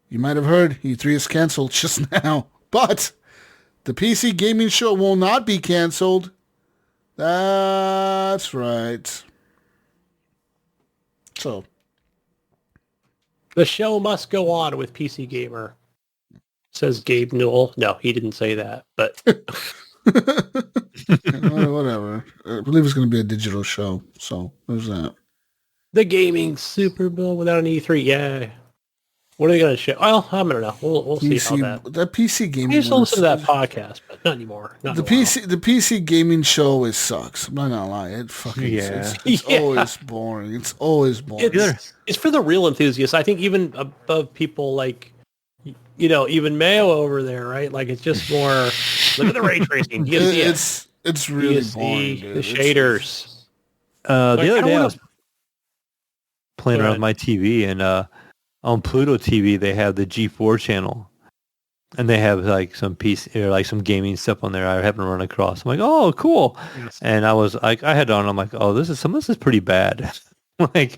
You might have heard E3 is canceled just now, but the PC Gaming Show will not be canceled. That's right. So, the show must go on with PC Gamer. Says Gabe Newell. No, he didn't say that, but whatever. I believe it's going to be a digital show, so there's that. The gaming Super Bowl without an E3. Yeah. What are they going to show? Well, I don't know. We'll see how that PC gaming. I used to listen to that podcast, but not anymore. Not the PC gaming show sucks. I'm not gonna lie. It fucking it's always boring. It's always boring. It's for the real enthusiasts. I think even above people like, even Mayo over there, right? Like, it's just more, look at the ray tracing. It's really boring, dude. The shaders. The other day I was playing around with my TV, and on Pluto TV they have the G4 channel, and they have like some PC or like some gaming stuff on there. I happened to run across. I'm like, oh, cool. Yes. And I was like, I had on. I'm like, oh, some of this is pretty bad. Like,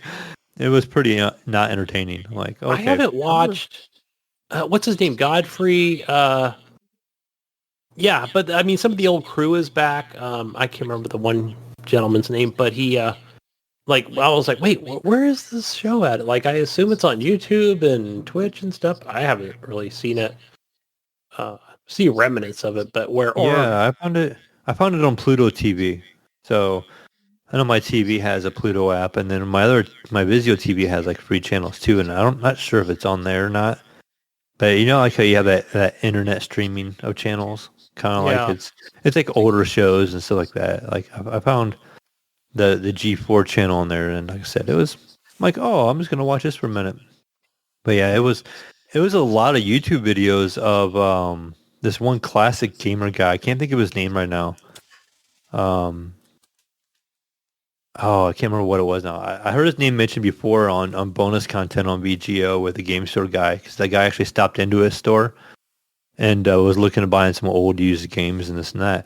it was pretty not entertaining. I'm like, okay. I haven't watched. What's his name? Godfrey. Yeah, but I mean, some of the old crew is back. I can't remember the one gentleman's name, but he, like, I was like, wait, where is this show at? Like, I assume it's on YouTube and Twitch and stuff. I haven't really seen it. See remnants of it, but where? Yeah, I found it on Pluto TV. So I know my TV has a Pluto app, and then my Vizio TV has like free channels too. And I'm not sure if it's on there or not. But you know, like how you have that internet streaming of channels, kind of like it's like older shows and stuff like that. Like I found the G4 channel on there, and like I said, it was like, oh, I'm just gonna watch this for a minute. But yeah, it was a lot of YouTube videos of this one classic gamer guy. I can't think of his name right now. Oh, I can't remember what it was now. I heard his name mentioned before on bonus content on VGO with the game store guy, because that guy actually stopped into his store and was looking to buy some old used games and this and that.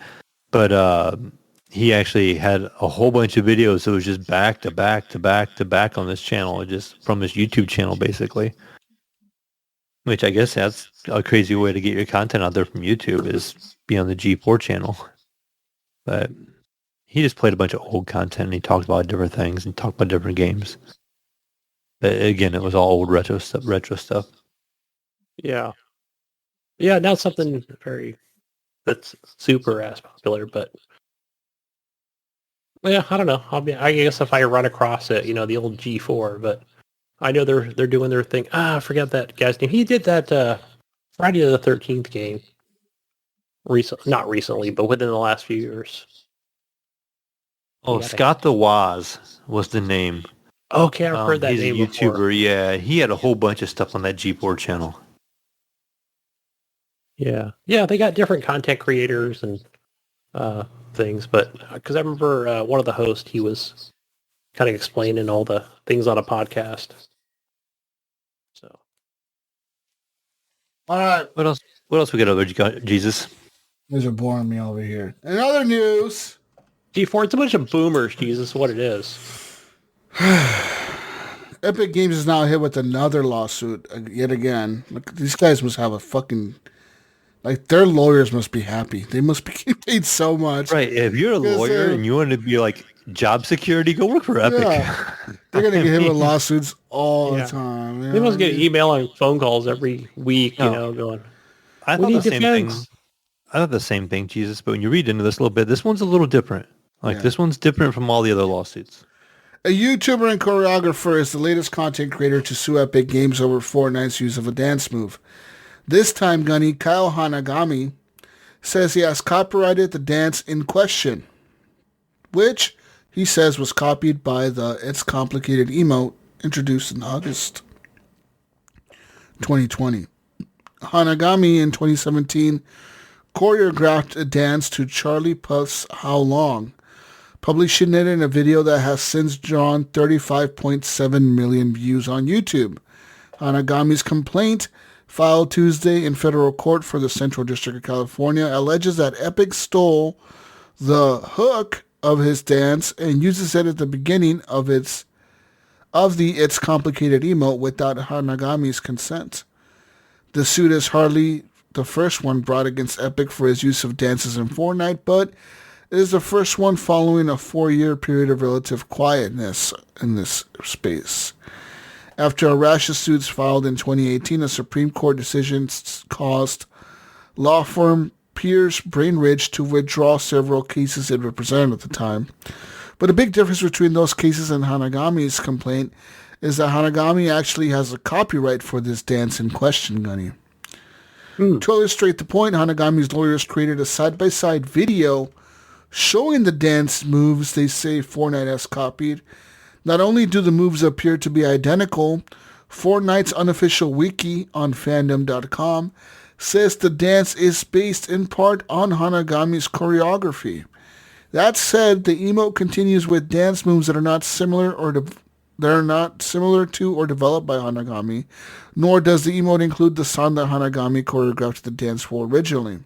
But he actually had a whole bunch of videos that was just back to back to back to back on this channel, just from his YouTube channel, basically. Which I guess that's a crazy way to get your content out there from YouTube, is be on the G4 channel. But he just played a bunch of old content, and he talked about different things and talked about different games. But again, it was all old retro stuff. Yeah. Yeah, not something that's super as popular, but yeah, I don't know. I guess if I run across it, the old G4, but I know they're doing their thing. I forget that guy's name. He did that Friday the 13th game. Not recently, but within the last few years. Oh, Scott the Waz was the name. Okay, I've heard that name. He's a YouTuber, before. Yeah. He had a whole bunch of stuff on that G4 channel. Yeah. Yeah, they got different content creators and things, but because I remember one of the hosts, he was kind of explaining all the things on a podcast. So. All right. What else we got over, Jesus? These are boring me over here. In other news, G4, it's a bunch of boomers, Jesus, what it is. Epic Games is now hit with another lawsuit yet again. Look, these guys must have a fucking... Like, their lawyers must be happy. They must be getting paid so much. Right. If you're a lawyer and you want to be like job security, go work for Epic. Yeah. They're going to get hit with lawsuits all the time. They must get email and phone calls every week, going, I thought the same thing. I thought the same thing, Jesus. But when you read into this a little bit, this one's a little different. This one's different from all the other lawsuits. A YouTuber and choreographer is the latest content creator to sue Epic Games over Fortnite's use of a dance move. This time, Gunny Kyle Hanagami says he has copyrighted the dance in question, which he says was copied by the It's Complicated emote introduced in August 2020. Hanagami in 2017 choreographed a dance to Charlie Puth's How Long, publishing it in a video that has since drawn 35.7 million views on YouTube. Hanagami's complaint, filed Tuesday in federal court for the Central District of California, alleges that Epic stole the hook of his dance and uses it at the beginning of the It's Complicated emote without Hanagami's consent. The suit is hardly the first one brought against Epic for his use of dances in Fortnite, but it is the first one following a 4-year period of relative quietness in this space. After a rash of suits filed in 2018, a Supreme Court decision caused law firm Pierce Brainridge to withdraw several cases it represented at the time. But a big difference between those cases and Hanagami's complaint is that Hanagami actually has a copyright for this dance in question, Gunny. To illustrate the point, Hanagami's lawyers created a side-by-side video showing the dance moves they say Fortnite has copied. Not only do the moves appear to be identical, Fortnite's unofficial wiki on fandom.com says the dance is based in part on Hanagami's choreography. That said, the emote continues with dance moves that are not similar or They're not similar to or developed by Hanagami, nor does the emote include the song that Hanagami choreographed the dance for originally.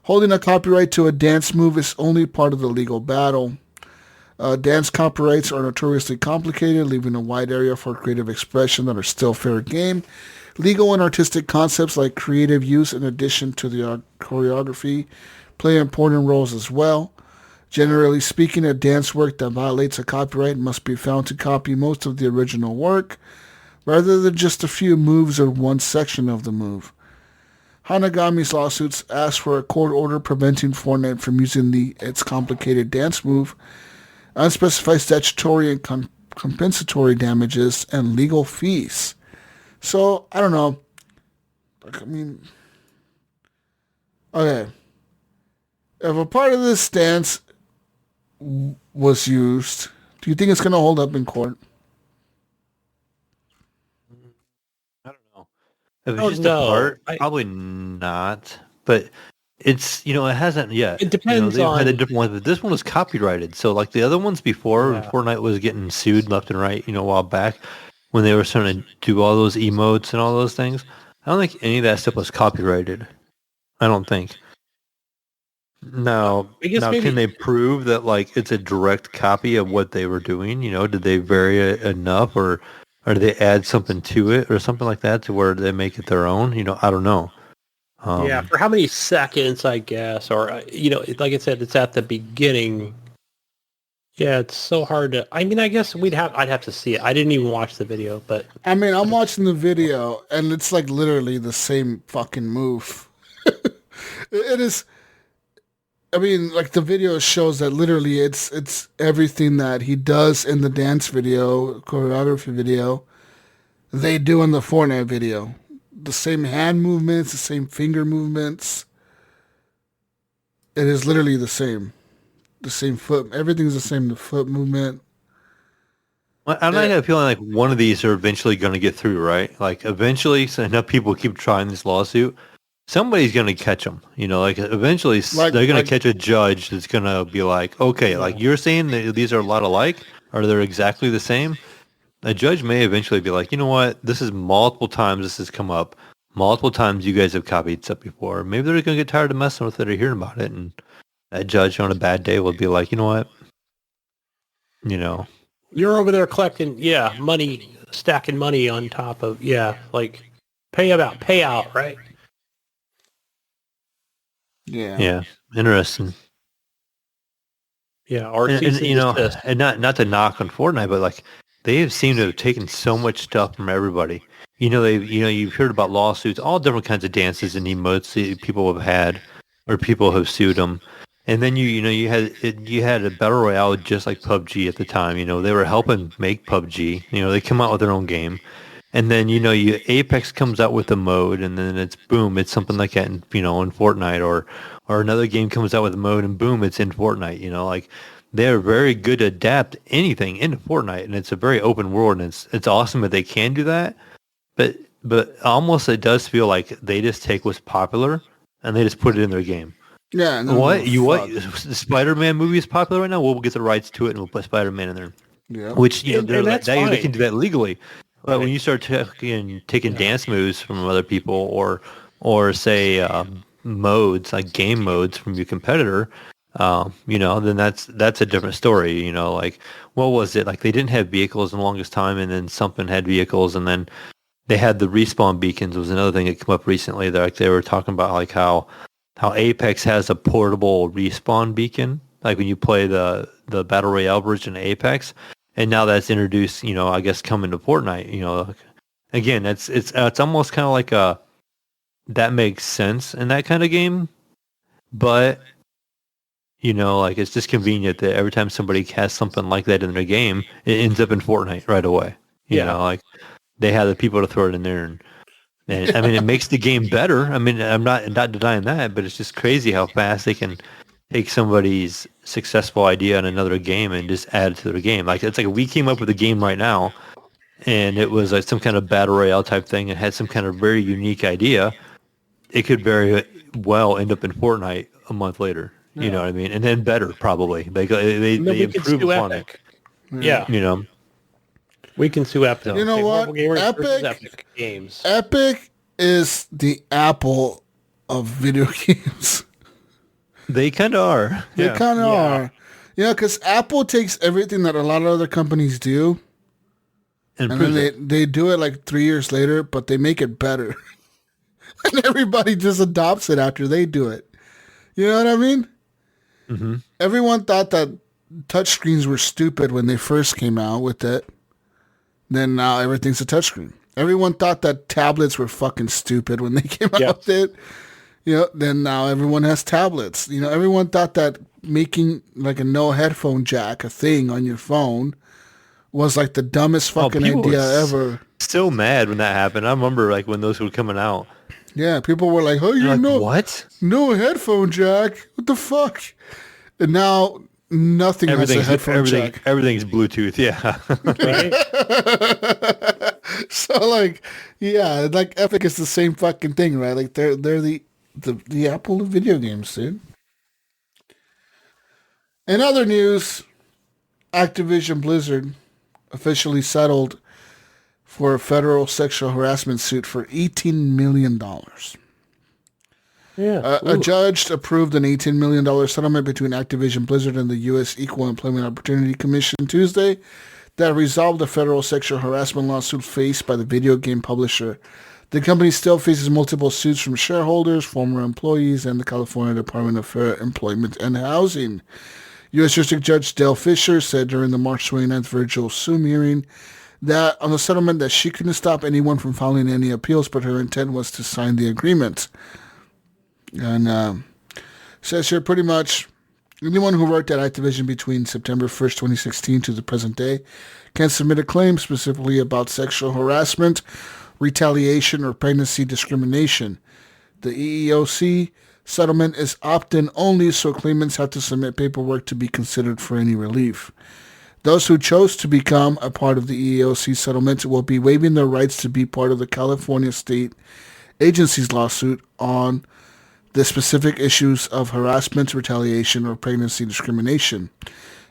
Holding a copyright to a dance move is only part of the legal battle. Dance copyrights are notoriously complicated, leaving a wide area for creative expression that are still fair game. Legal and artistic concepts like creative use in addition to the choreography play important roles as well. Generally speaking, a dance work that violates a copyright must be found to copy most of the original work, rather than just a few moves or one section of the move. Hanagami's lawsuits ask for a court order preventing Fortnite from using its complicated dance move, unspecified statutory and compensatory damages, and legal fees. So, I don't know. Okay. If a part of this dance was used, do you think it's going to hold up in court? I don't know. If it's just a part, probably not. But it's, it hasn't yet. It depends they've on... had a different one, but this one was copyrighted. So like the other ones before, Fortnite was getting sued left and right, a while back when they were starting to do all those emotes and all those things. I don't think any of that stuff was copyrighted. I don't think. Now, can they prove that like it's a direct copy of what they were doing? Did they vary it enough, or did they add something to it, or something like that, to where they make it their own? I don't know. For how many seconds, I guess, or like I said, it's at the beginning. Yeah, it's so hard to. I guess I'd have to see it. I didn't even watch the video, but I'm watching the video, and it's like literally the same fucking move. It is. Like the video shows that literally it's everything that he does in the dance video, choreography video, they do in the Fortnite video. The same hand movements, the same finger movements. It is literally the same. The same foot. Everything's the same. The foot movement. I'm not feeling like one of these are eventually going to get through, right? Like eventually, so enough people keep trying this lawsuit. Somebody's going to catch them, like eventually they're going to catch a judge that's going to be like, okay, like you're saying that these are a lot alike, or they're exactly the same. A judge may eventually be like, you know what, this is multiple times this has come up. Multiple times you guys have copied stuff before. Maybe they're going to get tired of messing with it or hearing about it. And that judge on a bad day will be like, you know what, You're over there collecting, money, stacking money on top of, like payout, right? Yeah. Interesting. Yeah, or and not to knock on Fortnite, but like they have seemed to have taken so much stuff from everybody. You've heard about lawsuits, all different kinds of dances and emotes that people have had, or people have sued them. And then you had a battle royale just like PUBG at the time. They were helping make PUBG. They come out with their own game. And then, Apex comes out with a mode, and then it's boom, it's something like that in Fortnite, or another game comes out with a mode, and boom, it's in Fortnite. Like they're very good to adapt anything into Fortnite, and it's a very open world, and it's awesome that they can do that. But almost it does feel like they just take what's popular and they just put it in their game. Yeah. What the Spider-Man movie is popular right now? We'll get the rights to it, and we'll put Spider-Man in there. Yeah. Which they can do that legally. But when you start taking dance moves from other people, or say modes like game modes from your competitor, then that's a different story. Like what was it? Like they didn't have vehicles in the longest time, and then something had vehicles, and then they had the respawn beacons was another thing that came up recently. Like they were talking about like how Apex has a portable respawn beacon, like when you play the Battle Royale version of Apex. And now that's introduced, I guess coming to Fortnite, again, it's almost kind of like that makes sense in that kind of game, but like it's just convenient that every time somebody has something like that in their game, it ends up in Fortnite right away. Like they have the people to throw it in there, and it makes the game better. I'm not denying that, but it's just crazy how fast they can take somebody's successful idea in another game and just add it to their game. Like it's like we came up with a game right now, and it was like some kind of battle royale type thing, and had some kind of very unique idea. It could very well end up in Fortnite a month later. You know what I mean? And then better probably. They improve upon it. Yeah. We can sue Epic. You know what? Epic Games. Epic is the Apple of video games. They kind of are. They kind of are. Yeah, because Apple takes everything that a lot of other companies do, and then they do it like 3 years later, but they make it better. And everybody just adopts it after they do it. You know what I mean? Mm-hmm. Everyone thought that touchscreens were stupid when they first came out with it. Then now everything's a touchscreen. Everyone thought that tablets were fucking stupid when they came out with it. You know, then now everyone has tablets. You know, everyone thought that making like a no headphone jack a thing on your phone was like the dumbest fucking idea ever. Still mad when that happened. I remember like when those were coming out. Yeah, people were like, "Oh, you know, what? No headphone jack? What the fuck?" And now nothing has a headphone jack. Everything's Bluetooth. Yeah. So like, yeah, like Epic is the same fucking thing, right? Like they're the Apple of video games, dude. In other news, Activision Blizzard officially settled for a federal sexual harassment suit for $18 million. Yeah. A judge approved an $18 million settlement between Activision Blizzard and the U.S. Equal Employment Opportunity Commission Tuesday that resolved the federal sexual harassment lawsuit faced by the video game publisher. The company still faces multiple suits from shareholders, former employees, and the California Department of Fair Employment and Housing. U.S. District Judge Dale Fisher said during the March 29th virtual Zoom hearing that on the settlement that she couldn't stop anyone from filing any appeals, but her intent was to sign the agreement. And says here pretty much anyone who worked at Activision between September 1st, 2016 to the present day can submit a claim specifically about sexual harassment, retaliation, or pregnancy discrimination. The EEOC settlement is opt-in only, so claimants have to submit paperwork to be considered for any relief. Those who chose to become a part of the EEOC settlement will be waiving their rights to be part of the California State Agency's lawsuit on the specific issues of harassment, retaliation, or pregnancy discrimination.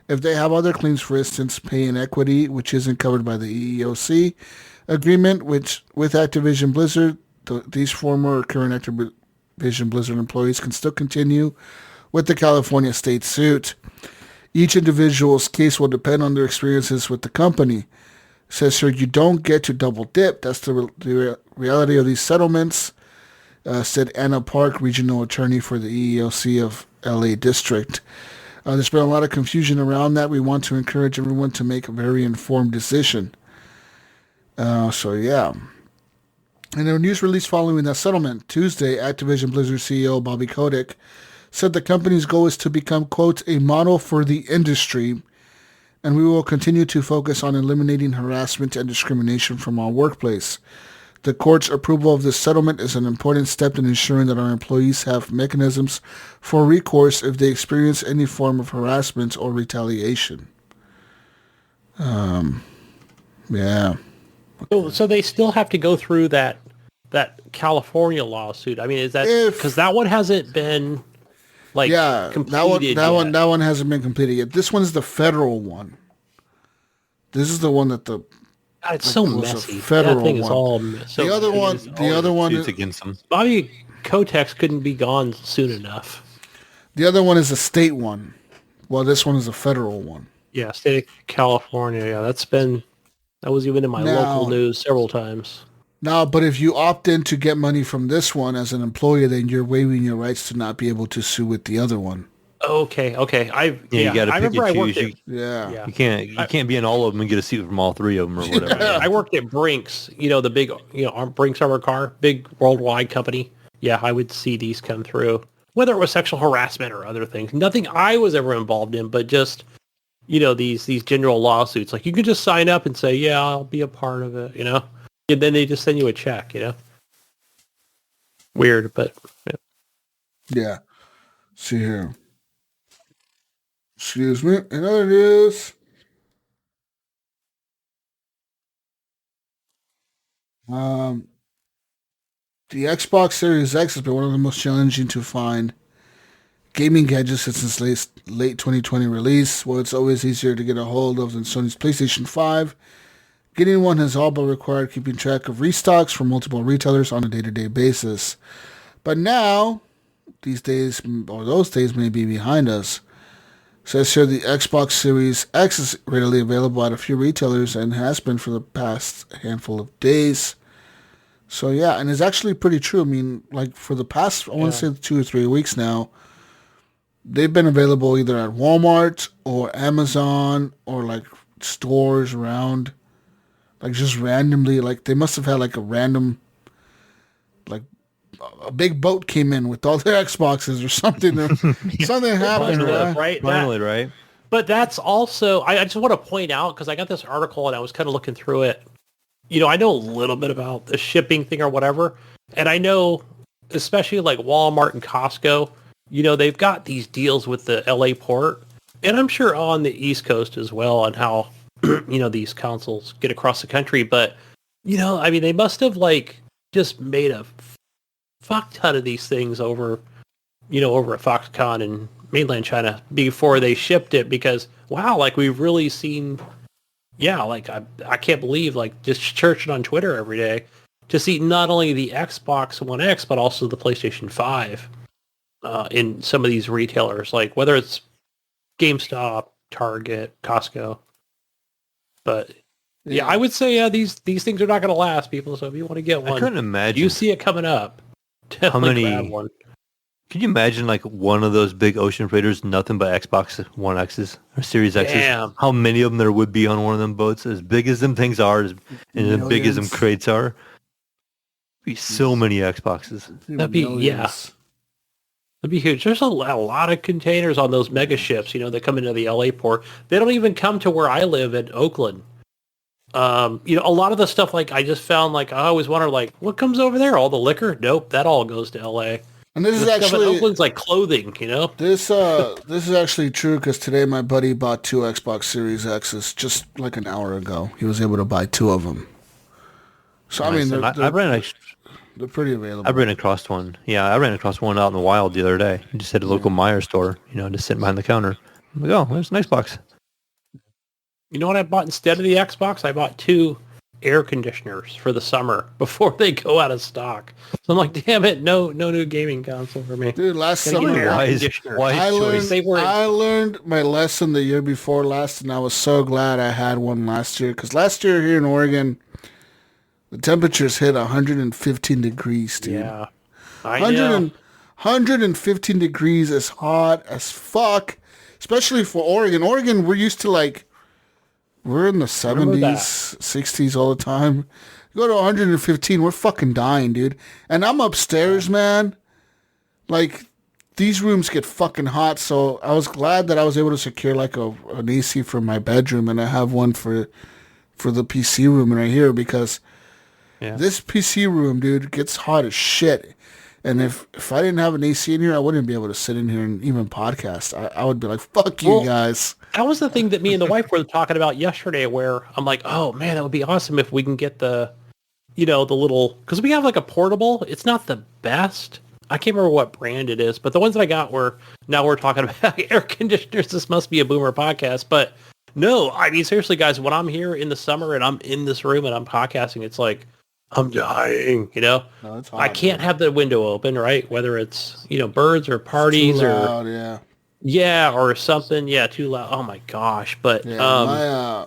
If they have other claims, for instance, pay inequity, which isn't covered by the EEOC agreement, which with Activision Blizzard, these former or current Activision Blizzard employees can still continue with the California state suit. Each individual's case will depend on their experiences with the company. It says here, you don't get to double dip. That's the reality of these settlements, said Anna Park, regional attorney for the EEOC of LA District. There's been a lot of confusion around that. We want to encourage everyone to make a very informed decision. So, yeah. In a news release following that settlement, Tuesday, Activision Blizzard CEO Bobby Kotick said the company's goal is to become, quote, a model for the industry, and we will continue to focus on eliminating harassment and discrimination from our workplace. The court's approval of this settlement is an important step in ensuring that our employees have mechanisms for recourse if they experience any form of harassment or retaliation. Yeah. So they still have to go through that California lawsuit. I mean, is that because that one hasn't been completed? That one hasn't been completed yet. This one's the federal one. This is the one that the it's so messy. Federal that thing one. Is all so the other one is against them. Bobby Kotick couldn't be gone soon enough. The other one is a state one. Well, this one is a federal one. Yeah, state of California. Yeah, that was even in my local news several times. Now, but if you opt in to get money from this one as an employer, then you're waiving your rights to not be able to sue with the other one. Okay. You got to pick and choose. Yeah. You can't be in all of them and get a suit from all three of them or whatever. Yeah. I worked at Brinks, the big, Brinks Armor Car, big worldwide company. Yeah, I would see these come through, whether it was sexual harassment or other things. Nothing I was ever involved in, but just, these general lawsuits. Like you could just sign up and say, yeah, I'll be a part of it, and then they just send you a check, Weird, but yeah. Yeah. See here. Excuse me. In other news, the Xbox Series X has been one of the most challenging to find gaming gadgets since its late 2020 release. While it's always easier to get a hold of than Sony's PlayStation 5, Getting one has all but required keeping track of restocks from multiple retailers on a day-to-day basis. But now, these days, or those days may be behind us. Says here the Xbox Series X is readily available at a few retailers and has been for the past handful of days. So yeah, and it's actually pretty true. I mean, like for the past, I want to say 2 or 3 weeks now, they've been available either at Walmart or Amazon or like stores around, like just randomly. Like they must have had like a random, like a big boat came in with all their Xboxes or something. Something happened, right? Finally, right? But that's also, I just want to point out, because I got this article and I was kind of looking through it. You know, I know a little bit about the shipping thing or whatever. And I know, especially like Walmart and Costco, you know, they've got these deals with the LA port. And I'm sure on the East Coast as well on how, you know, these consoles get across the country. But, you know, I mean, they must have like just made a fuck ton of these things over, you know, over at Foxconn in mainland China before they shipped it, because wow, like we've really seen, like I can't believe, like just searching on Twitter every day to see not only the Xbox One X but also the PlayStation 5 in some of these retailers, like whether it's GameStop, Target, Costco. But yeah, I would say these things are not going to last, people. So if you want to get one, I couldn't imagine. You see it coming up. How many? Grab one. Can you imagine like one of those big ocean freighters, nothing but Xbox One X's or Series X's? Damn. How many of them there would be on one of them boats? As big as them things are, and as big as them crates are, be so many Xboxes. That'd be That'd be huge. There's a lot of containers on those mega ships, you know, that come into the LA port. They don't even come to where I live in Oakland. You know, a lot of the stuff, like I just found, like I always wonder, like what comes over there? All the liquor? Nope, that all goes to LA. And this is actually Oakland's like clothing, you know. This is actually true because today my buddy bought 2 Xbox Series X's just like an hour ago. He was able to buy 2 of them. So nice. I mean, they're pretty available. I ran across one. Yeah, I ran across one out in the wild the other day. Just at a local Mayo store, you know, just sitting behind the counter. I'm like, oh, there's an Xbox. You know what I bought instead of the Xbox? I bought 2 air conditioners for the summer before they go out of stock. So I'm like, damn it, no new gaming console for me. Dude, last summer, I learned my lesson the year before last, and I was so glad I had one last year. Because last year here in Oregon, the temperatures hit 115 degrees, dude. Yeah, I know. 115 degrees is hot as fuck, especially for Oregon. Oregon, we're used to like, we're in the 70s, 60s all the time. You go to 115, we're fucking dying, dude. And I'm upstairs, man. Like, these rooms get fucking hot, so I was glad that I was able to secure like an AC for my bedroom, and I have one for the PC room right here, because this PC room, dude, gets hot as shit. And if I didn't have an AC in here, I wouldn't be able to sit in here and even podcast. I would be like, fuck you guys. That was the thing that me and the wife were talking about yesterday, where I'm like, oh man, that would be awesome if we can get the, you know, the little, because we have like a portable. It's not the best. I can't remember what brand it is, but the ones that I got were, now we're talking about air conditioners. This must be a boomer podcast, but no, I mean, seriously guys, when I'm here in the summer and I'm in this room and I'm podcasting, it's like, I'm dying, you know. No, it's hot, I can't have the window open, right? Whether it's, you know, birds or parties too loud, or something. Yeah, too loud. Oh my gosh. But I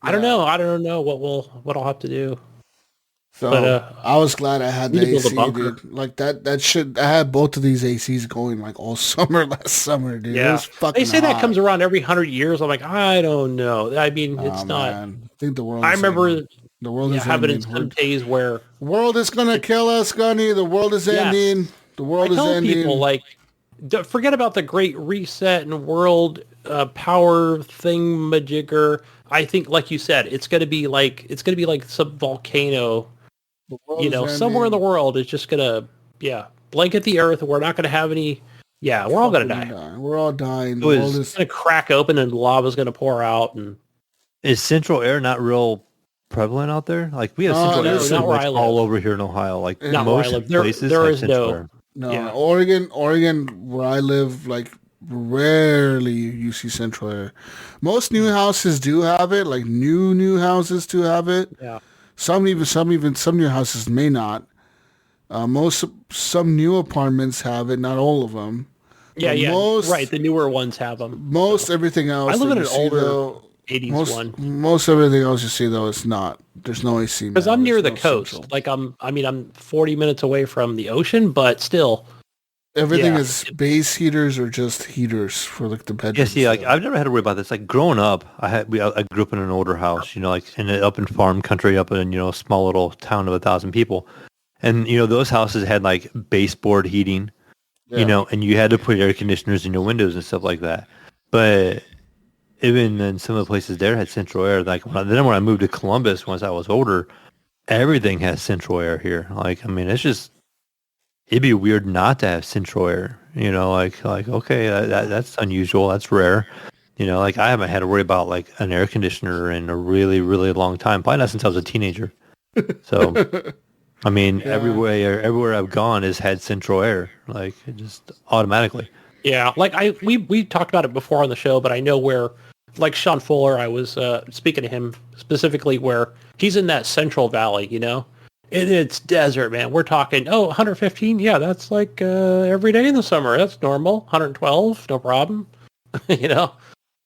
don't know. I don't know what I'll have to do. So but, I was glad I had the AC, dude. Like that shit. I had both of these ACs going like all summer last summer, dude. Yeah. It was fucking They say hot. That comes around every 100 years. I'm like, I don't know. I mean, it's not. Man. I think the world. I remember. Ending. The world is having ending. Some days where the world is gonna kill us, Gunny. The world is ending. The world is ending. People, like, forget about the Great Reset and world power thingamajigger. I think, like you said, it's gonna be like some volcano. You know, somewhere in the world is just gonna blanket the earth. We're not gonna have any. Yeah, we're all gonna die. We're all dying. The world is gonna crack open and lava's gonna pour out. And is central air not real prevalent out there? Like we have central air pretty much all over here in Ohio. Like not most places there is central air. No, Oregon, where I live, like rarely you see central air. Most new houses do have it, like new houses do have it. Yeah. Some new houses may not. Some new apartments have it, not all of them. Yeah, Most, right. The newer ones have them. Most everything else. I live in an you see, older though, 80s one. Most everything else you see though is not. There's no AC. Because I'm near the coast. Central. Like I'm 40 minutes away from the ocean, but still. Everything is base heaters or just heaters for like the bedrooms. Yeah, see, like I've never had to worry about this. Like growing up, I grew up in an older house, like up in farm country, up in a small little town of 1,000 people, and those houses had like baseboard heating, and you had to put air conditioners in your windows and stuff like that. But even in some of the places there had central air. Like when I moved to Columbus, once I was older, everything has central air here. Like it's just. It'd be weird not to have central air, like okay, that's unusual, that's rare, like I haven't had to worry about like an air conditioner in a really, really long time, probably not since I was a teenager. So, everywhere I've gone has had central air, like just automatically. Yeah, like we talked about it before on the show, but I know where, like Sean Fuller, I was speaking to him specifically where he's in that Central Valley, It's desert, man. We're talking, 115? Yeah, that's like every day in the summer. That's normal. 112, no problem.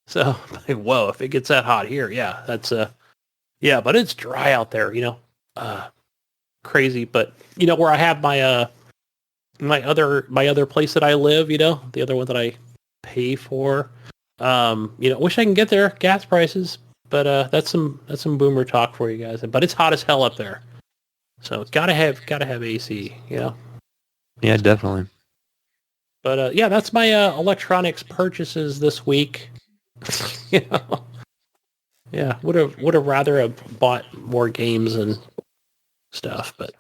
So, like, whoa, if it gets that hot here, yeah, that's, but it's dry out there, crazy. But, where I have my, my other place that I live, the other one that I pay for, wish I can get there, gas prices, but that's some boomer talk for you guys. But it's hot as hell up there. So gotta have AC, Yeah, definitely. But that's my electronics purchases this week. Yeah, would have rather have bought more games and stuff, but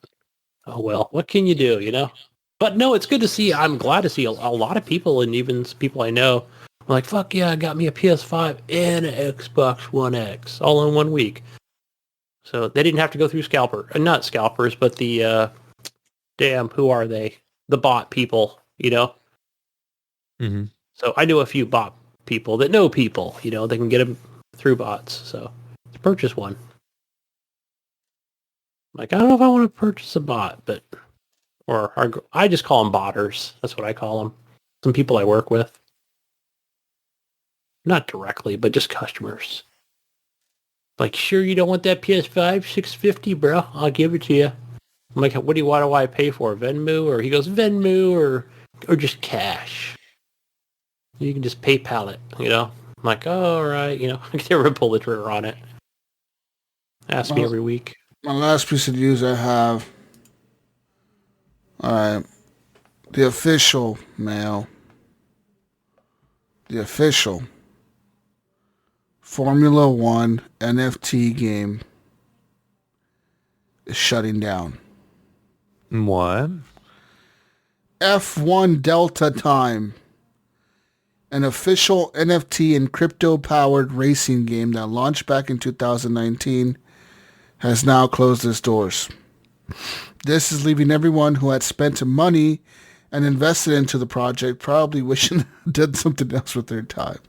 oh well, what can you do, But no, it's good to see. I'm glad to see a lot of people, and even people I know, are like, fuck yeah, I got me a PS5 and an Xbox One X all in 1 week. So they didn't have to go through not scalpers, but the, who are they? The bot people, Mm-hmm. So I know a few bot people that know people, they can get them through bots. So let's purchase one. Like, I don't know if I want to purchase a bot, I just call them botters. That's what I call them. Some people I work with. Not directly, but just customers. Like, sure you don't want that PS5? $650, bro. I'll give it to you. I'm like, what do I pay for? Venmo? Or he goes, Venmo or just cash. You can just PayPal it, I'm like, oh, all right, I can never pull the trigger on it. Ask me every week. My last piece of news I have. All right. The official Mayo. The official Formula One NFT game is shutting down. What? F1 Delta Time, an official NFT and crypto-powered racing game that launched back in 2019, has now closed its doors. This is leaving everyone who had spent money and invested into the project probably wishing they did something else with their time.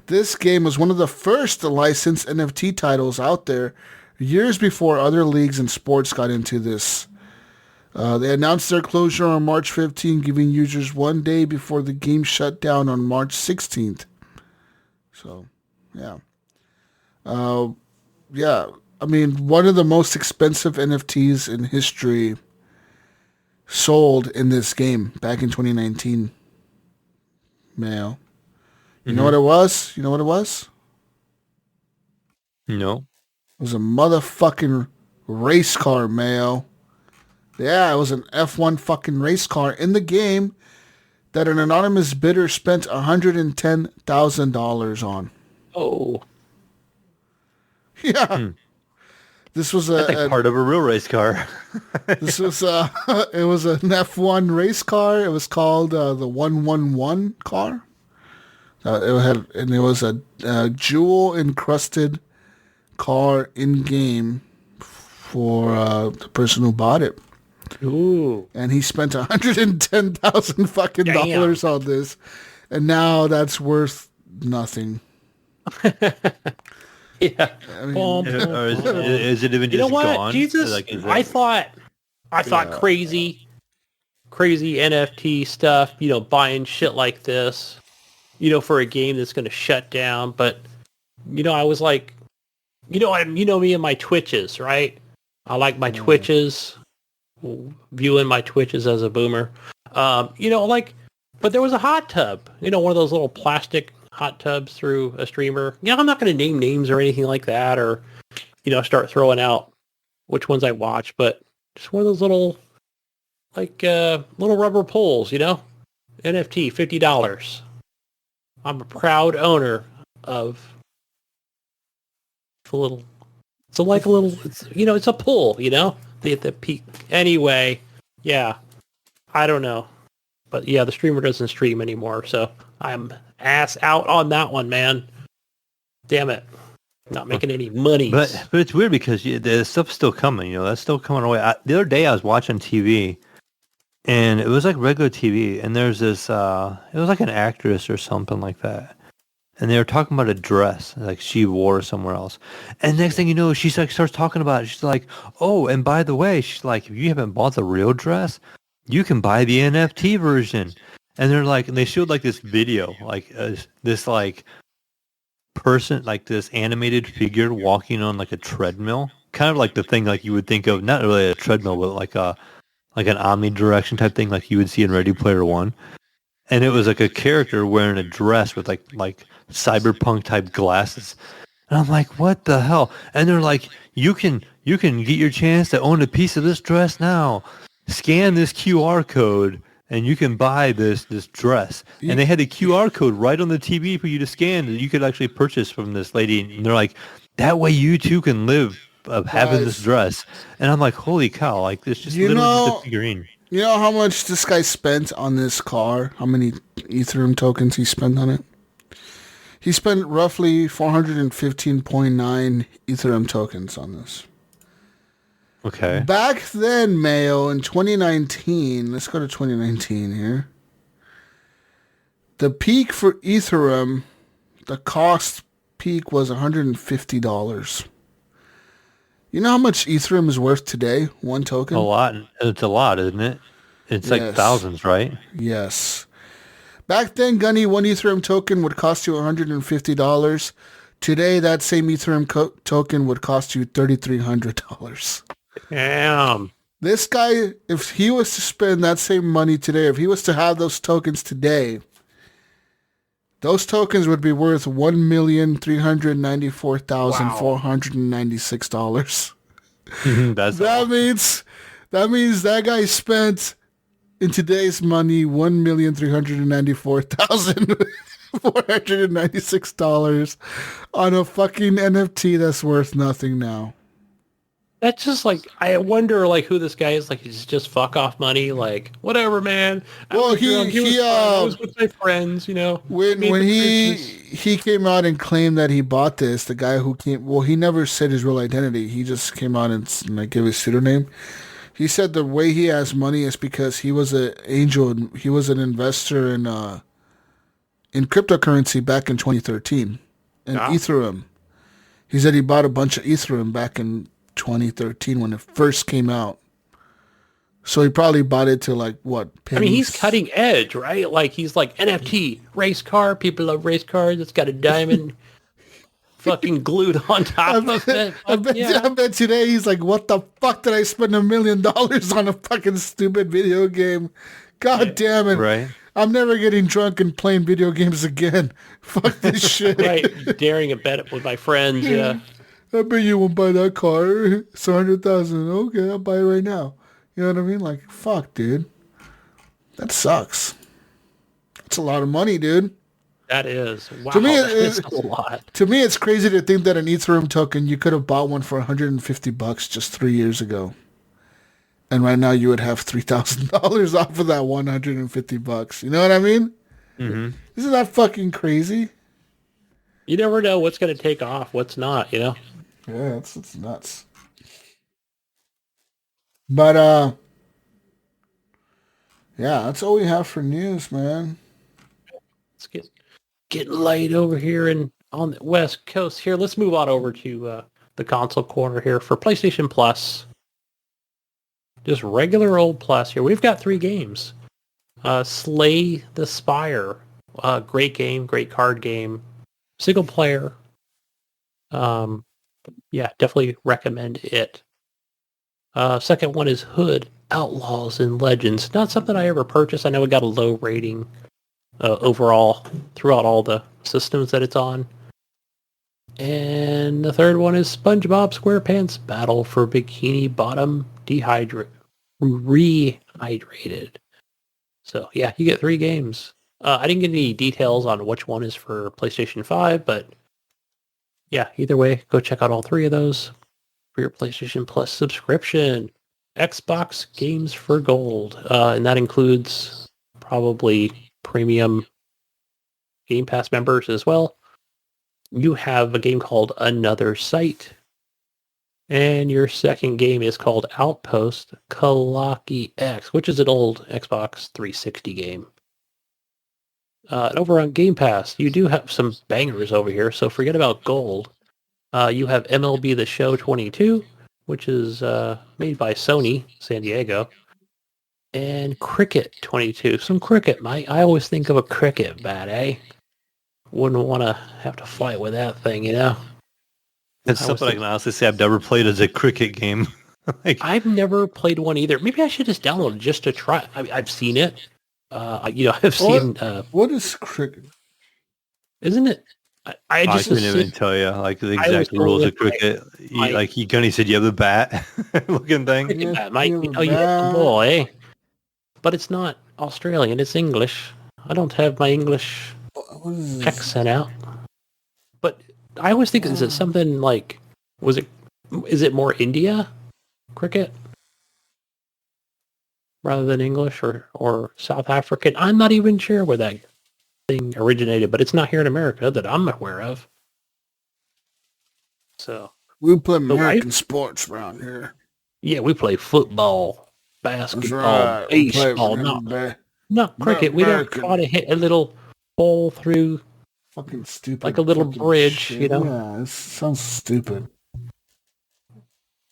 This game was one of the first licensed NFT titles out there years before other leagues and sports got into this. They announced their closure on March 15, giving users 1 day before the game shut down on March 16th. So, yeah. One of the most expensive NFTs in history sold in this game back in 2019. Mayo. You know what it was? You know what it was? No. It was a motherfucking race car, Mayo. Yeah, it was an F1 fucking race car in the game that an anonymous bidder spent $110,000 on. Oh. Yeah. This was part of a real race car. This was it was an F1 race car. It was called the 111 car. It was a jewel encrusted car in game for the person who bought it. Ooh. And he spent $110,000 fucking dollars on this. and now that's worth nothing. Yeah. I mean, Or is it even You know just what, gone? Jesus? Like, is I that- thought crazy NFT stuff. Buying shit like this. For a game that's going to shut down. But I was like, me and my Twitches, right? I like my Twitches. Viewing my Twitches as a boomer. But there was a hot tub. One of those little plastic hot tubs through a streamer. I'm not going to name names or anything like that, or start throwing out which ones I watch, but just one of those little little rubber poles, NFT, $50. I'm a proud owner of a little. It's a pull, the peak. Anyway, yeah, I don't know. But yeah, the streamer doesn't stream anymore, so I'm ass out on that one, man. Damn it. Not making any money. But it's weird because the stuff's still coming, that's still coming away. The other day I was watching TV, and it was like regular TV, and there's this, it was like an actress or something like that. And they were talking about a dress, like she wore somewhere else. And next thing you know, she starts talking about it. She's like, oh, and by the way, she's like, if you haven't bought the real dress, you can buy the NFT version. And they're like, and they showed like this video, like this like person, like this animated figure walking on like a treadmill, kind of like the thing like you would think of, not really a treadmill, but like an omnidirection type thing, like you would see in Ready Player One. And it was like a character wearing a dress with like cyberpunk type glasses. And I'm like, what the hell? And they're like, you can get your chance to own a piece of this dress now. Scan this QR code and you can buy this dress. And they had the QR code right on the TV for you to scan that you could actually purchase from this lady. And they're like, that way you too can live of having this dress. And I'm like, holy cow, like this just literally just a figurine. You know how much this guy spent on this car? How many Ethereum tokens he spent on it? He spent roughly 415.9 Ethereum tokens on this. Okay. Back then, Mayo, in 2019, let's go to 2019 here. The peak for Ethereum, the cost peak was $150. You know how much Ethereum is worth today? One token? A lot. It's a lot, isn't it? It's like thousands, right? Yes. Back then, Gunny, one Ethereum token would cost you $150. Today, that same Ethereum token would cost you $3,300. Damn. This guy, if he was to spend that same money today, if he was to have those tokens today, those tokens would be worth $1,394,496. That means that guy spent in today's money $1,394,496 on a fucking NFT that's worth nothing now. That's just like, I wonder like who this guy is. Like, he's just fuck off money. Like, whatever, man. Well, he was with my friends, When he came out and claimed that he bought this, the guy who he never said his real identity. He just came out and like gave his pseudonym. He said the way he has money is because he was an angel. He was an investor in cryptocurrency back in 2013 and Ethereum. He said he bought a bunch of Ethereum back in 2013 when it first came out. So he probably bought it to like what? Pennies? I mean, he's cutting edge, right? Like he's like NFT race car. People love race cars. It's got a diamond fucking glued on top of it. I bet today he's like, what the fuck did I spend $1 million on a fucking stupid video game? God damn it. Right. I'm never getting drunk and playing video games again. Fuck this shit. Right. Daring a bet with my friends. Yeah. I bet you won't buy that car. It's $100,000. Okay, I'll buy it right now. You know what I mean? Like, fuck, dude. That sucks. That's a lot of money, dude. That is. Wow. To me, it's a lot. To me, it's crazy to think that an Ethereum token, you could have bought one for $150 just 3 years ago. And right now you would have $3,000 off of that $150. You know what I mean? Mm-hmm. Isn't that fucking crazy? You never know what's going to take off, what's not, Yeah, it's nuts. But, yeah, that's all we have for news, man. It's getting light over here and on the West Coast here. Let's move on over to the console corner here for PlayStation Plus. Just regular old Plus here. We've got 3 games. Slay the Spire. Great game, great card game. Single player. Yeah, definitely recommend it. Second one is Hood, Outlaws and Legends. Not something I ever purchased. I know it got a low rating overall throughout all the systems that it's on. And the third one is SpongeBob SquarePants Battle for Bikini Bottom Rehydrated. So yeah, you get 3 games. I didn't get any details on which one is for PlayStation 5, but yeah, either way, go check out all 3 of those for your PlayStation Plus subscription. Xbox Games for Gold, and that includes probably premium Game Pass members as well. You have a game called Another Sight, and your second game is called Outpost Kalaki X, which is an old Xbox 360 game. Over on Game Pass, you do have some bangers over here, so forget about Gold. You have MLB The Show 22, which is made by Sony, San Diego, and Cricket 22. Some cricket, mate. I always think of a cricket bat, eh? Wouldn't want to have to fight with that thing, you know? It's something I can honestly say I've never played as a cricket game. I've never played one either. Maybe I should just download it just to try. I've seen it. I've seen... what is cricket? Isn't it? I just couldn't even tell you like the exact rules of cricket. Gunny said you have a bat looking thing. Cricket bat, mate. You hit the ball, eh? But it's not Australian. It's English. I don't have my English accent out. But I always think, is it something like, is it more India cricket rather than English or South African? I'm not even sure where that thing originated, but it's not here in America that I'm aware of. So we play American sports around here. Yeah, we play football, basketball, baseball, not cricket. We don't try to hit a little ball through fucking stupid, like a little bridge, shit. You know? Yeah, it sounds stupid.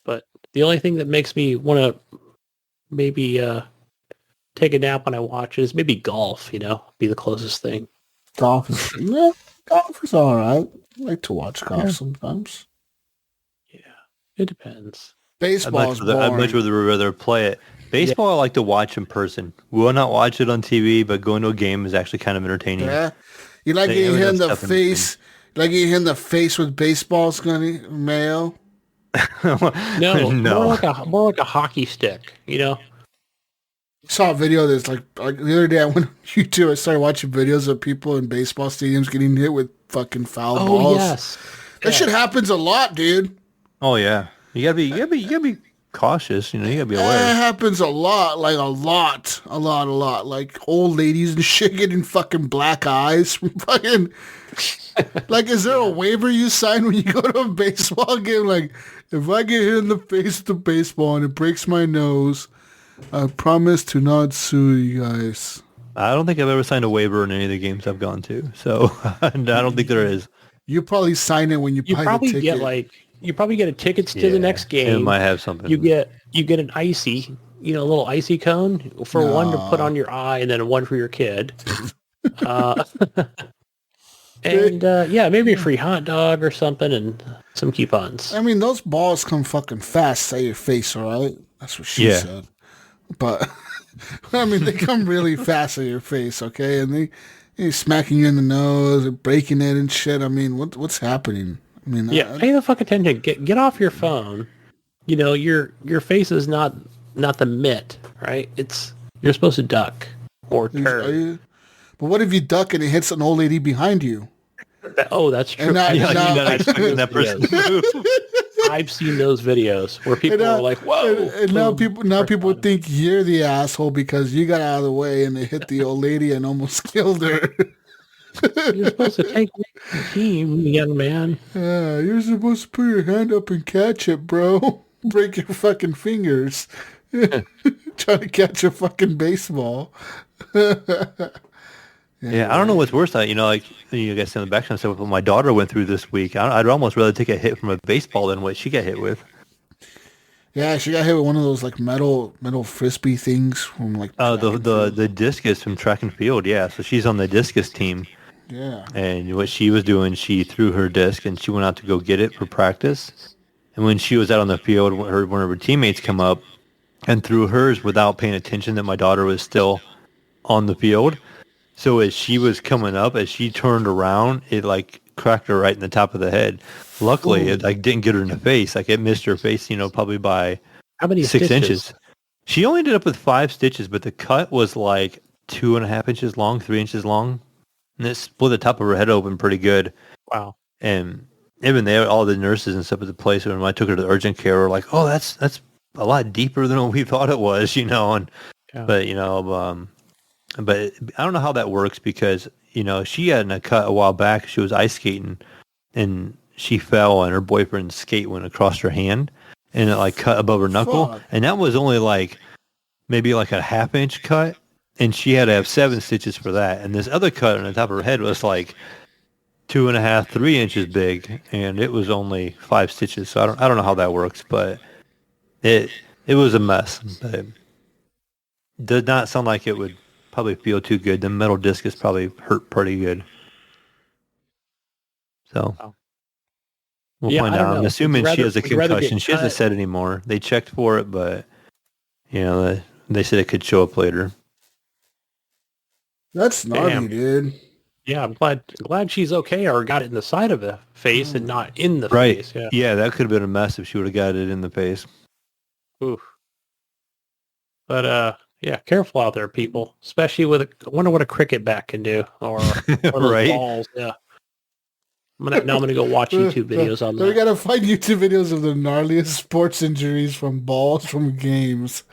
But the only thing that makes me want to maybe take a nap when I watch it is maybe golf, you know, be the closest thing. Golf is all right. I like to watch golf sometimes. Yeah, it depends. Baseball I'd much rather play it. Baseball, I like to watch in person. We'll not watch it on TV, but going to a game is actually kind of entertaining. Yeah, you like getting hit in the face. You like getting hit in the face with baseball, Gunny, Mayo. No. More like a hockey stick. You know. I saw a video that's like the other day I went on YouTube. I started watching videos of people in baseball stadiums getting hit with fucking foul balls. Yes. That shit happens a lot, dude. Oh yeah, you gotta be cautious. You know, you gotta be aware. It happens a lot, like a lot. Like old ladies and shit getting fucking black eyes from fucking. Like, is there a waiver you sign when you go to a baseball game? Like, if I get hit in the face with the baseball and it breaks my nose, I promise to not sue you guys. I don't think I've ever signed a waiver in any of the games I've gone to, so I don't think there is. You probably sign it when you buy the ticket. You probably get tickets to the next game. It might have something. You get an icy, a little icy cone for one to put on your eye, and then one for your kid. And maybe a free hot dog or something, and some coupons. I mean, those balls come fucking fast at your face, all right? That's what she said. But I mean, they come really fast at your face, okay? And they smacking you in the nose or breaking it and shit. I mean, what's happening? I mean, pay the fuck attention. Get off your phone. You know, your face is not the mitt, right? You're supposed to duck or turn. But what if you duck and it hits an old lady behind you? That's true. That person. I've seen those videos where people are like, "Whoa!" And now people think you're the asshole because you got out of the way and they hit the old lady and almost killed her. You're supposed to take the team, young man. Yeah, you're supposed to put your hand up and catch it, bro. Break your fucking fingers. Trying to catch a fucking baseball. Yeah, I don't know what's worse. Like you guys in the background stuff, what my daughter went through this week. I'd almost rather take a hit from a baseball than what she got hit with. Yeah, she got hit with one of those like metal frisbee things from like the discus from track and field. Yeah, so she's on the discus team. Yeah. And what she was doing, she threw her disc and she went out to go get it for practice. And when she was out on the field, one of her teammates come up and threw hers without paying attention that my daughter was still on the field. So as she was coming up, as she turned around, it like cracked her right in the top of the head. Luckily, it like didn't get her in the face. Like it missed her face, probably by how many 6 stitches? inches. She only ended up with 5 stitches, but the cut was like 2.5 inches long, 3 inches long, and it split the top of her head open pretty good. Wow! And even there, all the nurses and stuff at the place when I took her to the urgent care were like, "Oh, that's a lot deeper than what we thought it was," And but but I don't know how that works because she had a cut a while back. She was ice skating, and she fell, and her boyfriend's skate went across her hand, and it like cut above her knuckle, and that was only like maybe like a 1/2 inch cut, and she had to have 7 stitches for that. And this other cut on the top of her head was like 2.5, 3 inches big, and it was only 5 stitches. So I don't know how that works, but it was a mess. But it did not sound like it would probably feel too good. The metal discus probably hurt pretty good. So we'll find out. I'm assuming she has a concussion. She hasn't said anymore. They checked for it, but they said it could show up later. That's gnarly, dude. Yeah, I'm glad she's okay or got it in the side of the face and not in the right. face. Yeah, that could have been a mess if she would have got it in the face. Oof. But yeah, careful out there, people. Especially with I wonder what a cricket bat can do, or one of those right? balls. Yeah. I'm gonna go watch YouTube videos on that. We gotta find YouTube videos of the gnarliest sports injuries from balls from games.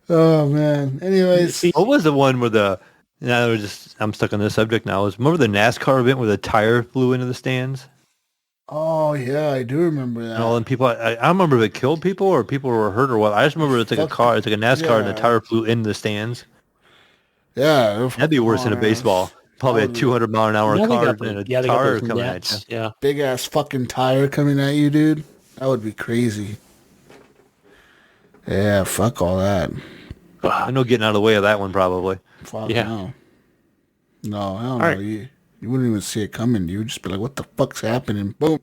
Oh man. Anyways, what was the one where I'm stuck on this subject now. Remember the NASCAR event where the tire flew into the stands? Oh yeah, I do remember that. And all them people, I don't remember if it killed people or people were hurt or what. I just remember it's like a car, it's like a NASCAR, and the tire flew into the stands. Yeah, that'd be worse than a baseball. Probably a 200 mile an hour car and a tire coming at you. Yeah, big ass fucking tire coming at you, dude. That would be crazy. Yeah, fuck all that. I know getting out of the way of that one probably. Fuck no. No, hell no. Right. You wouldn't even see it coming. You would just be like, what the fuck's happening? Boom.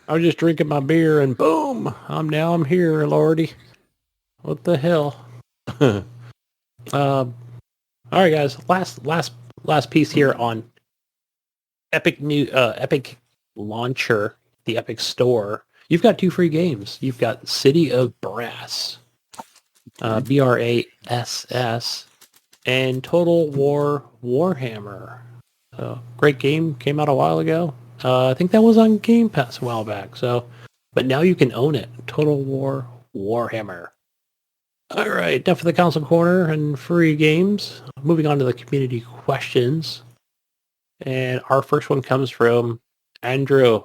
I was just drinking my beer and boom, I'm here, Lordy. What the hell? All right, guys. Last piece here on Epic Launcher, the Epic Store. You've got 2 free games. You've got City of Brass, BRASS, and Total War Warhammer. So, great game, came out a while ago. I think that was on Game Pass a while back. So, but now you can own it. Total War Warhammer. All right, enough of the console corner and free games. Moving on to the community questions. And our first one comes from Andrew.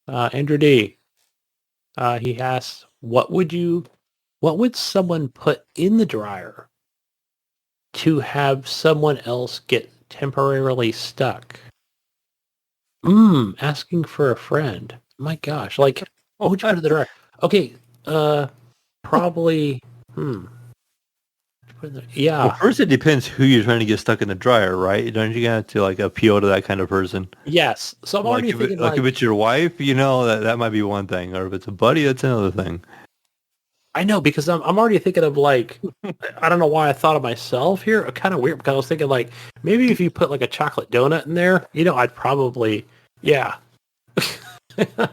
Andrew D. He asks, what would someone put in the dryer to have someone else get temporarily stuck? Asking for a friend. My gosh, like, what would you put in the dryer? Okay, probably, yeah. Well, first it depends who you're trying to get stuck in the dryer, right? Don't you have to, like, appeal to that kind of person? Yes. So I'm already thinking, like, if it's your wife, that might be one thing. Or if it's a buddy, that's another thing. I know, because I'm already thinking of, like, I don't know why I thought of myself here. Kind of weird, because I was thinking, like, maybe if you put, like, a chocolate donut in there, I'd probably, yeah.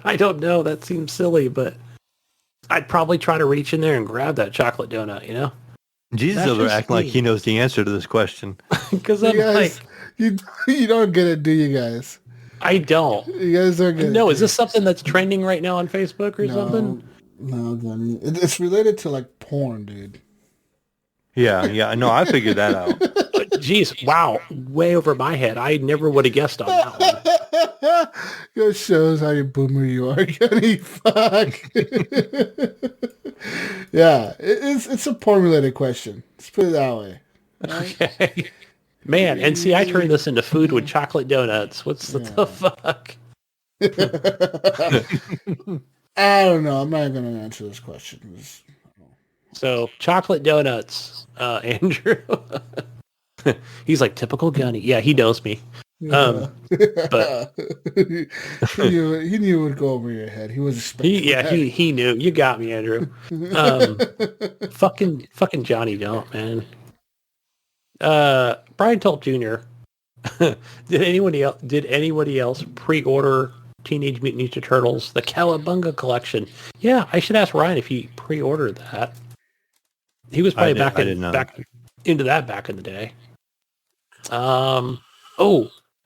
I don't know. That seems silly, but I'd probably try to reach in there and grab that chocolate donut, Jesus over acting like he knows the answer to this question. Because I'm like... You don't get it, do you guys? I don't. You guys don't get it. No, is this something that's trending right now on Facebook or something? No, Gunny. It's related to, like, porn, dude. Yeah. No, I figured that out. Jeez, wow. Way over my head. I never would have guessed on that one. It shows how you boomer you are, Gunny. Fuck. Yeah, it's a porn-related question. Let's put it that way. Okay. Man, and see, I turned this into food with chocolate donuts. What's the fuck? I don't know. I'm not going to answer this question. So, chocolate donuts, Andrew. He's like, typical Gunny. Yeah, he knows me. But he knew it would go over your head. He was expecting he knew. You got me, Andrew. Fucking Johnny don't, man. Brian Tolt Jr. Did anybody else pre-order Teenage Mutant Ninja Turtles, the Cowabunga collection? Yeah, I should ask Ryan if he pre-ordered that. He was probably back into that back in the day.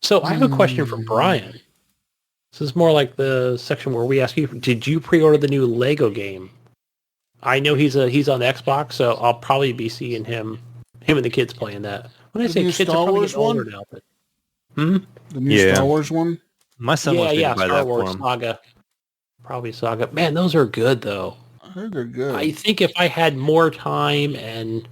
So I have a question for Brian. This is more like the section where we ask you, did you pre-order the new Lego game? I know he's on the Xbox, so I'll probably be seeing him and the kids playing that. When I say kids, are probably getting older now. But, the new Star Wars one? My son wants me to buy Star that Wars for him. Saga. Probably Saga. Man, those are good, though. I heard they're good. I think if I had more time and...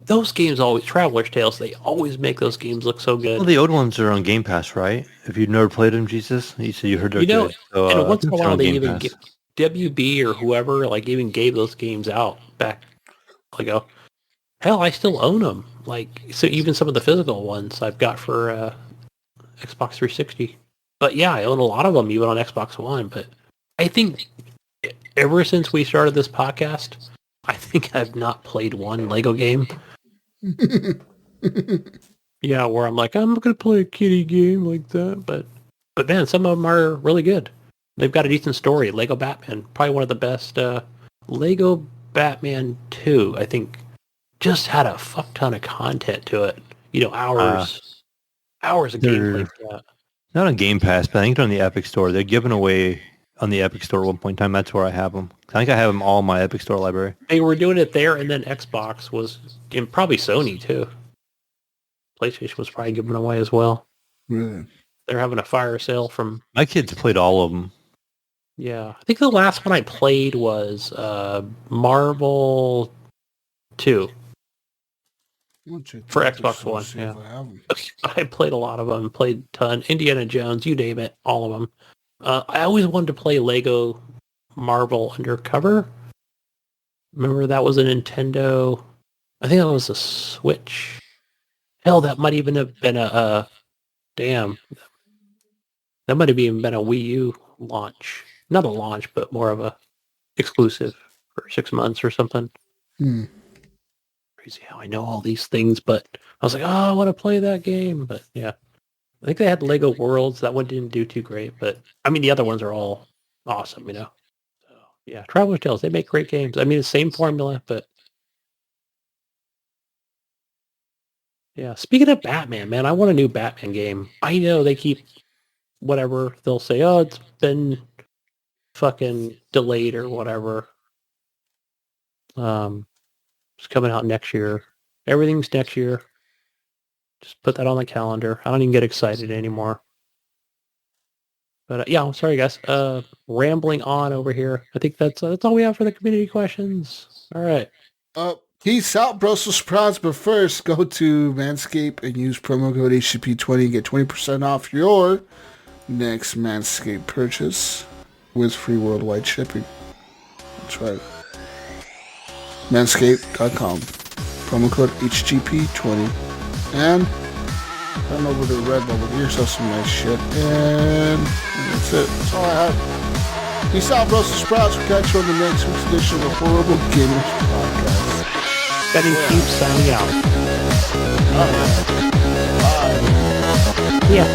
Those games always... Traveler's Tales, they always make those games look so good. Well, the old ones are on Game Pass, right? If you've never played them, Jesus, you said you heard they're good. So, and once in a while they even get WB or whoever even gave those games out back ago. Hell, I still own them. So even some of the physical ones I've got for Xbox 360. But yeah, I own a lot of them even on Xbox One. But I think ever since we started this podcast, I think I've not played one Lego game. Yeah, where I'm like, I'm going to play a kiddie game like that. But man, some of them are really good. They've got a decent story. Lego Batman, probably one of the best. Lego Batman 2, I think, just had a fuck ton of content to it. Hours of gameplay for that. Not on Game Pass, but I think they're on the Epic Store. They're giving away on the Epic Store at one point in time. That's where I have them. I think I have them all in my Epic Store library. They were doing it there, and then Xbox was, and probably Sony too. PlayStation was probably giving away as well. Really? They're having a fire sale from... My kids played all of them. Yeah. I think the last one I played was Marvel 2. For Xbox One, yeah. I played a lot of them. Played a ton. Indiana Jones, you name it, all of them. I always wanted to play Lego Marvel Undercover. Remember that was a Nintendo... I think that was a Switch. Hell, that might even have been a... Damn. That might have even been a Wii U launch. Not a launch, but more of a exclusive for 6 months or something. Crazy how I know all these things, but I was like, I want to play that game. But yeah, I think they had Lego Worlds. That one didn't do too great, but I mean, the other ones are all awesome, So yeah, Traveler's Tales, they make great games. I mean, the same formula, but yeah. Speaking of Batman, man, I want a new Batman game. I know they keep whatever. They'll say, it's been fucking delayed or whatever. It's coming out next year. Everything's next year. Just put that on the calendar. I don't even get excited anymore. But yeah, I'm sorry, guys. Rambling on over here. I think that's all we have for the community questions. All right. Peace out, bro. So surprise, but first, go to Manscaped and use promo code HGP20 and get 20% off your next Manscaped purchase with free worldwide shipping. That's right. Manscaped.com. Promo code HGP20. And head over to Redbubble. Get yourself some nice shit. And that's it. That's all I have. Peace out, bros and sprouts. We'll catch you on the next week's edition of the Horrible Gamers Podcast. Betty keeps signing out. Bye. Yeah.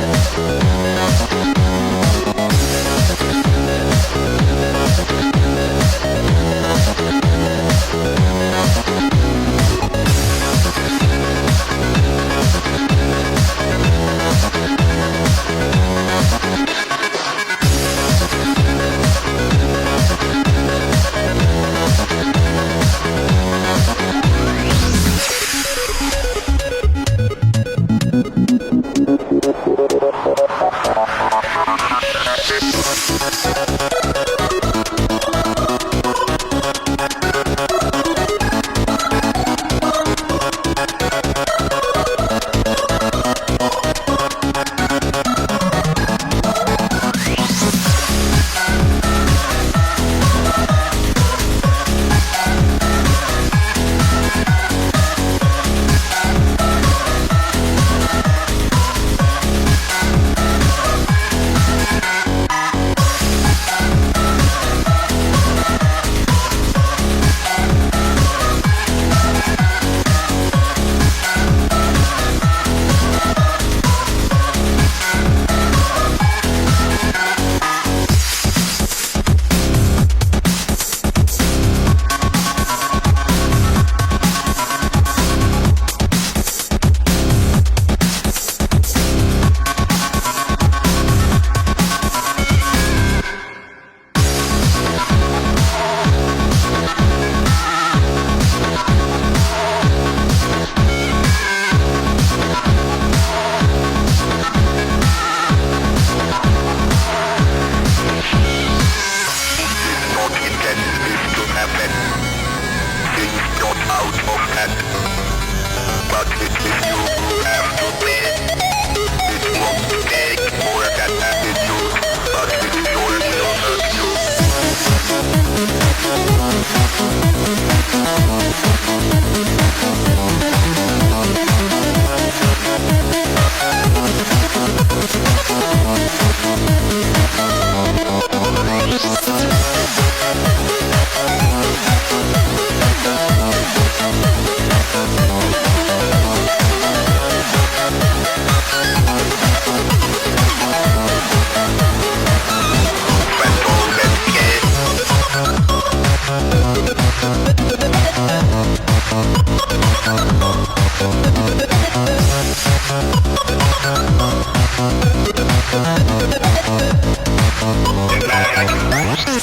Get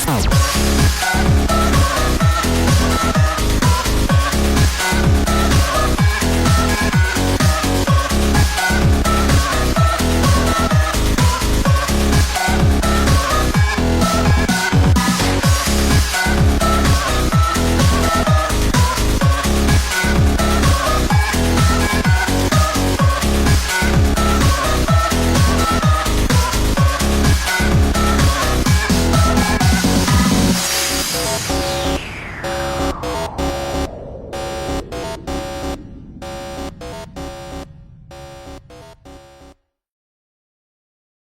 back.